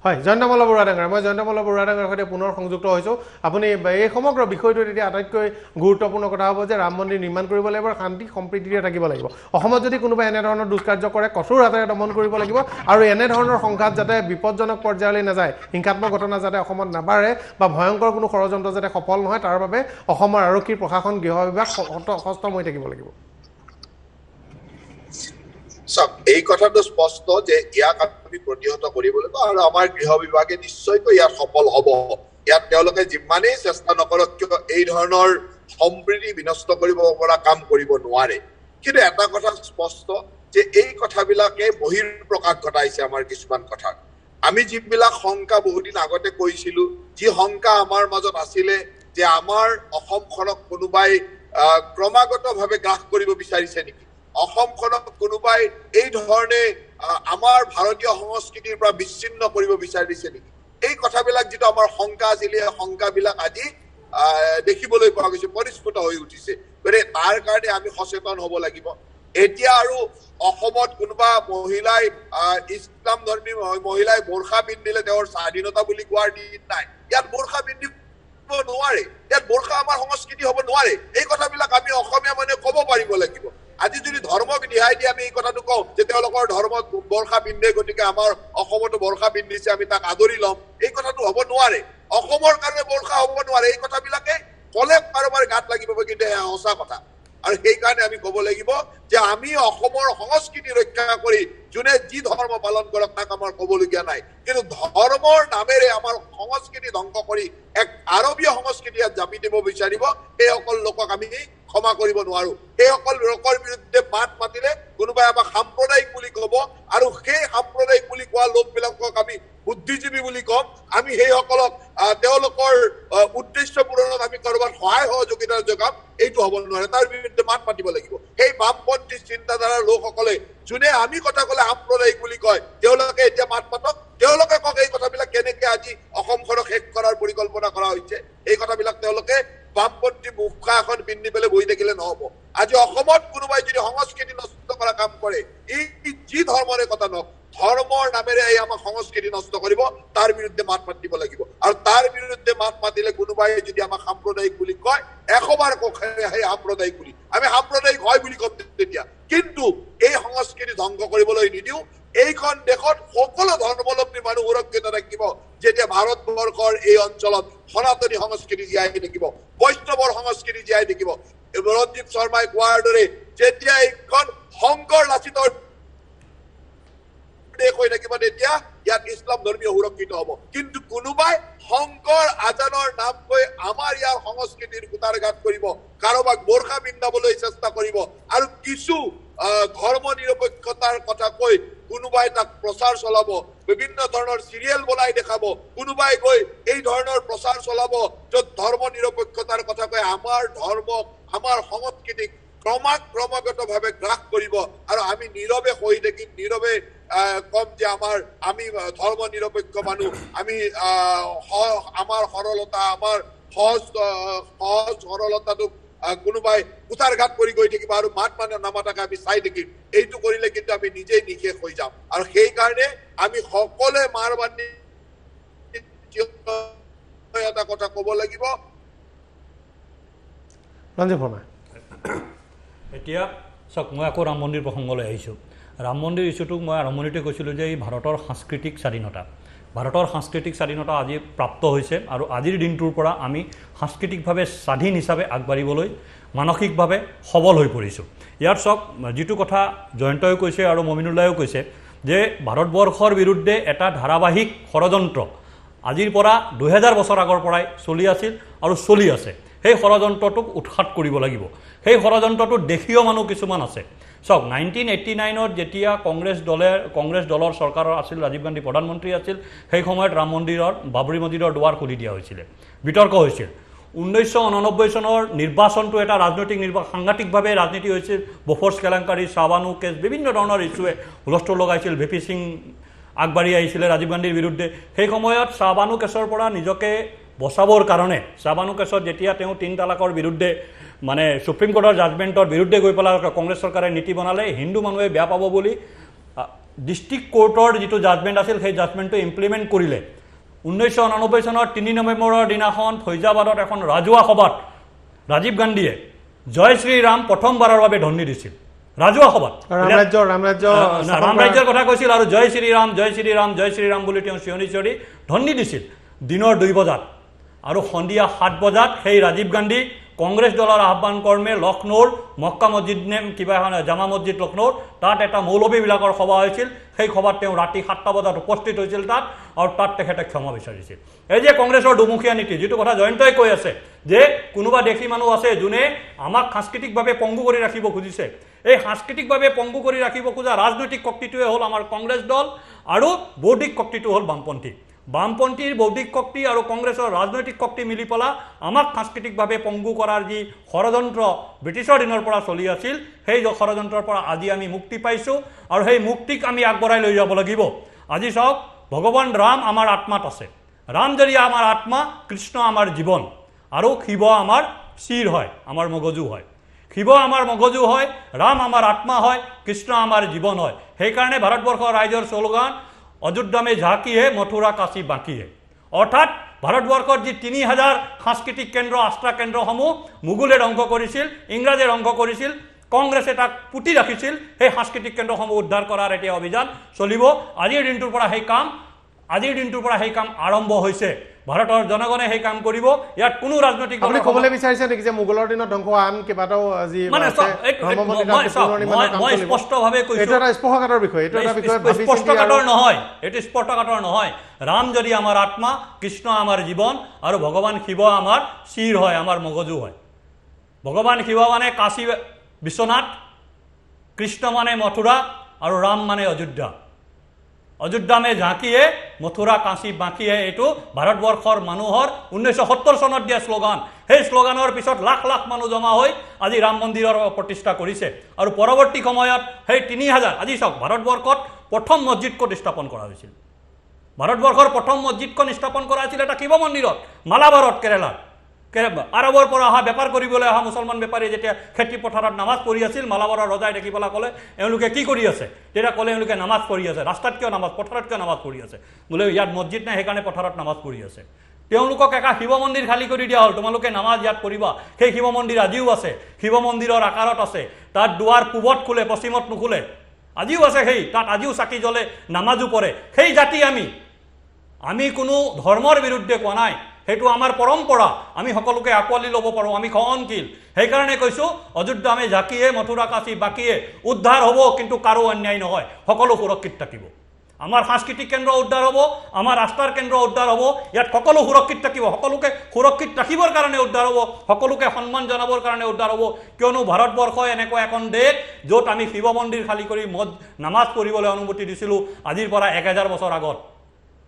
হয় জয়ন্তমল্ল বৰুৱা ডাঙৰ মই জয়ন্তমল্ল বৰুৱা ডাঙৰ সৈতে পুনৰ সংযুক্ত হৈছোঁ আপুনি এই সমগ্ৰ বিষয়টোত এতিয়া আটাইতকৈ গুৰুত্বপূৰ্ণ কথা হ'ব যে ৰাম মন্দিৰ নিৰ্মাণ কৰিব লাগিব শান্তি সম্প্ৰীতিৰে থাকিব লাগিব অসমত যদি কোনোবাই এনেধৰণৰ দুষ্কাৰ্য কৰে কঠোৰ হাতেৰে দমন কৰিব লাগিব আৰু এনেধৰণৰ সংঘাত যাতে বিপদজনক পৰ্যায়লৈ নাযায় হিংসাত্মক ঘটনা যাতে অসমত নাবাঢ়ে বা ভয়ংকৰ কোনো ষড়যন্ত্ৰ যাতে সফল নহয় তাৰ বাবে অসমৰ আৰক্ষী প্ৰশাসন গৃহ বিভাগ সষ্টম হৈ থাকিব লাগিব এই কথাটো স্পষ্ট যে ইয়াক আমি প্ৰতিহত কৰিব লাগিব আৰু আমাৰ গৃহ বিভাগে নিশ্চয়কৈ ইয়াত সফল হ'ব ইয়াত তেওঁলোকে যিমানেই চেষ্টা নকৰক কিয় এই ধৰণৰ সম্প্ৰীতি বিনষ্ট কৰিব পৰা কাম কৰিব নোৱাৰে কিন্তু এটা কথা স্পষ্ট যে এই কথাবিলাকে বহিঃপ্ৰকাশ ঘটাইছে আমাৰ কিছুমান কথা আমি যিবিলাক শংকা বহুদিন আগতে কৈছিলো যি শংকা আমাৰ মাজত আছিলে যে আমাৰ অসমখনক কোনোবাই ক্ৰমাগতভাৱে গ্ৰাস কৰিব বিচাৰিছে নেকি অসমখনক কোনোবাই এই ধৰণে আমাৰ ভাৰতীয় সংস্কৃতিৰ পৰা বিচ্ছিন্ন কৰিব বিচাৰিছে নেকি এই কথাবিলাক যিটো আমাৰ শংকা আছিল এই শংকাবিলাক আজি দেখিবলৈ পোৱা গৈছে পৰিস্ফুট হৈ উঠিছে গতিকে তাৰ কাৰণে আমি সচেতন হ'ব লাগিব এতিয়া আৰু অসমত কোনোবা মহিলাই ইছলাম ধৰ্মী মহিলাই বোৰখা পিন্ধিলে তেওঁৰ স্বাধীনতা বুলি কোৱাৰ দিন নাই ইয়াত বোৰখা পিন্ধিব নোৱাৰে ইয়াত বোৰখা আমাৰ সংস্কৃতি হ'ব নোৱাৰে এই কথাবিলাক আমি অসমীয়া মানুহে ক'ব পাৰিব লাগিব আজি যদি ধৰ্ম বিধিহাই দি আমি এই কথাটো কওঁ যে তেওঁলোকৰ ধৰ্মত বোৰখা পিন্ধে গতিকে আমাৰ অসমতো বোৰখা পিন্ধিছে আমি তাক আদৰি ল'ম এই কথাটো হ'ব নোৱাৰে অসমৰ কাৰণে বোৰখা হ'ব নোৱাৰে এই কথাবিলাকে ক'লে কাৰোবাৰ গাত লাগিব কিন্তু এয়া সঁচা কথা আৰু সেইকাৰণে আমি ক'ব লাগিব যে আমি অসমৰ সংস্কৃতি ৰক্ষা কৰি যোনে যি ধৰ্ম পালন কৰক তাক আমাৰ ক'বলগীয়া নাই কিন্তু ধৰ্মৰ নামেৰে আমাৰ সংস্কৃতি ধ্বংস কৰি এক আৰবীয় সংস্কৃতি জাপি দিব বিচাৰিব সেইসকল লোকক আমি ক্ষমা কৰিব নোৱাৰো সেইসকল লোকৰ বিৰুদ্ধে মাত মাতিলে কোনোবাই আমাক সাম্প্ৰদায়িক বুলি ক'ব আৰু সেই সাম্প্ৰদায়িক বুলি কোৱা লোকবিলাকক আমি বুদ্ধিজীৱী বুলি ক'ম আমি সেইসকলক তেওঁলোকৰ উদ্দেশ্য কেইটাৰ যোগাম এইটো হ'ব নোৱাৰে, তাৰ বিৰুদ্ধে মাত মাতিব লাগিব। সেই বামপন্থী চিন্তাধাৰাৰ লোকসকলে যোনে আমি কথা ক'লে সাম্প্ৰদায়িক বুলি কয়, তেওঁলোকে এতিয়া মাত মাতক, তেওঁলোকে কওক এই কথাবিলাক কেনেকে আজি অসমখনক শেষ কৰাৰ পৰিকল্পনা কৰা হৈছে। এই কথাবিলাক তেওঁলোকে বামপন্থী মুখা এখন পিন্ধি পেলাই বহি থাকিলে নহ'ব। আজি অসমত কোনোবাই যদি সংস্কৃতি নষ্ট কৰা কাম কৰে, এই যি ধৰ্মৰে কথা নহওক, ধৰ্মৰ নামেৰে এই আমাক সংস্কৃতি নষ্ট কৰিব, তাৰ বিৰুদ্ধে মাত মাতিব লাগিব। আৰু তাৰ বিৰুদ্ধে মাত মাতিলে কোনোবাই যদি আমাক সাম্প্ৰদায়িক বুলি কয়, এশবাৰ কওক সেই সাম্প্ৰদায়িক বুলি, আমি সাম্প্ৰদায়িক হয় বুলি ক'ম তেতিয়া। কিন্তু এই সংস্কৃতি ধ্বংস কৰিবলৈ নিদিওঁ। এইখন দেশত সকলো ধৰ্মাৱলম্বী মানুহ সুৰক্ষিত থাকিব যেতিয়া ভাৰতবৰ্ষৰ এই অঞ্চলত সনাতনী সংস্কৃতি জীয়াই থাকিব, বৈষ্ণৱৰ সংস্কৃতি জীয়াই থাকিব। ৰঞ্জিত শৰ্মাই কোৱাৰ দৰে যেতিয়া এইখন শংকৰ লাচিতৰ দেশ হৈ থাকিব, তেতিয়া ইয়াত ইছলাম ধৰ্মীয় সুৰক্ষিত হ'ব। কিন্তু কোনোবাই শংকৰ আজানৰ নাম কৈ আমাৰ ইয়াৰ সংস্কৃতিৰ কুটাৰঘাত কৰিব, কাৰোবাক বোৰখা পিন্ধাবলৈ চেষ্টা কৰিব, আৰু কিছু ধৰ্ম নিৰপেক্ষতাৰ কথা কৈ কোনোবাই তাক প্ৰচাৰ চলাব, বিভিন্ন ধৰণৰ চিৰিয়েল বনাই দেখাব, কোনোবাই গৈ এই ধৰণৰ প্ৰচাৰ চলাব য'ত ধৰ্ম নিৰপেক্ষতাৰ কথা কৈ আমাৰ ধৰ্ম, আমাৰ সংস্কৃতিক ক্ৰমাগতভাৱে গ্ৰাস কৰিব। আৰু আমি নীৰৱে হৈ থাকিম, নীৰৱে কম যে আমি ধৰ্ম নিৰপেক্ষ মানুহ, আমি আমাৰ সৰলতা, আমাৰ সহজ সৰলতাটোক কোনোবাই কুটাৰঘাত কৰি গৈ থাকিব আৰু মাত মানে নামাতাকে আমি চাই থাকিম। এইটো কৰিলে কিন্তু আমি নিজেই নিশেষ হৈ যাম। আৰু সেইকাৰণে আমি সকলোৱে মাৰ বান্ধি এটা কথা ক'ব লাগিব। ৰঞ্জিত শৰ্মা, এতিয়া চাওক, মই আকৌ ৰাম মন্দিৰ প্ৰসংগলৈ আহিছোঁ। ৰাম মন্দিৰ ইছ্যুটোক মই আৰম্ভণিতে কৈছিলোঁ যে এই ভাৰতৰ সাংস্কৃতিক স্বাধীনতা, ভাৰতৰ সাংস্কৃতিক স্বাধীনতা আজি প্ৰাপ্ত হৈছে, আৰু আজিৰ দিনটোৰ পৰা আমি সাংস্কৃতিকভাৱে স্বাধীন হিচাপে আগবাঢ়িবলৈ মানসিকভাৱে সবল হৈ পৰিছোঁ। ইয়াত চাওক, যিটো কথা জয়ন্তই কৈছে আৰু মমিনুল্লাহেও কৈছে যে ভাৰতবৰ্ষৰ বিৰুদ্ধে এটা ধাৰাবাহিক ষড়যন্ত্ৰ আজিৰ পৰা 2000 বছৰ আগৰ পৰাই চলি আছিল আৰু চলি আছে। সেই ষড়যন্ত্ৰটোক উৎখাত কৰিব লাগিব। সেই ষড়যন্ত্ৰটোত দেশীয় মানুহ কিছুমান আছে। চাওক, 1989ত যেতিয়া কংগ্ৰেছ দলৰ চৰকাৰৰ আছিল, ৰাজীৱ গান্ধী প্ৰধানমন্ত্ৰী আছিল, সেই সময়ত ৰাম মন্দিৰৰ, বাবৰি মছজিদৰ দুৱাৰ খুলি দিয়া হৈছিলে, বিতৰ্ক হৈছিল। 1989 চনৰ নিৰ্বাচনটো এটা ৰাজনৈতিক সাংঘাতিকভাৱে ৰাজনীতি হৈছিল। বফৰ্ছ কেলেংকাৰী, শ্বাহবানু কেছ, বিভিন্ন ধৰণৰ ইছ্যুৱে হুলস্থুল লগাইছিল। ভিপি সিং আগবাঢ়ি আহিছিলে ৰাজীৱ গান্ধীৰ বিৰুদ্ধে। সেই সময়ত শ্বাহবানু কেছৰ পৰা নিজকে বচাবৰ কাৰণে, শ্বাহবানু কেছত যেতিয়া তেওঁ 3 তালাকৰ বিৰুদ্ধে মানে সুপ্ৰিম কোৰ্টৰ জাজমেণ্টৰ বিৰুদ্ধে গৈ পেলাই কংগ্ৰেছ চৰকাৰে নীতি বনালে, হিন্দু মানুহে বেয়া পাব বুলি ডিষ্ট্ৰিক্ট কোৰ্টৰ যিটো জাজমেণ্ট আছিল সেই জাজমেণ্টটো ইমপ্লিমেণ্ট কৰিলে। 1989 চনৰ 3 নৱেম্বৰৰ দিনাখন ফৈজাবাদত এখন ৰাজহুৱা সভাত ৰাজীৱ গান্ধীয়ে জয় শ্ৰীৰাম প্ৰথমবাৰৰ বাবে ধ্বনি দিছিল। ৰাজহুৱা সভাত ৰাম ৰাজ্যৰ কথা কৈছিল আৰু জয় শ্ৰীৰাম, জয় শ্ৰীৰাম, জয় শ্ৰীৰাম বুলি তেওঁ চিঞৰি চিঞৰি ধ্বনি দিছিল দিনৰ 2 বজাত। আৰু সন্ধিয়া 7 বজাত সেই ৰাজীৱ গান্ধী কংগ্ৰেছ দলৰ আহ্বান কৰ্মে লক্ষ্ণৌৰ মক্কা মছজিদ নে কিবা এখন জামা মছজিদ লক্ষ্ণৌৰ, তাত এটা মৌলবীবিলাকৰ সভা হৈছিল। সেই সভাত তেওঁ ৰাতি 7টা বজাত উপস্থিত হৈছিল তাত, আৰু তাত তেখেতে ক্ষমা বিচাৰিছিল। এই যে কংগ্ৰেছৰ দুমুখীয়া নীতি, যিটো কথা জয়ন্তই কৈ আছে যে কোনোবা দেশী মানুহ আছে যোনে আমাক সাংস্কৃতিকভাৱে পংগু কৰি ৰাখিব খুজিছে। এই সাংস্কৃতিকভাৱে পংগু কৰি ৰাখিব খোজা ৰাজনৈতিক শক্তিটোৱে হ'ল আমাৰ কংগ্ৰেছ দল, আৰু বৌদ্ধিক শক্তিটো হ'ল বামপন্থী। বামপন্থীৰ বৌদ্ধিক শক্তি আৰু কংগ্ৰেছৰ ৰাজনৈতিক শক্তি মিলি পেলাই আমাক সাংস্কৃতিকভাৱে পংগু কৰাৰ যি ষড়যন্ত্ৰ ব্ৰিটিছৰ দিনৰ পৰা চলি আছিল, সেই ষড়যন্ত্ৰৰ পৰা আজি আমি মুক্তি পাইছোঁ, আৰু সেই মুক্তিক আমি আগবঢ়াই লৈ যাব লাগিব। আজি চাওক, ভগৱান ৰাম আমাৰ আত্মাত আছে। ৰাম যদি আমাৰ আত্মা, কৃষ্ণ আমাৰ জীৱন, আৰু শিৱ আমাৰ শিৰ হয়, আমাৰ মগজু হয়। শিৱ আমাৰ মগজু হয়, ৰাম আমাৰ আত্মা হয়, কৃষ্ণ আমাৰ জীৱন হয়। সেইকাৰণে ভাৰতবৰ্ষৰ ৰাইজৰ শ্লোগান অযোধ্যা মে ঝাঁকি হে, মথুৰা কাশী বাকী হে। অৰ্থাৎ ভাৰতবৰ্ষৰ যি 3000 সাংস্কৃতিক কেন্দ্ৰ, আস্থা কেন্দ্ৰসমূহ মোগলে ধ্বংস কৰিছিল, ইংৰাজে ধ্বংস কৰিছিল, কংগ্ৰেছে তাক পুতি ৰাখিছিল, সেই সাংস্কৃতিক কেন্দ্ৰসমূহ উদ্ধাৰ কৰাৰ এতিয়া অভিযান চলিব। আজিৰ দিনটোৰ পৰা সেই কাম আৰম্ভ হৈছে। ভাৰতৰ জনগণে সেই কাম কৰিব। ইয়াত কোনো ৰাজনৈতিক আপুনি ক'বলৈ বিচাৰিছে নেকি যে মোগলৰ দিনত ধ্বংস আন কেইবাটাও আজি মই স্পষ্টভাৱে কৈছোঁ, এইটো এটা স্পৰ্শকাতৰ বিষয়, এইটো এটা বিষয় স্পষ্টকাতৰ নহয়, এইটো স্পষ্টকাতৰ নহয়। ৰাম যদি আমাৰ আত্মা, কৃষ্ণ আমাৰ জীৱন, আৰু ভগৱান শিৱ আমাৰ শিৰ হয়, আমাৰ মগজু হয়। ভগৱান শিৱ মানে কাশী বিশ্বনাথ, কৃষ্ণ মানে মথুৰা, আৰু ৰাম মানে অযোধ্যা। অযোধ্যা মে ঝাঁকিয়ে মথুৰা কাশী বাঁকিয়ে এইটো ভাৰতবৰ্ষৰ মানুহৰ 1970 চনত দিয়া শ্লোগান। সেই শ্লোগানৰ পিছত লাখ লাখ মানুহ জমা হৈ আজি ৰাম মন্দিৰৰ প্ৰতিষ্ঠা কৰিছে আৰু পৰৱৰ্তী সময়ত সেই 3000 আজি চাওক ভাৰতবৰ্ষত প্ৰথম মছজিদ ক'ত স্থাপন কৰা হৈছিল? ভাৰতবৰ্ষৰ প্ৰথম মছজিদখন স্থাপন কৰা হৈছিল এটা শিৱ মন্দিৰত মালাবাৰত কেৰেলাত। আৰবৰ পৰা অহা বেপাৰ কৰিবলৈ অহা মুছলমান বেপাৰীয়ে যেতিয়া খেতি পথাৰত নামাজ পঢ়ি আছিল মালাবাৰৰ ৰজাই দেখি পেলাই ক'লে এওঁলোকে কি কৰি আছে? তেতিয়া ক'লে এওঁলোকে নামাজ পঢ়ি আছে। ৰাস্তাত কিয় নামাজ, পথাৰত কিয় নামাজ পঢ়ি আছে? বোলে ইয়াত মছজিদ নাই সেইকাৰণে পথাৰত নামাজ পঢ়ি আছে। তেওঁলোকক এটা শিৱ মন্দিৰ খালী কৰি দিয়া হ'ল, তোমালোকে নামাজ ইয়াত পঢ়িবা। সেই শিৱ মন্দিৰ আজিও আছে, শিৱ মন্দিৰৰ আকাৰত আছে। তাত দুৱাৰ পূবত খোলে, পশ্চিমত নোখোলে, আজিও আছে। সেই তাত আজিও চাকি জ্বলে, নামাজো পঢ়ে। সেই জাতি আমি কোনো ধৰ্মৰ বিৰুদ্ধে কোৱা নাই, সেইটো আমাৰ পৰম্পৰা। আমি সকলোকে আঁকোৱালি ল'ব পাৰোঁ, আমি সহনশীল। সেইকাৰণে কৈছোঁ অযোধ্যা মে ঝাঁকিয়ে মথুৰা কাশী বাঁকিয়ে উদ্ধাৰ হ'ব, কিন্তু কাৰো অন্যায় নহয়, সকলো সুৰক্ষিত থাকিব। আমাৰ সাংস্কৃতিক কেন্দ্ৰ উদ্ধাৰ হ'ব, আমাৰ আস্থাৰ কেন্দ্ৰ উদ্ধাৰ হ'ব, ইয়াত সকলো সুৰক্ষিত থাকিব। সকলোকে সুৰক্ষিত ৰাখিবৰ কাৰণে উদ্ধাৰ হ'ব, সকলোকে সন্মান জনাবৰ কাৰণে উদ্ধাৰ হ'ব। কিয়নো ভাৰতবৰ্ষ এনেকুৱা এখন দেশ য'ত আমি শিৱ মন্দিৰ খালী কৰি নামাজ পঢ়িবলৈ অনুমতি দিছিলোঁ আজিৰ পৰা 1000 বছৰ আগত।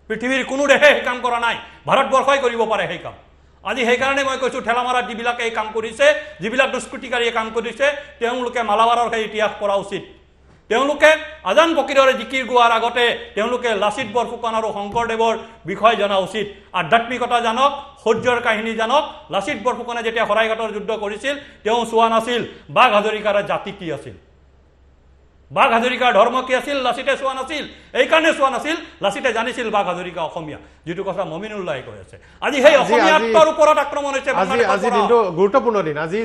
পৃথিৱীৰ কোনো দেশে সেই কাম কৰা নাই, ভাৰতবৰ্ষই কৰিব পাৰে সেই কাম। আজি সেইকাৰণে মই কৈছোঁ ঠেলামাৰাত যিবিলাকে এই কাম কৰিছে, যিবিলাক দুষ্কৃতিকাৰীয়ে কাম কৰিছে, তেওঁলোকে মালাবাৰৰ সেই ইতিহাস পঢ়া উচিত। তেওঁলোকে আজান ফকীৰৰ জিকিৰ গোৱাৰ আগতে তেওঁলোকে লাচিত বৰফুকন আৰু শংকৰদেৱৰ বিষয়ে জনা উচিত। আধ্যাত্মিকতা জানক, সূৰ্যৰ কাহিনী জানক। লাচিত বৰফুকনে যেতিয়া শৰাইঘাটৰ যুদ্ধ কৰিছিল তেওঁ চোৱা নাছিল বাঘ হাজৰিকাৰ জাতি কি আছিল, বাঘ হাজৰিকাৰ ধৰ্ম কি আছিল, লাচিতে চোৱা নাছিল। এইকাৰণে চোৱা নাছিল, লাচিতে জানিছিল বাঘ হাজৰিকা অসমীয়া, যিটো কথা মমিনুল্লাহে কৈ আছে। আজি সেই অসমীয়াৰ ওপৰত আক্ৰমণ হৈছে। আজি দিনটো গুৰুত্বপূৰ্ণ দিন। আজি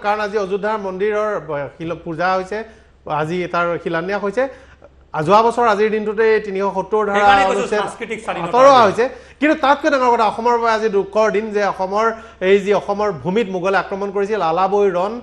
কাৰণ আজি অযোধ্যাৰ মন্দিৰৰ পূজা হৈছে, আজি তাৰ শিলান্যাস হৈছে। যোৱা বছৰ আজিৰ দিনটোতে 370 ধাৰা আঁতৰোৱা হৈছে। কিন্তু তাতকৈ ডাঙৰ কথা, অসমৰ বাবে আজি দুখৰ দিন যে অসমৰ ভূমিত মোগলে আক্ৰমণ কৰিছিল। আলাবৈ ৰণ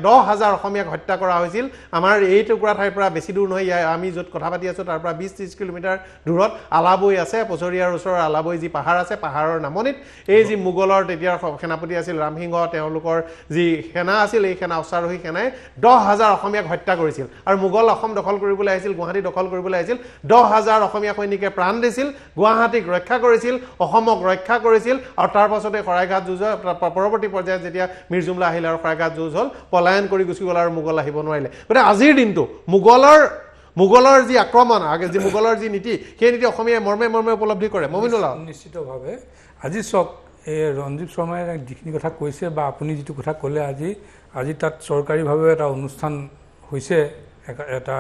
10,000 অসমীয়াক হত্যা কৰা হৈছিল। আমাৰ এই টুকুৰা ঠাইৰ পৰা বেছি দূৰ নহয়, আমি য'ত কথা পাতি আছোঁ তাৰ পৰা 20-30 কিলোমিটাৰ দূৰত আলাবৈ আছে। পচৰিয়াৰ ওচৰৰ আলাবৈ যি পাহাৰ আছে, পাহাৰৰ নামনিত এই যি মোগলৰ তেতিয়াৰ সেনাপতি আছিল ৰামসিংহ, তেওঁলোকৰ যি সেনা আছিল, এই সেনা অশ্বাৰোহী সেনাই 10,000 অসমীয়াক হত্যা কৰিছিল। আৰু মোগল অসম দখল কৰিবলৈ আহিছিল, গুৱাহাটী দখল কৰিবলৈ আহিছিল। 10,000 অসমীয়া সৈনিকে প্ৰাণ দিছিল, গুৱাহাটীক ৰক্ষা কৰিছিল, অসমক ৰক্ষা কৰিছিল। আৰু তাৰ পাছতে শৰাইঘাট যুঁজ, পৰৱৰ্তী পৰ্যায়ত যেতিয়া মিৰ জুমলা আহিল আৰু শৰাইঘাট যুঁজ হ'ল, পলায়ন কৰি গুচি গ'ল আৰু মোগল আহিব নোৱাৰিলে। গতিকে আজিৰ দিনটো মোগলৰ যি আক্ৰমণ, যি মোগলৰ যি নীতি, সেই নীতি অসমীয়াই মৰ্মে মৰ্মে উপলব্ধি কৰে। মমিনুল্লাহ, নিশ্চিতভাৱে আজি চাওক, এই ৰঞ্জীৱ শৰ্মাই যিখিনি কথা কৈছে বা আপুনি যিটো কথা ক'লে, আজি তাত চৰকাৰীভাৱে এটা অনুষ্ঠান হৈছে। এটা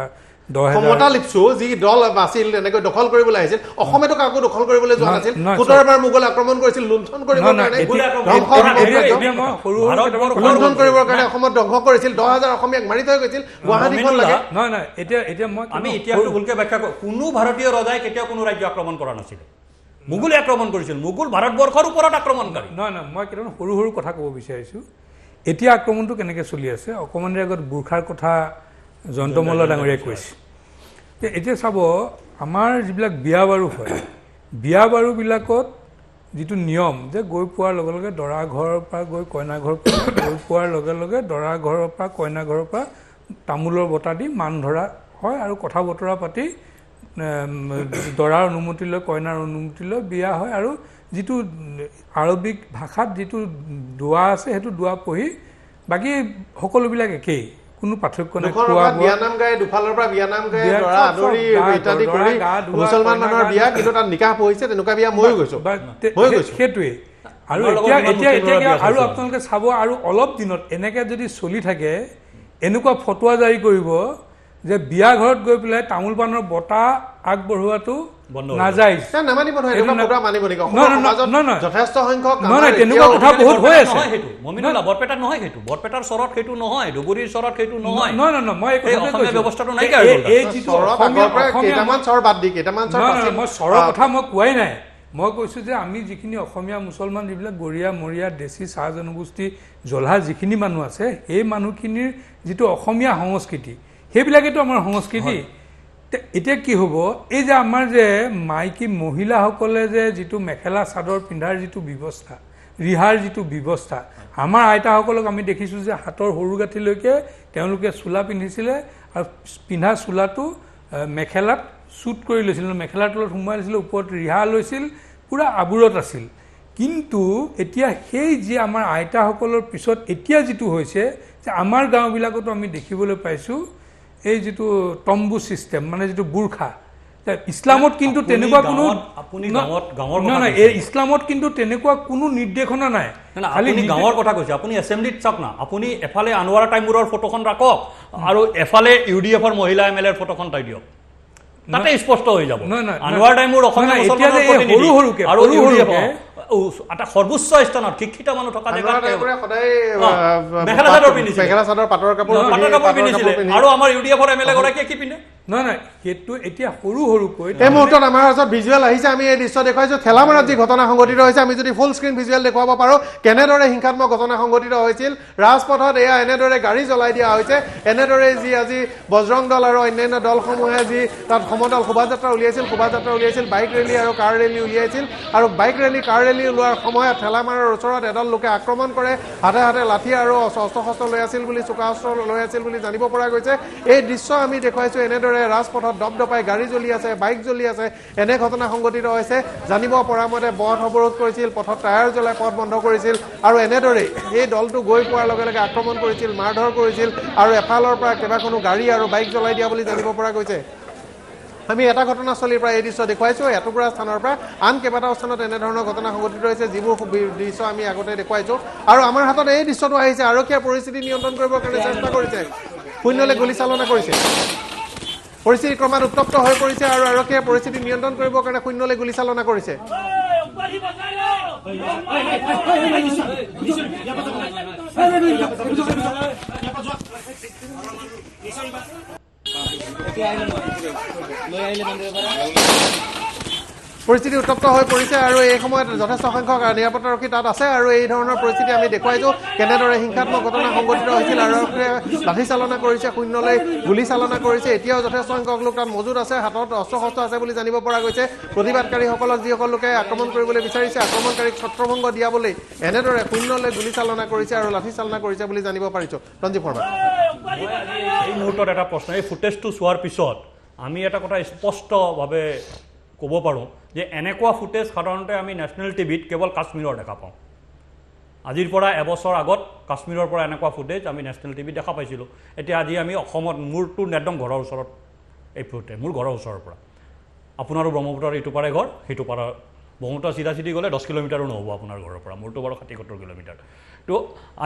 সমতা লিপছো যি দল আছিল তেনেকৈ দখল কৰিবলৈ আহিছিল, অসমেতো কাকো দখল কৰিবলৈ যোৱা নাছিল। 17 বাৰ মোগল আক্ৰমণ কৰিছিল, লুণ্ঠন কৰিবৰ কাৰণে, লুণ্ঠন কৰিবৰ কাৰণে অসমত ধ্বংস কৰিছিল। 10,000 অসমীয়াক মাৰি থৈ গৈছিল। গুৱাহাটীখন লাগে। নহয়, এতিয়া মই আমি ইতিহাসটো ভুলকৈ ব্যাখ্যা কৰোঁ। কোনো ভাৰতীয় ৰজাই কেতিয়াও কোনো ৰাজ্য আক্ৰমণ কৰা নাছিল, মোগলে আক্ৰমণ কৰিছিল। মোগল ভাৰতবৰ্ষৰ ওপৰত আক্ৰমণকাৰী। নহয়, মই কেইটামান সৰু কথা ক'ব বিচাৰিছোঁ। এতিয়া আক্ৰমণটো কেনেকৈ চলি আছে, অকণমান দেৰি আগত বুৰ্খাৰ কথা জয়ন্ত মল্ল ডাঙৰীয়াই কৈছে। এতিয়া চাব, আমাৰ যিবিলাক বিয়া বাৰু হয়, বিয়া বাৰুবিলাকত যিটো নিয়ম যে গৈ পোৱাৰ লগে লগে দৰা ঘৰৰ পৰা গৈ কইনা ঘৰ গৈ পোৱাৰ লগে লগে দৰা ঘৰৰ পৰা কইনা ঘৰৰ পৰা তামোলৰ বঁটা দি মান ধৰা হয় আৰু কথা বতৰা পাতি দৰাৰ অনুমতি লৈ কইনাৰ অনুমতি লৈ বিয়া হয়। আৰু যিটো আৰবিক ভাষাত যিটো দোৱা আছে সেইটো দোৱা পঢ়ি বাকী সকলোবিলাক একেই, কোনো পাৰ্থক্য নাই। বিয়ানাম গাই, দুফালৰ পৰা বিয়ানাম গাই, দৰা আদৰি ইত্যাদি কৰি মুছলমান মানুহৰ বিয়া, কিন্তু তাত নিকাহ পঢ়িছে। তেনেকুৱা বিয়া ময়ো গৈছোঁ। সেইটোৱেই। আৰু এতিয়া আৰু আপোনালোকে চাব, আৰু অলপ দিনত এনেকৈ যদি চলি থাকে, এনেকুৱা ফটোৱা জাৰি কৰিব যে বিয়া ঘৰত গৈ পেলাই তামোল পাণৰ বঁটা আগবঢ়োৱাটো নাযায়। যথেষ্ট সংখ্যক তেনেকুৱা কথা বহুত হৈ আছে। বৰপেটাত নহয়, সেইটো বৰপেটাৰ চৰত সেইটো নহয়, ধুবুৰীৰ চৰত সেইটো নহয়। মই ব্যৱস্থাটো নাই। মই চৰৰ কথা মই কোৱাই নাই। মই কৈছোঁ যে আমি যিখিনি অসমীয়া মুছলমান যিবিলাক গৰীয়া মৰীয়া দেশী চাহ জনগোষ্ঠী জলহা যিখিনি মানুহ আছে, সেই মানুহখিনিৰ যিটো অসমীয়া সংস্কৃতি, সেইবিলাকেতো আমাৰ সংস্কৃতি। এতিয়া কি হ'ব, এই যে আমাৰ যে মাইকী মহিলাসকলে যে যিটো মেখেলা চাদৰ পিন্ধাৰ যিটো ব্যৱস্থা, ৰিহাৰ যিটো ব্যৱস্থা, আমাৰ আইতাসকলক আমি দেখিছোঁ যে হাতৰ সৰু গাঁঠিলৈকে তেওঁলোকে চোলা পিন্ধিছিলে আৰু পিন্ধা চোলাটো মেখেলাত শ্বুট কৰি লৈছিল, মেখেলাৰ তলত সোমাই লৈছিল, ওপৰত ৰিহা লৈছিল, পূৰা আবুৰত আছিল। কিন্তু এতিয়া সেই যি আমাৰ আইতাসকলৰ পিছত এতিয়া যিটো হৈছে যে আমাৰ গাঁওবিলাকতো আমি দেখিবলৈ পাইছোঁ এই যিটো তম্বু ছিষ্টেম, মানে যিটো বুৰ্খা। ইছলামত কিন্তু তেনেকুৱা কোনো ইছলামত কিন্তু তেনেকুৱা কোনো নিৰ্দেশনা নাই। আপুনি গাঁৱৰ কথা কৈছে, আপুনি এছেম্বলিত চাওক না, আপুনি এফালে আনোৱাৰ টাইমুৰৰ ফটোখন ৰাখক আৰু এফালে UDFৰ মহিলা MLAৰ ফটোখন তাই দিয়ক, তাতে স্পষ্ট হৈ যাব। আনোৱাৰ টাইমুৰ অসমীয়া মুছলমানৰ প্ৰতিনিধি আৰু UDF এটা সৰ্বোচ্চ স্থানত শিক্ষিত মানুহ থকা জেগাত মেখেলা চাদৰ পিন্ধিছিলে, পাটৰ কাপোৰ পিন্ধিছিলে। আৰু আমাৰ UDFৰ MLA গৰাকীয়ে কি পিন্ধে? নহয়, সেইটো এতিয়া সৰুকৈ এই মুহূৰ্তত আমাৰ ওচৰত ভিজুৱেল আহিছে, আমি এই দৃশ্য দেখুৱাইছোঁ। ঠেলামৰাত যি ঘটনা সংঘটিত হৈছে, আমি যদি ফুল স্ক্ৰীণ ভিজুৱেল দেখুৱাব পাৰোঁ কেনেদৰে হিংসাত্মক ঘটনা সংঘটিত হৈছিল। ৰাজপথত এয়া এনেদৰে গাড়ী জ্বলাই দিয়া হৈছে, এনেদৰে যি আজি বজৰং দল আৰু অন্যান্য দলসমূহে যি তাত সমদল শোভাযাত্ৰা উলিয়াইছিল, বাইক ৰেলী আৰু কাৰ ৰেলী উলিয়াইছিল। আৰু বাইক ৰেলী কাৰ ৰেলী ওলোৱাৰ সময়ত ঠেলামাৰাৰ ওচৰত এডাল লোকে আক্ৰমণ কৰে, হাতে হাতে লাঠি আৰু অস্ত্ৰ শস্ত্ৰ লৈ আছিল বুলি, চোকা অস্ত্ৰ লৈ আছিল বুলি জানিব পৰা গৈছে। এই দৃশ্য আমি দেখুৱাইছোঁ, এনেদৰে ৰাজপথত দপদপাই গাড়ী জ্বলি আছে, বাইক জ্বলি আছে, এনে ঘটনা সংঘটিত হৈছে। জানিব পৰা মতে পথ অৱৰোধ কৰিছিল, পথত টায়াৰ জ্বলাই পথ বন্ধ কৰিছিল আৰু এনেদৰেই এই দলটো গৈ পোৱাৰ লগে লগে আক্ৰমণ কৰিছিল, মাৰধৰ কৰিছিল আৰু এফালৰ পৰা কেইবাখনো গাড়ী আৰু বাইক জ্বলাই দিয়া বুলি জানিব পৰা গৈছে। আমি এটা ঘটনাস্থলীৰ পৰা এই দৃশ্য দেখুৱাইছোঁ, এটুকুৰা স্থানৰ পৰা আন কেইবাটাও স্থানত এনেধৰণৰ ঘটনা সংঘটিত হৈছে, যিবোৰ দৃশ্য আমি আগতে দেখুৱাইছোঁ। আৰু আমাৰ হাতত এই দৃশ্যটো আহিছে, আৰক্ষীয়ে পৰিস্থিতি নিয়ন্ত্ৰণ কৰিবৰ কাৰণে চেষ্টা কৰিছে, শূন্যলৈ গুলীচালনা কৰিছে। পৰিস্থিতি ক্ৰমাৎ উত্তপ্ত হৈ পৰিছে আৰু আৰক্ষীয়ে পৰিস্থিতি নিয়ন্ত্ৰণ কৰিবৰ কাৰণে শূন্যলৈ গুলীচালনা কৰিছে। পৰিস্থিতি উত্তপ্ত হৈ পৰিছে আৰু এই সময়ত যথেষ্ট সংখ্যক নিৰাপত্তাৰক্ষী তাত আছে আৰু এই ধৰণৰ পৰিস্থিতি আমি দেখুৱাইছোঁ কেনেদৰে হিংসাত্মক ঘটনা সংঘটিত হৈছিল। আৰক্ষীয়ে লাঠি চালনা কৰিছে, শূন্যলৈ গুলী চালনা কৰিছে। এতিয়াও যথেষ্ট সংখ্যক লোক তাত মজুত আছে, হাতত অস্ত্ৰ শস্ত্ৰ আছে বুলি জানিব পৰা গৈছে। প্ৰতিবাদকাৰীসকলক যিসকল লোকে আক্ৰমণ কৰিবলৈ বিচাৰিছে, আক্ৰমণকাৰীক ছত্ৰভংগ দিয়াবলৈ এনেদৰে শূন্যলৈ গুলী চালনা কৰিছে আৰু লাঠি চালনা কৰিছে বুলি জানিব পাৰিছোঁ। ৰঞ্জীৱ শৰ্মা, এই মুহূৰ্তত এটা প্ৰশ্ন, এই ফুটেজটো চোৱাৰ পিছত আমি এটা কথা স্পষ্টভাৱে ক'ব পাৰোঁ যে এনেকুৱা ফুটেজ সাধাৰণতে আমি নেশ্যনেল টিভিত কেৱল কাশ্মীৰৰ দেখা পাওঁ। আজিৰ পৰা এবছৰ আগত কাশ্মীৰৰ পৰা এনেকুৱা ফুটেজ আমি নেশ্যনেল টিভিত দেখা পাইছিলোঁ। এতিয়া আজি আমি অসমত, মোৰতো একদম ঘৰৰ ওচৰত এই ফুটেজ, মোৰ ঘৰৰ ওচৰৰ পৰা, আপোনাৰো ব্ৰহ্মপুত্ৰৰ এইটো পাৰে ঘৰ, সেইটো পাৰা ব্ৰহ্মপুত্ৰ চিধা চিধি গ'লে 10 কিলোমিটাৰো নহ'ব আপোনাৰ ঘৰৰ পৰা, মোৰতো বাৰু 60-70 কিলোমিটাৰ। তো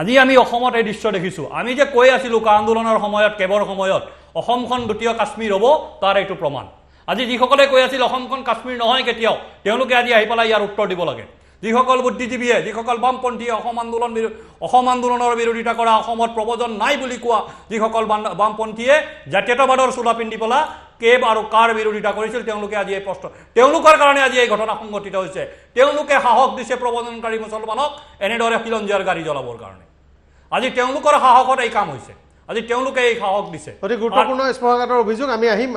আজি আমি অসমত এই দৃশ্য দেখিছোঁ। আমি যে কৈ আছিলোঁ কা আন্দোলনৰ সময়ত, কেবৰ সময়ত অসমখন দ্বিতীয় কাশ্মীৰ হ'ব, তাৰ এইটো প্ৰমাণ। আজি যিসকলে কৈ আছিল অসমখন কাশ্মীৰ নহয় কেতিয়াও, তেওঁলোকে আজি আহি পেলাই ইয়াৰ উত্তৰ দিব লাগে। যিসকল বুদ্ধিজীৱীয়ে, যিসকল বামপন্থীয়ে অসম আন্দোলনৰ বিৰোধিতা কৰা, অসমত প্ৰব্ৰজন নাই বুলি কোৱা যিসকল বামপন্থীয়ে জাতীয়তাবাদৰ চোলা পিন্ধি পেলাই কেব আৰু কাৰ বিৰোধিতা কৰিছিল, তেওঁলোকে আজি এই প্ৰশ্ন, তেওঁলোকৰ কাৰণে আজি এই ঘটনা সংঘটিত হৈছে। তেওঁলোকে সাহস দিছে প্ৰব্ৰজনকাৰী মুছলমানক এনেদৰে খিলঞ্জীয়াৰ গাড়ী জ্বলাবৰ কাৰণে। আজি তেওঁলোকৰ সাহসত এই কাম হৈছে, আজি তেওঁলোকে এই সাহস দিছে। অতি গুৰুত্বপূৰ্ণ স্পৰ্শকাতৰ অভিযোগ। আমি আহিম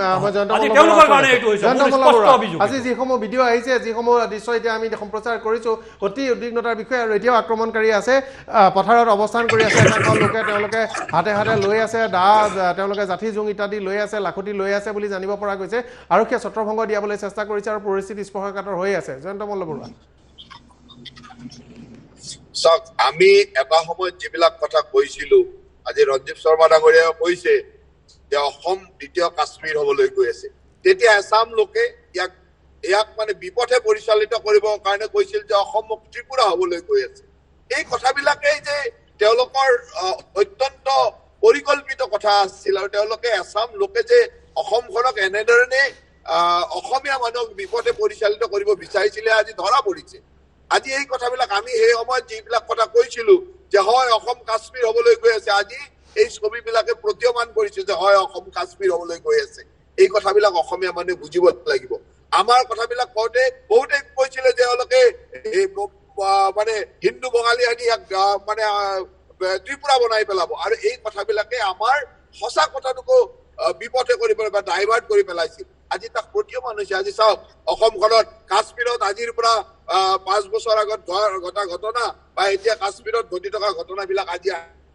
আজি যিসমূহ ভিডিঅ' আহিছে, যিসমূহ দৃশ্য এতিয়া আমি সম্প্ৰচাৰ কৰিছোঁ, অতি উদ্বিগ্নতাৰ বিষয়ে। আৰু এতিয়াও আক্ৰমণকাৰী আছে, পথাৰত অৱস্থান কৰি আছে একাংশ লোকে, তেওঁলোকে হাতে হাতে লৈ আছে দা, তেওঁলোকে জাঠি জোং ইত্যাদি লৈ আছে, লাখুটি লৈ আছে বুলি জানিব পৰা গৈছে। আৰক্ষীয়ে ছত্ৰভংগ দিয়াবলৈ চেষ্টা কৰিছে আৰু পৰিস্থিতি স্পৰ্শকাতৰ হৈ আছে। জয়ন্ত মল্ল বৰুৱা, চাওক, আমি এটা সময়ত যিবিলাক কথা কৈছিলোঁ, আজি ৰঞ্জীৱ শৰ্মা ডাঙৰীয়াই কৈছে যে অসম দ্বিতীয় কাশ্মীৰ হবলৈ গৈ আছে, তেতিয়া এছাম লোকে ইয়াক মানে বিপথে পৰিচালিত কৰিবৰ কাৰণে কৈছিল যে অসম ত্ৰিপুৰা হবলৈ গৈ আছে। এই কথাবিলাকেই যে তেওঁলোকৰ অত্যন্ত পৰিকল্পিত কথা আছিল আৰু তেওঁলোকে এছাম লোকে যে অসমখনক এনেধৰণে অসমীয়া মানুহক বিপথে পৰিচালিত কৰিব বিচাৰিছিলে আজি ধৰা পৰিছে। আজি এই কথাবিলাক আমি সেই সময়ত যিবিলাক কথা কৈছিলো যে হয় অসম কাশ্মীৰ হবলৈ গৈ আছে, আজি এই ছবিবিলাকে প্ৰতীয়মান কৰিছে যে হয় অসম কাশ্মীৰ হবলৈ গৈ আছে। এই কথাবিলাক অসমীয়া মানুহে বুজিব লাগিব। আমাৰ কথাবিলাক কওঁতে বহুতে কৈছিলে যে তেওঁলোকে মানে হিন্দু বঙালী আনি মানে ত্ৰিপুৰা বনাই পেলাব, আৰু এই কথাবিলাকে আমাৰ সঁচা কথাটোকো বিপথে কৰি পেলাই বা ডাইভাৰ্ট কৰি পেলাইছিল। আজি তাক প্ৰতীয়মান হৈছে। আজি চাওক, অসমখনত কাশ্মীৰত আজিৰ পৰা 5 বছৰ আগত ঘটা ঘটনা বা এতিয়া কাশ্মীৰত ঘটি থকা ঘটনাবিলাক আজি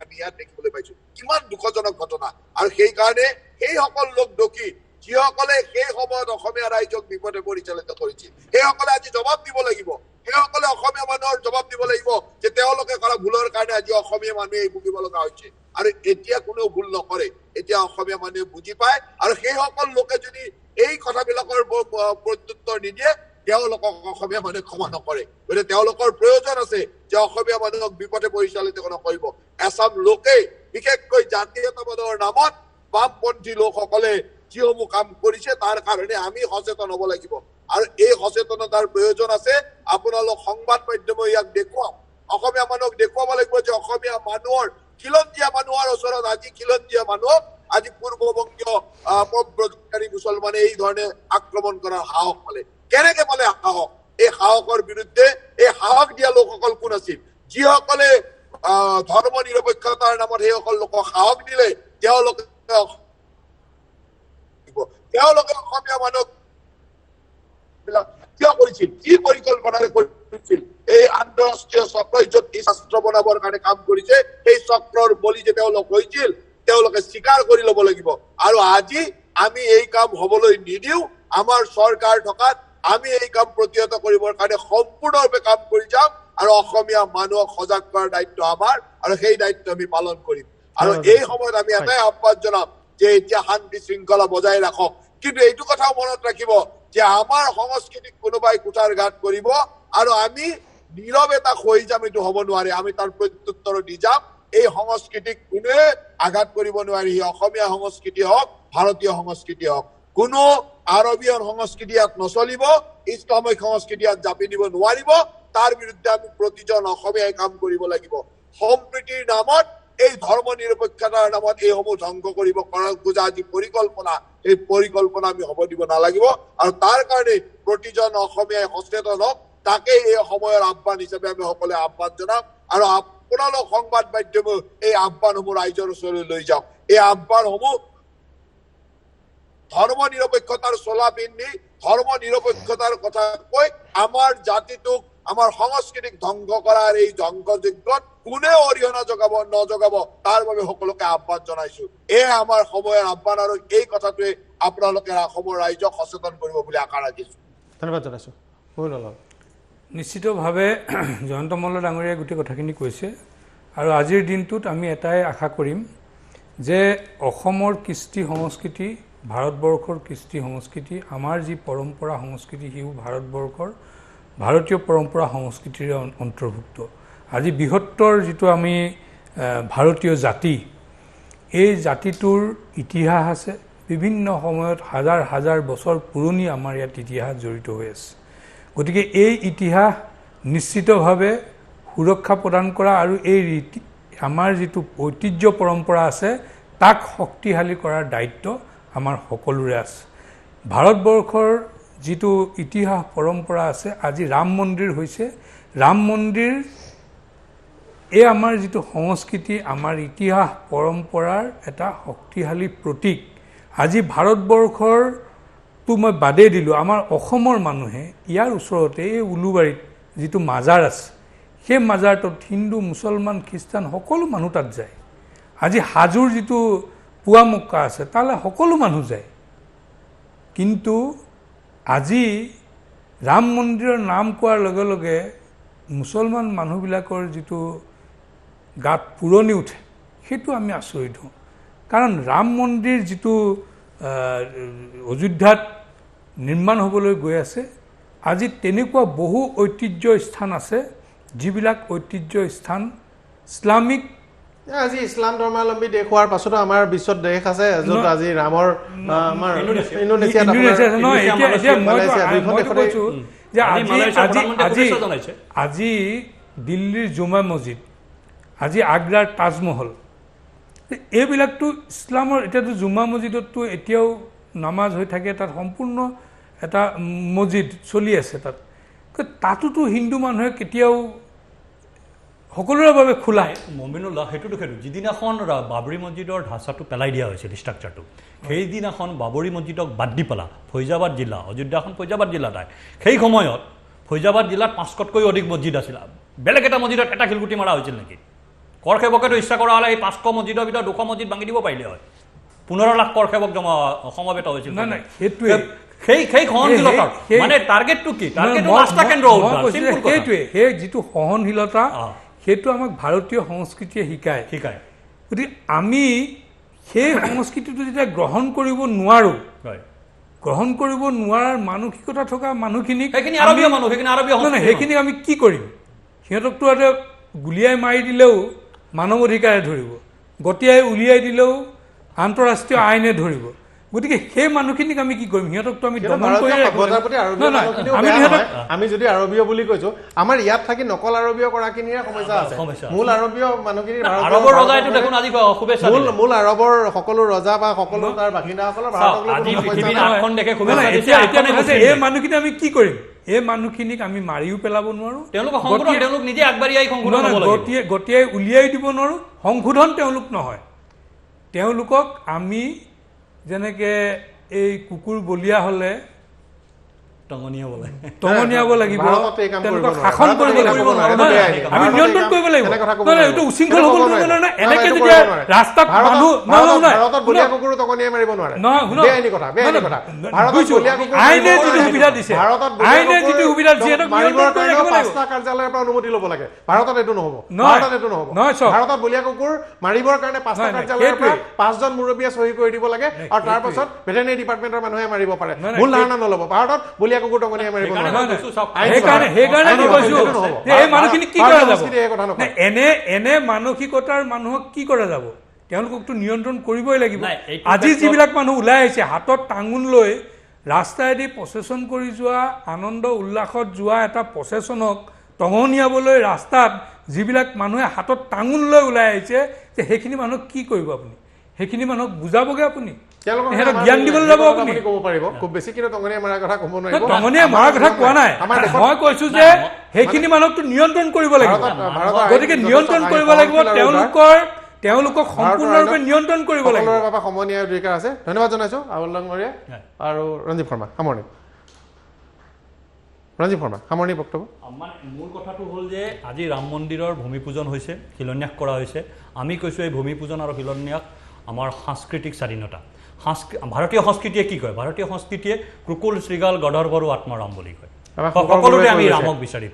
আমি ইয়াত দেখিবলৈ পাইছো কিমান দুখজনক ঘটনা আৰু সেইকাৰণে সেইসকল লোক দোষী যিসকলে সেই সময়ত অসমীয়া ৰাইজক বিপদে পৰিচালিত কৰিছিল সেইসকলে আজি জবাব দিব লাগিব সেইসকলে অসমীয়া মানুহৰ জবাব দিব লাগিব যে তেওঁলোকে কৰা ভুলৰ কাৰণে আজি অসমীয়া মানুহে এই ভুগিব লগা হৈছে আৰু এতিয়া কোনেও ভুল নকৰে এতিয়া অসমীয়া মানুহে বুজি পায় আৰু সেইসকল লোকে যদি এই কথাবিলাকৰ প্ৰত্যুত্তৰ নিদিয়ে তেওঁলোকক অসমীয়া মানুহে ক্ষমা নকৰে গতিকে তেওঁলোকৰ প্ৰয়োজন আছে যে অসমীয়া মানুহক বিপদে পৰিচালিত নকৰিব এচাম লোকে বিশেষকৈ জাতীয়তাবাদৰ নামত বামপন্থী লোকসকলে যিসমূহ কাম কৰিছে তাৰ কাৰণে আমি সচেতন হ'ব লাগিব আৰু এই সচেতনতাৰ প্ৰয়োজন আছে আপোনালোক সংবাদ মাধ্যমে ইয়াক দেখুৱাওক অসমীয়া মানুহক দেখুৱাব লাগিব যে অসমীয়া মানুহৰ খিলঞ্জীয়া মানুহৰ ওচৰত আজি খিলঞ্জীয়া মানুহক আজি পূৰ্ববংগীয় প্ৰব্ৰজনকাৰী মুছলমানে এই ধৰণে আক্ৰমণ কৰাৰ সাহস পালে কেনেকে পালে সাহস এই সাহসৰ বিৰুদ্ধে এই সাহস দিয়া লোকসকল কোন আছিল যিসকলে ধৰ্ম নিৰপেক্ষতাৰ নামত সেইসকল লোকক সাহস দিলে তেওঁলোকে অসমীয়া মানুহক কিয় কৰিছিল কি পৰিকল্পনাৰে কৰিছিল এই আন্তঃৰাষ্ট্ৰীয় চক্ৰই য'ত এই শাস্ত্ৰ বনাবৰ কাৰণে কাম কৰিছে সেই চক্ৰৰ বলি যে তেওঁলোক হৈছিল তেওঁলোকে স্বীকাৰ কৰি ল'ব লাগিব আৰু আজি আমি এই কাম হবলৈ নিদিও আমাৰ চৰকাৰ থকাত আমি এই কাম প্ৰতিহত কৰিবৰ কাৰণে সম্পূৰ্ণৰূপে কাম কৰি যাম আৰু অসমীয়া মানুহক সজাগ কৰাৰ দায়িত্ব আমাৰ আৰু সেই দায়িত্ব আমি পালন কৰিম আৰু এই সময়ত আমি এটাই আহ্বান জনাম যে এতিয়া শান্তি শৃংখলা বজাই ৰাখক কিন্তু এইটো কথাও মনত ৰাখিব যে আমাৰ সংস্কৃতিক কোনোবাই কুঠাৰঘাত কৰিব আৰু আমি নীৰৱে তাক হৈ যাম এইটো হ'ব নোৱাৰে আমি তাৰ প্ৰত্যুত্তৰ দি যাম এই সংস্কৃতিক কোনে আঘাত কৰিব নোৱাৰি অসমীয়া সংস্কৃতি হওক ভাৰতীয় সংস্কৃতি হওক কোনো আৰবীয় সংস্কৃতি ইয়াত নচলিব ইছলামিক সংস্কৃতি ইয়াত জাপি দিব নোৱাৰিব তাৰ বিৰুদ্ধে আমি প্ৰতিজন অসমীয়াই কাম কৰিব লাগিব সম্প্ৰীতিৰ নামত এই ধৰ্ম নিৰপেক্ষতাৰ নামত এইসমূহ ধ্বংস কৰিব খোজা আজি পৰিকল্পনা এই পৰিকল্পনা আমি হ'ব দিব নালাগিব আৰু তাৰ কাৰণে প্ৰতিজন অসমীয়াই সচেতন হওক তাকে এই সময়ৰ আহ্বান হিচাপে আমি সকলোৱে আহ্বান জনাম আৰু আপোনালোক সংবাদ মাধ্যমে এই আহ্বানসমূহ ৰাইজৰ ওচৰলৈ লৈ যাওক এই আহ্বানসমূহ ধৰ্ম নিৰপেক্ষতাৰ চলা পিন্ধি ধৰ্ম নিৰপেক্ষতাৰ কথা কৈ আমাৰ জাতিটোক আমাৰ সংস্কৃতিক ধ্বংস কৰাৰ এই ধ্বংসযজ্ঞত কোনে অৰিহণা নজগাব তাৰ বাবে সকলোকে আহ্বান জনাইছো এই আমাৰ সময়ৰ আহ্বান আৰু এই কথাটোৱে আপোনালোকে অসমৰ ৰাইজক সচেতন কৰিব বুলি আশা ৰাখিছো ধন্যবাদ জনাইছো নিশ্চিতভাৱে জয়ন্ত মল্ল ডাঙৰীয়াই গোটেই কথাখিনি কৈছে আৰু আজিৰ দিনটোত আমি এটাই আশা কৰিম যে অসমৰ কৃষ্টি সংস্কৃতি ভাৰতবৰ্ষৰ কৃষ্টি সংস্কৃতি আমাৰ যি পৰম্পৰা সংস্কৃতি সিও ভাৰতবৰ্ষৰ ভাৰতীয় পৰম্পৰা সংস্কৃতিৰ অন্তৰ্ভুক্ত আজি বৃহত্তৰ যিটো আমি ভাৰতীয় জাতি এই জাতিটোৰ ইতিহাস আছে বিভিন্ন সময়ত হাজাৰ হাজাৰ বছৰ পুৰণি আমাৰ ইয়াত ইতিহাস জড়িত হৈ আছে গতিকে এই ইতিহাস নিশ্চিতভাৱে সুৰক্ষা প্ৰদান কৰা আৰু এই আমাৰ যিটো ঐতিহ্য পৰম্পৰা আছে তাক শক্তিশালী কৰাৰ দায়িত্ব আমাৰ সকলোৰে আছে ভাৰতবৰ্ষৰ যিটো ইতিহাস পৰম্পৰা আছে আজি ৰাম মন্দিৰ হৈছে ৰাম মন্দিৰ এই আমাৰ যিটো সংস্কৃতি আমাৰ ইতিহাস পৰম্পৰাৰ এটা শক্তিশালী প্ৰতীক আজি ভাৰতবৰ্ষৰটো মই বাদেই দিলোঁ আমাৰ অসমৰ মানুহে ইয়াৰ ওচৰতে এই উলুবাৰীত যিটো মাজাৰ আছে সেই মাজাৰটোত হিন্দু মুছলমান খ্ৰীষ্টান সকলো মানুহ তাত যায় আজি হাজোৰ যিটো পুৱামক্কা আছে তালৈ সকলো মানুহ যায় কিন্তু আজি ৰাম মন্দিৰৰ নাম কোৱাৰ লগে লগে মুছলমান মানুহবিলাকৰ যিটো গাত পুৰণি উঠে সেইটো আমি আচৰিত হওঁ কাৰণ ৰাম মন্দিৰ যিটো অযোধ্যাত নিৰ্মাণ হ'বলৈ গৈ আছে আজি তেনেকুৱা বহু ঐতিহ্য স্থান আছে যিবিলাক ঐতিহ্য স্থান ইছলামিক আজি ইছলাম ধৰ্মাৱলম্বী দেশ হোৱাৰ পাছতো আমাৰ বিশ্বত দেশ আছে য'ত আজি ৰামৰ আমাৰ আজি দিল্লীৰ জুমা মছজিদ আজি আগ্ৰাৰ তাজমহল এইবিলাকতো ইছলামৰ এতিয়াতো জুমা মছজিদততো এতিয়াও নামাজ হৈ থাকে তাত সম্পূৰ্ণ এটা মছজিদ চলি আছে তাতোতো হিন্দু মানুহে কেতিয়াও সকলোৰে বাবে খোলা মমিনুল্লাহ সেইটোতো যিদিনাখন বাবৰি মছজিদৰ ঢাঁচাটো পেলাই দিয়া হৈছিল ষ্ট্ৰাকচাৰটো সেইদিনাখন বাবৰি মছজিদক বাদ দি পেলা ফৈজাবাদ জিলা অযোধ্যাখন ফৈজাবাদ জিলাত সেই সময়ত ফৈজাবাদ জিলাত 500তকৈ অধিক মছজিদ আছিল বেলেগ এটা মছজিদত এটা শিলগুটি মাৰা হৈছিল নেকি কৰ সেৱকেতো ইচ্ছা কৰা হ'লে এই 500 মছজিদৰ ভিতৰত 200 মছজিদ ভাঙি দিব পাৰিলে হয় 15 লাখ কৰ সেৱক সমবেত হৈছিল নাই সেইটোৱে সেই সহনশীলতাৰ মানে টাৰ্গেটটো কি টাৰ্গেটটো ৰাস্তা কেন্দ্ৰ সেইটোৱে সেই যিটো সহনশীলতা সেইটো আমাক ভাৰতীয় সংস্কৃতিয়ে শিকায় গতিকে আমি সেই সংস্কৃতিটো যেতিয়া গ্ৰহণ কৰিব নোৱাৰোঁ গ্ৰহণ কৰিব নোৱাৰাৰ মানসিকতা থকা মানুহখিনিক সেইখিনিক আমি কি কৰিম সিহঁতকতো এটা গুলিয়াই মাৰি দিলেও মানৱ অধিকাৰে ধৰিব গতিয়াই উলিয়াই দিলেও আন্তঃৰাষ্ট্ৰীয় আইনে ধৰিব গতিকে সেই মানুহখিনিক আমি কি কৰিম সিহঁতকতো আমি দমন কৰি আমি যদি আৰবীয় বুলি কৈছো আমাৰ ইয়াত থাকি নকল আৰবীয় কৰাখিনিৰে সমস্যা আছে মূল আৰবীয় মানুহখিনিৰ মূল আৰবৰ সকলো ৰজা বা সকলো তাৰ বাসিন্দাসকলৰ এই মানুহখিনি আমি কি কৰিম এই মানুহখিনিক আমি মাৰিও পেলাব নোৱাৰো গতিয়াই উলিয়াই দিব নোৱাৰো সংশোধন তেওঁলোক নহয় তেওঁলোকক আমি যেনেকে এই কুকুৰ বলিয়া হলে টঙনিয়াব লাগিব তেওঁলোকক শাসন কৰিব লাগিব আমি নিয়ন্ত্ৰণ কৰিব লাগিব এইটো উশৃংখল হ'ব নোৱাৰে এনেকে যেতিয়া ৰাস্তাত মানুহ আইনে যিটো সুবিধা দিছে কাৰ্যালয়ৰ পৰা অনুমতি ল'ব লাগে ভাৰতত এইটো নহ'ব ভাৰতত বলীয়া কুকুৰ মাৰিবৰ কাৰণে 5টা কাৰ্যালয়ৰ পৰা 5জন মুৰব্বীয়ে চহী কৰি দিব লাগে আৰু তাৰ পাছত ভেটেৰিনেৰী ডিপাৰ্টমেণ্টৰ মানুহে মাৰিব পাৰে ভুল ধাৰণা নল'ব ভাৰতত বলীয়া কুকুৰ টঙনিয়াই মাৰিব এই মানুহখিনি কি কৰা যাব এনে মানসিকতাৰ মানুহক কি কৰা যাব তেওঁলোককতো নিয়ন্ত্ৰণ কৰিবই লাগিব আজি যিবিলাক মানুহ ওলাই আহিছে হাতত টাঙোন লৈ ৰাস্তাইদি প্ৰচেছন কৰি যোৱা আনন্দ উল্লাসত যোৱা এটা প্ৰচেছনক টঙনিয়াবলৈ ৰাস্তাত যিবিলাক মানুহে হাতত টাঙোন লৈ ওলাই আহিছে যে সেইখিনি মানুহক কি কৰিব আপুনি সেইখিনি মানুহক বুজাবগৈ আপুনি জ্ঞান দিবলৈ যাব আপুনি ক'ব পাৰিব খুব বেছি কিন্তু টঙনিয়াই মৰাৰ কথা ক'ব নোৱাৰিব টঙনিয়াই মৰাৰ কথা কোৱা নাই মই কৈছো যে সেইখিনি মানুহকতো নিয়ন্ত্ৰণ কৰিব লাগিব গতিকে নিয়ন্ত্ৰণ কৰিব লাগিব তেওঁলোকক সম্পূৰ্ণৰূপে নিয়ন্ত্ৰণ কৰিব লাগিব সময় ন্যায় অধিকাৰ আছে ধন্যবাদ জনাইছো আউল ডাঙৰীয়া আৰু ৰঞ্জীৱ শৰ্মা সামৰণি বক্তব্য মূল কথাটো হ'ল যে আজি ৰাম মন্দিৰৰ ভূমি পূজন হৈছে শিলান্যাস কৰা হৈছে আমি কৈছোঁ এই ভূমি পূজন আৰু শিলান্যাস আমাৰ সাংস্কৃতিক স্বাধীনতা ভাৰতীয় সংস্কৃতিয়ে কি কয় ভাৰতীয় সংস্কৃতিয়ে ক্ৰুকুল শ্ৰীগাল গধৰ্বৰো আত্মৰাম বুলি কয় সকলোতে আমি ৰামক বিচাৰি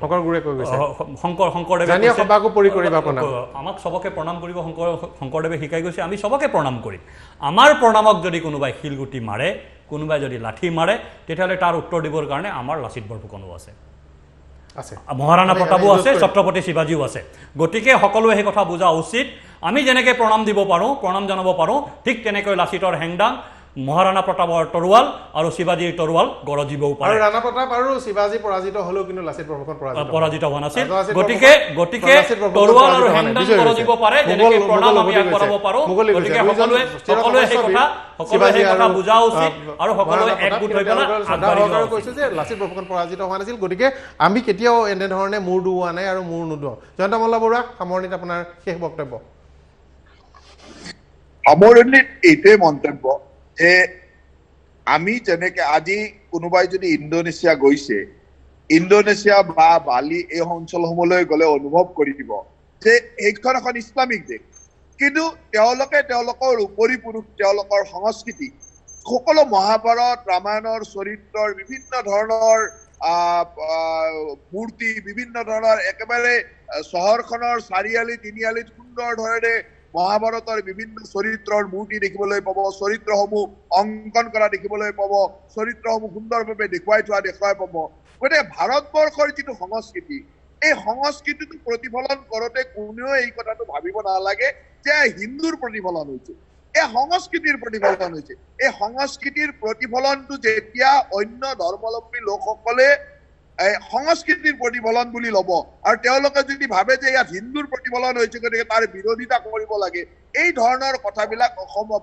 শংকৰদেৱে আমাক চবকে প্ৰণাম কৰিব শংকৰদেৱে শিকাই গৈছে আমি চবকে প্ৰণাম কৰিম আমাৰ প্ৰণামক যদি কোনোবাই শিলগুটি মাৰে কোনোবাই যদি লাঠি মাৰে তেতিয়াহ'লে তাৰ উত্তৰ দিবৰ কাৰণে আমাৰ লাচিত বৰফুকনো আছে মহাৰাণা প্ৰতাপো আছে ছত্ৰপতি শিৱাজীও আছে গতিকে সকলোৱে সেই কথা বুজা উচিত আমি যেনেকৈ প্ৰণাম দিব পাৰোঁ প্ৰণাম জনাব পাৰোঁ ঠিক তেনেকৈ লাচিতৰ হেংদাং মহাৰাণা প্ৰতাপৰ তৰোৱাল আৰু শিৱাজীৰ তৰোৱাল গৰজিবও পাৰে ৰাণা প্ৰতাপ আৰু শিৱাজী পৰাজিত হ'লেও কিন্তু লাচিত বৰফুকন পৰাজিত হোৱা নাছিল গতিকে তৰোৱাল আৰু হেংদাং গৰজিব পাৰে যেনেকৈ প্ৰণাম আমি আগবঢ়াব পাৰোঁ গতিকে সকলোৱে সেই কথা বুজা উচিত আৰু সকলোৱে একগোট হৈ পেলাই আগবাঢ়ি কৈছে যে লাচিত বৰফুকন পৰাজিত হোৱা নাছিল গতিকে আমি কেতিয়াও এনেধৰণে মূৰ দুওৱা নাই আৰু মূৰ নুদুৱাওঁ জয়ন্ত মল্ল বৰুৱা সামৰণিত আপোনাৰ শেষ বক্তব্য সামৰণিত এইটোৱে মন্তব্য যে আমি যেনেকে আজি কোনোবাই যদি ইণ্ডোনেছিয়া গৈছে ইণ্ডোনেছিয়া বা বালি এই অঞ্চলসমূহলৈ গ'লে অনুভৱ কৰিব যে এইখন এখন ইছলামিক দেশ কিন্তু তেওঁলোকে তেওঁলোকৰ উপৰি পুৰুষ তেওঁলোকৰ সংস্কৃতি সকলো মহাভাৰত ৰামায়ণৰ চৰিত্ৰৰ বিভিন্ন ধৰণৰ মূৰ্তি বিভিন্ন ধৰণৰ একেবাৰে চহৰখনৰ চাৰিআলি তিনিআলিত সুন্দৰ ধৰণে মহাভাৰতৰ বিভিন্ন চৰিত্ৰৰ মূৰ্তি দেখিবলৈ পাব চৰিত্ৰসমূহ অংকন কৰা দেখিবলৈ পাব চৰিত্ৰসমূহ সুন্দৰভাৱে দেখুৱাই পাব গতিকে ভাৰতবৰ্ষৰ যিটো সংস্কৃতি এই সংস্কৃতিটো প্ৰতিফলন কৰোঁতে কোনেও এই কথাটো ভাবিব নালাগে যে হিন্দুৰ প্ৰতিফলন হৈছে এই সংস্কৃতিৰ প্ৰতিফলন হৈছে এই সংস্কৃতিৰ প্ৰতিফলনটো যেতিয়া অন্য ধৰ্মাৱলম্বী লোকসকলে সংস্কৃতিৰ প্ৰতিফলন বুলি ল'ব আৰু তেওঁলোকে যদি ভাবে যে ইয়াত হিন্দুৰ প্ৰতিফলন হৈছে গতিকে তাৰ বিৰোধিতা কৰিব লাগে এই ধৰণৰ কথাবিলাক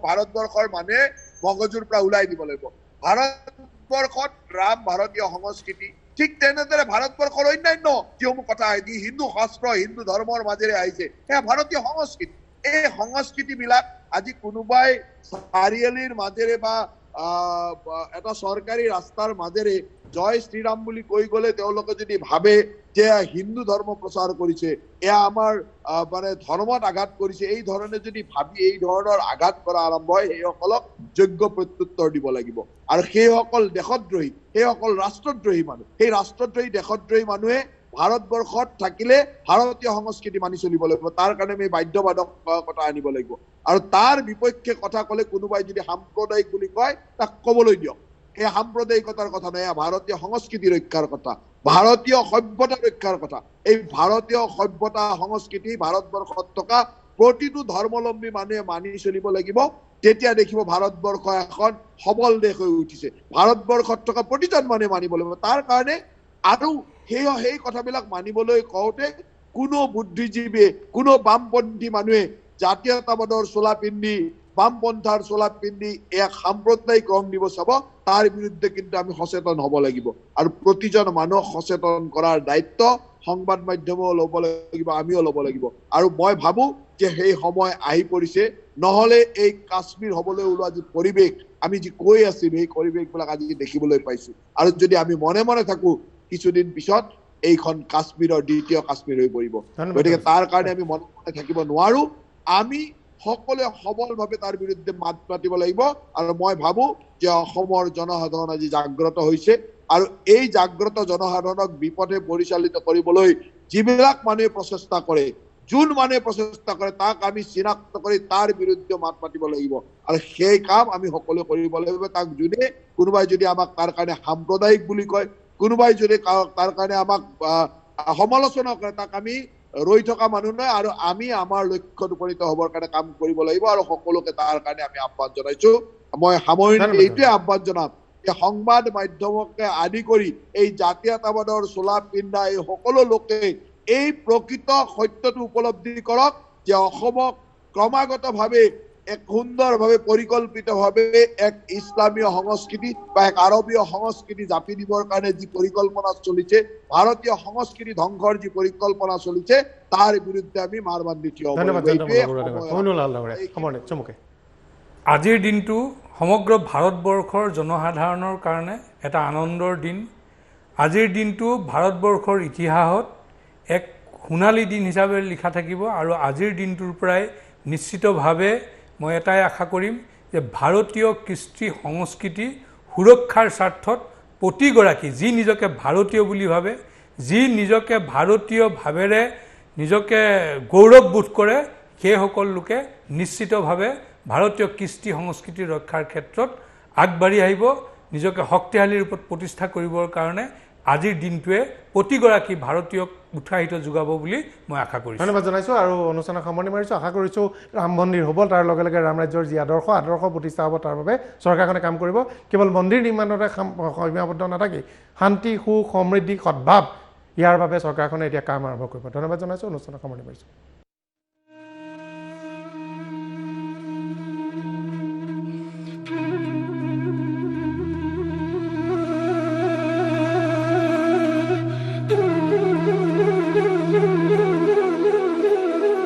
ভাৰতবৰ্ষৰ মানুহে মগজুৰ পৰা ওলাই দিব লাগিব ভাৰতবৰ্ষত ৰাম ভাৰতীয় সংস্কৃতি ঠিক তেনেদৰে ভাৰতবৰ্ষৰ অন্যান্য যিসমূহ কথা যি হিন্দু শাস্ত্ৰ হিন্দু ধৰ্মৰ মাজেৰে আহিছে সেয়া ভাৰতীয় সংস্কৃতি এই সংস্কৃতিবিলাক আজি কোনোবাই চাৰিআলিৰ মাজেৰে বা এটা চৰকাৰী ৰাস্তাৰ মাজেৰে জয় শ্ৰীৰাম বুলি কৈ গ'লে তেওঁলোকে যদি ভাবে যে হিন্দু ধৰ্ম প্ৰচাৰ কৰিছে, এয়া আমাৰ মানে ধৰ্মত আঘাত কৰিছে, এই ধৰণে যদি ভাবি এই ধৰণৰ আঘাত কৰা আৰম্ভ হয়, সেইসকলক যোগ্য প্ৰত্যুত্তৰ দিব লাগিব। আৰু সেইসকল দেশদ্ৰোহী, সেইসকল ৰাষ্ট্ৰদ্ৰোহী মানুহ, সেই ৰাষ্ট্ৰদ্ৰোহী দেশদ্ৰোহী মানুহে ভাৰতবৰ্ষত থাকিলে ভাৰতীয় সংস্কৃতি মানি চলিব লাগিব। তাৰ কাৰণে আমি বাধ্যবাধকতা আনিব লাগিব। আৰু তাৰ বিপক্ষে কথা ক'লে কোনোবাই যদি সাম্প্ৰদায়িক বুলি কয়, তাক ক'বলৈ দিয়ক। এই সাম্প্ৰদায়িকতাৰ কথা নহয়, ভাৰতীয় সংস্কৃতি ৰক্ষাৰ কথা, ভাৰতীয় সভ্যতা ৰক্ষাৰ কথা। এই ভাৰতীয় সভ্যতা সংস্কৃতি ভাৰতবৰ্ষত থকা প্ৰতিটো ধৰ্মাৱলম্বী মানুহে মানি চলিব লাগিব। তেতিয়া দেখিব ভাৰতবৰ্ষ এখন সবল দেশ হৈ উঠিছে। ভাৰতবৰ্ষত থকা প্ৰতিজন মানুহে মানিব লাগিব। তাৰ কাৰণে আৰু সেই কথাবিলাক মানিবলৈ কওঁতে কোনো বুদ্ধিজীৱীয়ে, কোনো বামপন্থী মানুহে জাতীয়তাবাদৰ চোলা পিন্ধি, বামপন্থাৰ চোলা পিন্ধি এক সাম্প্ৰদায়িক ৰং দিব চাব, তাৰ বিৰুদ্ধে কিন্তু আমি সচেতন হ'ব লাগিব। আৰু প্ৰতিজন মানুহক সচেতন কৰাৰ দায়িত্ব সংবাদ মাধ্যমেও ল'ব লাগিব, আমিও ল'ব লাগিব। আৰু মই ভাবো যে সেই সময় আহি পৰিছে, নহ'লে এই কাশ্মীৰ হ'বলৈ ওলোৱা যি পৰিৱেশ আমি যি কৈ আছিলো, সেই পৰিৱেশবিলাক আজি দেখিবলৈ পাইছো। আৰু যদি আমি মনে মনে থাকো, কিছুদিন পিছত এইখন কাশ্মীৰৰ দ্বিতীয় কাশ্মীৰ হৈ পৰিব। গতিকে তাৰ কাৰণে আমি মনে মনে থাকিব নোৱাৰো। আমি সকলোৱে সবলভাৱে তাৰ বিৰুদ্ধে মাত মাতিব লাগিব। আৰু মই ভাবো যে অসমৰ জনসাধাৰণ আজি জাগ্ৰত হৈছে। আৰু এই জাগ্ৰত জনসাধাৰণক বিপথে পৰিচালিত কৰিবলৈ যিবিলাক মানুহে প্ৰচেষ্টা কৰে, যোন মানুহে প্ৰচেষ্টা কৰে, তাক আমি চিনাক্ত কৰি তাৰ বিৰুদ্ধে মাত মাতিব লাগিব। আৰু সেই কাম আমি সকলোৱে কৰিব লাগিব। তাক যোনে কোনোবাই যদি আমাক তাৰ কাৰণে সাম্প্ৰদায়িক বুলি কয়, কোনোবাই যদি তাৰ কাৰণে আমাক সমালোচনা কৰে, তাক আমি ৰৈ থকা মানুহ নহয়। আৰু আমি আমাৰ লক্ষ্যত উপনীত হ'বৰ কাৰণে কাম কৰিব লাগিব। আৰু সকলোকে তাৰ কাৰণে আমি আহ্বান জনাইছো। মই সামৰণিত এইটোৱে আহ্বান জনাম যে সংবাদ মাধ্যমকে আদি কৰি এই জাতীয়তাবাদৰ চোলা পিন্ধা এই সকলো লোকে এই প্ৰকৃত সত্যটো উপলব্ধি কৰক যে অসমক ক্ৰমাগতভাৱে এক সুন্দৰভাৱে পৰিকল্পিতভাৱে এক ইছলামীয় সংস্কৃতি বা এক আৰবীয় সংস্কৃতি জাপি দিবৰ কাৰণে যি পৰিকল্পনা চলিছে, ভাৰতীয় সংস্কৃতি ধ্বংসৰ যি পৰিকল্পনা চলিছে, তাৰ বিৰুদ্ধে আমি মাৰ বান্ধি থিয় হ'ব লাগিব। আজিৰ দিনটো সমগ্ৰ ভাৰতবৰ্ষৰ জনসাধাৰণৰ কাৰণে এটা আনন্দৰ দিন। আজিৰ দিনটো ভাৰতবৰ্ষৰ ইতিহাসত এক সোণালী দিন হিচাপে লিখা থাকিব। আৰু আজিৰ দিনটোৰ পৰাই নিশ্চিতভাৱে মই এটাই আশা কৰিম যে ভাৰতীয় কৃষ্টি সংস্কৃতি সুৰক্ষাৰ স্বাৰ্থত প্ৰতিগৰাকী যি নিজকে ভাৰতীয় বুলি ভাবে, যি নিজকে ভাৰতীয় ভাৱেৰে নিজকে গৌৰৱবোধ কৰে, সেইসকল লোকে নিশ্চিতভাৱে ভাৰতীয় কৃষ্টি সংস্কৃতি ৰক্ষাৰ ক্ষেত্ৰত আগবাঢ়ি আহিব। নিজকে শক্তিশালী ৰূপত প্ৰতিষ্ঠা কৰিবৰ কাৰণে আজিৰ দিনটোৱে প্ৰতিগৰাকী ভাৰতীয়ক উৎসাহিত যোগাব বুলি মই আশা কৰিছোঁ। ধন্যবাদ জনাইছোঁ। আৰু অনুষ্ঠানৰ সামৰণি মাৰিছোঁ। আশা কৰিছোঁ ৰাম মন্দিৰ হ'ব, তাৰ লগে লগে ৰাম ৰাজ্যৰ যি আদৰ্শ প্ৰতিষ্ঠা হ'ব, তাৰ বাবে চৰকাৰখনে কাম কৰিব। কেৱল মন্দিৰ নিৰ্মাণতে সীমাবদ্ধ নাথাকি শান্তি, সুখ, সমৃদ্ধি, সদ্ভাৱ, ইয়াৰ বাবে চৰকাৰখনে এতিয়া কাম আৰম্ভ কৰিব। ধন্যবাদ জনাইছোঁ। অনুষ্ঠানৰ সামৰণি মাৰিছোঁ।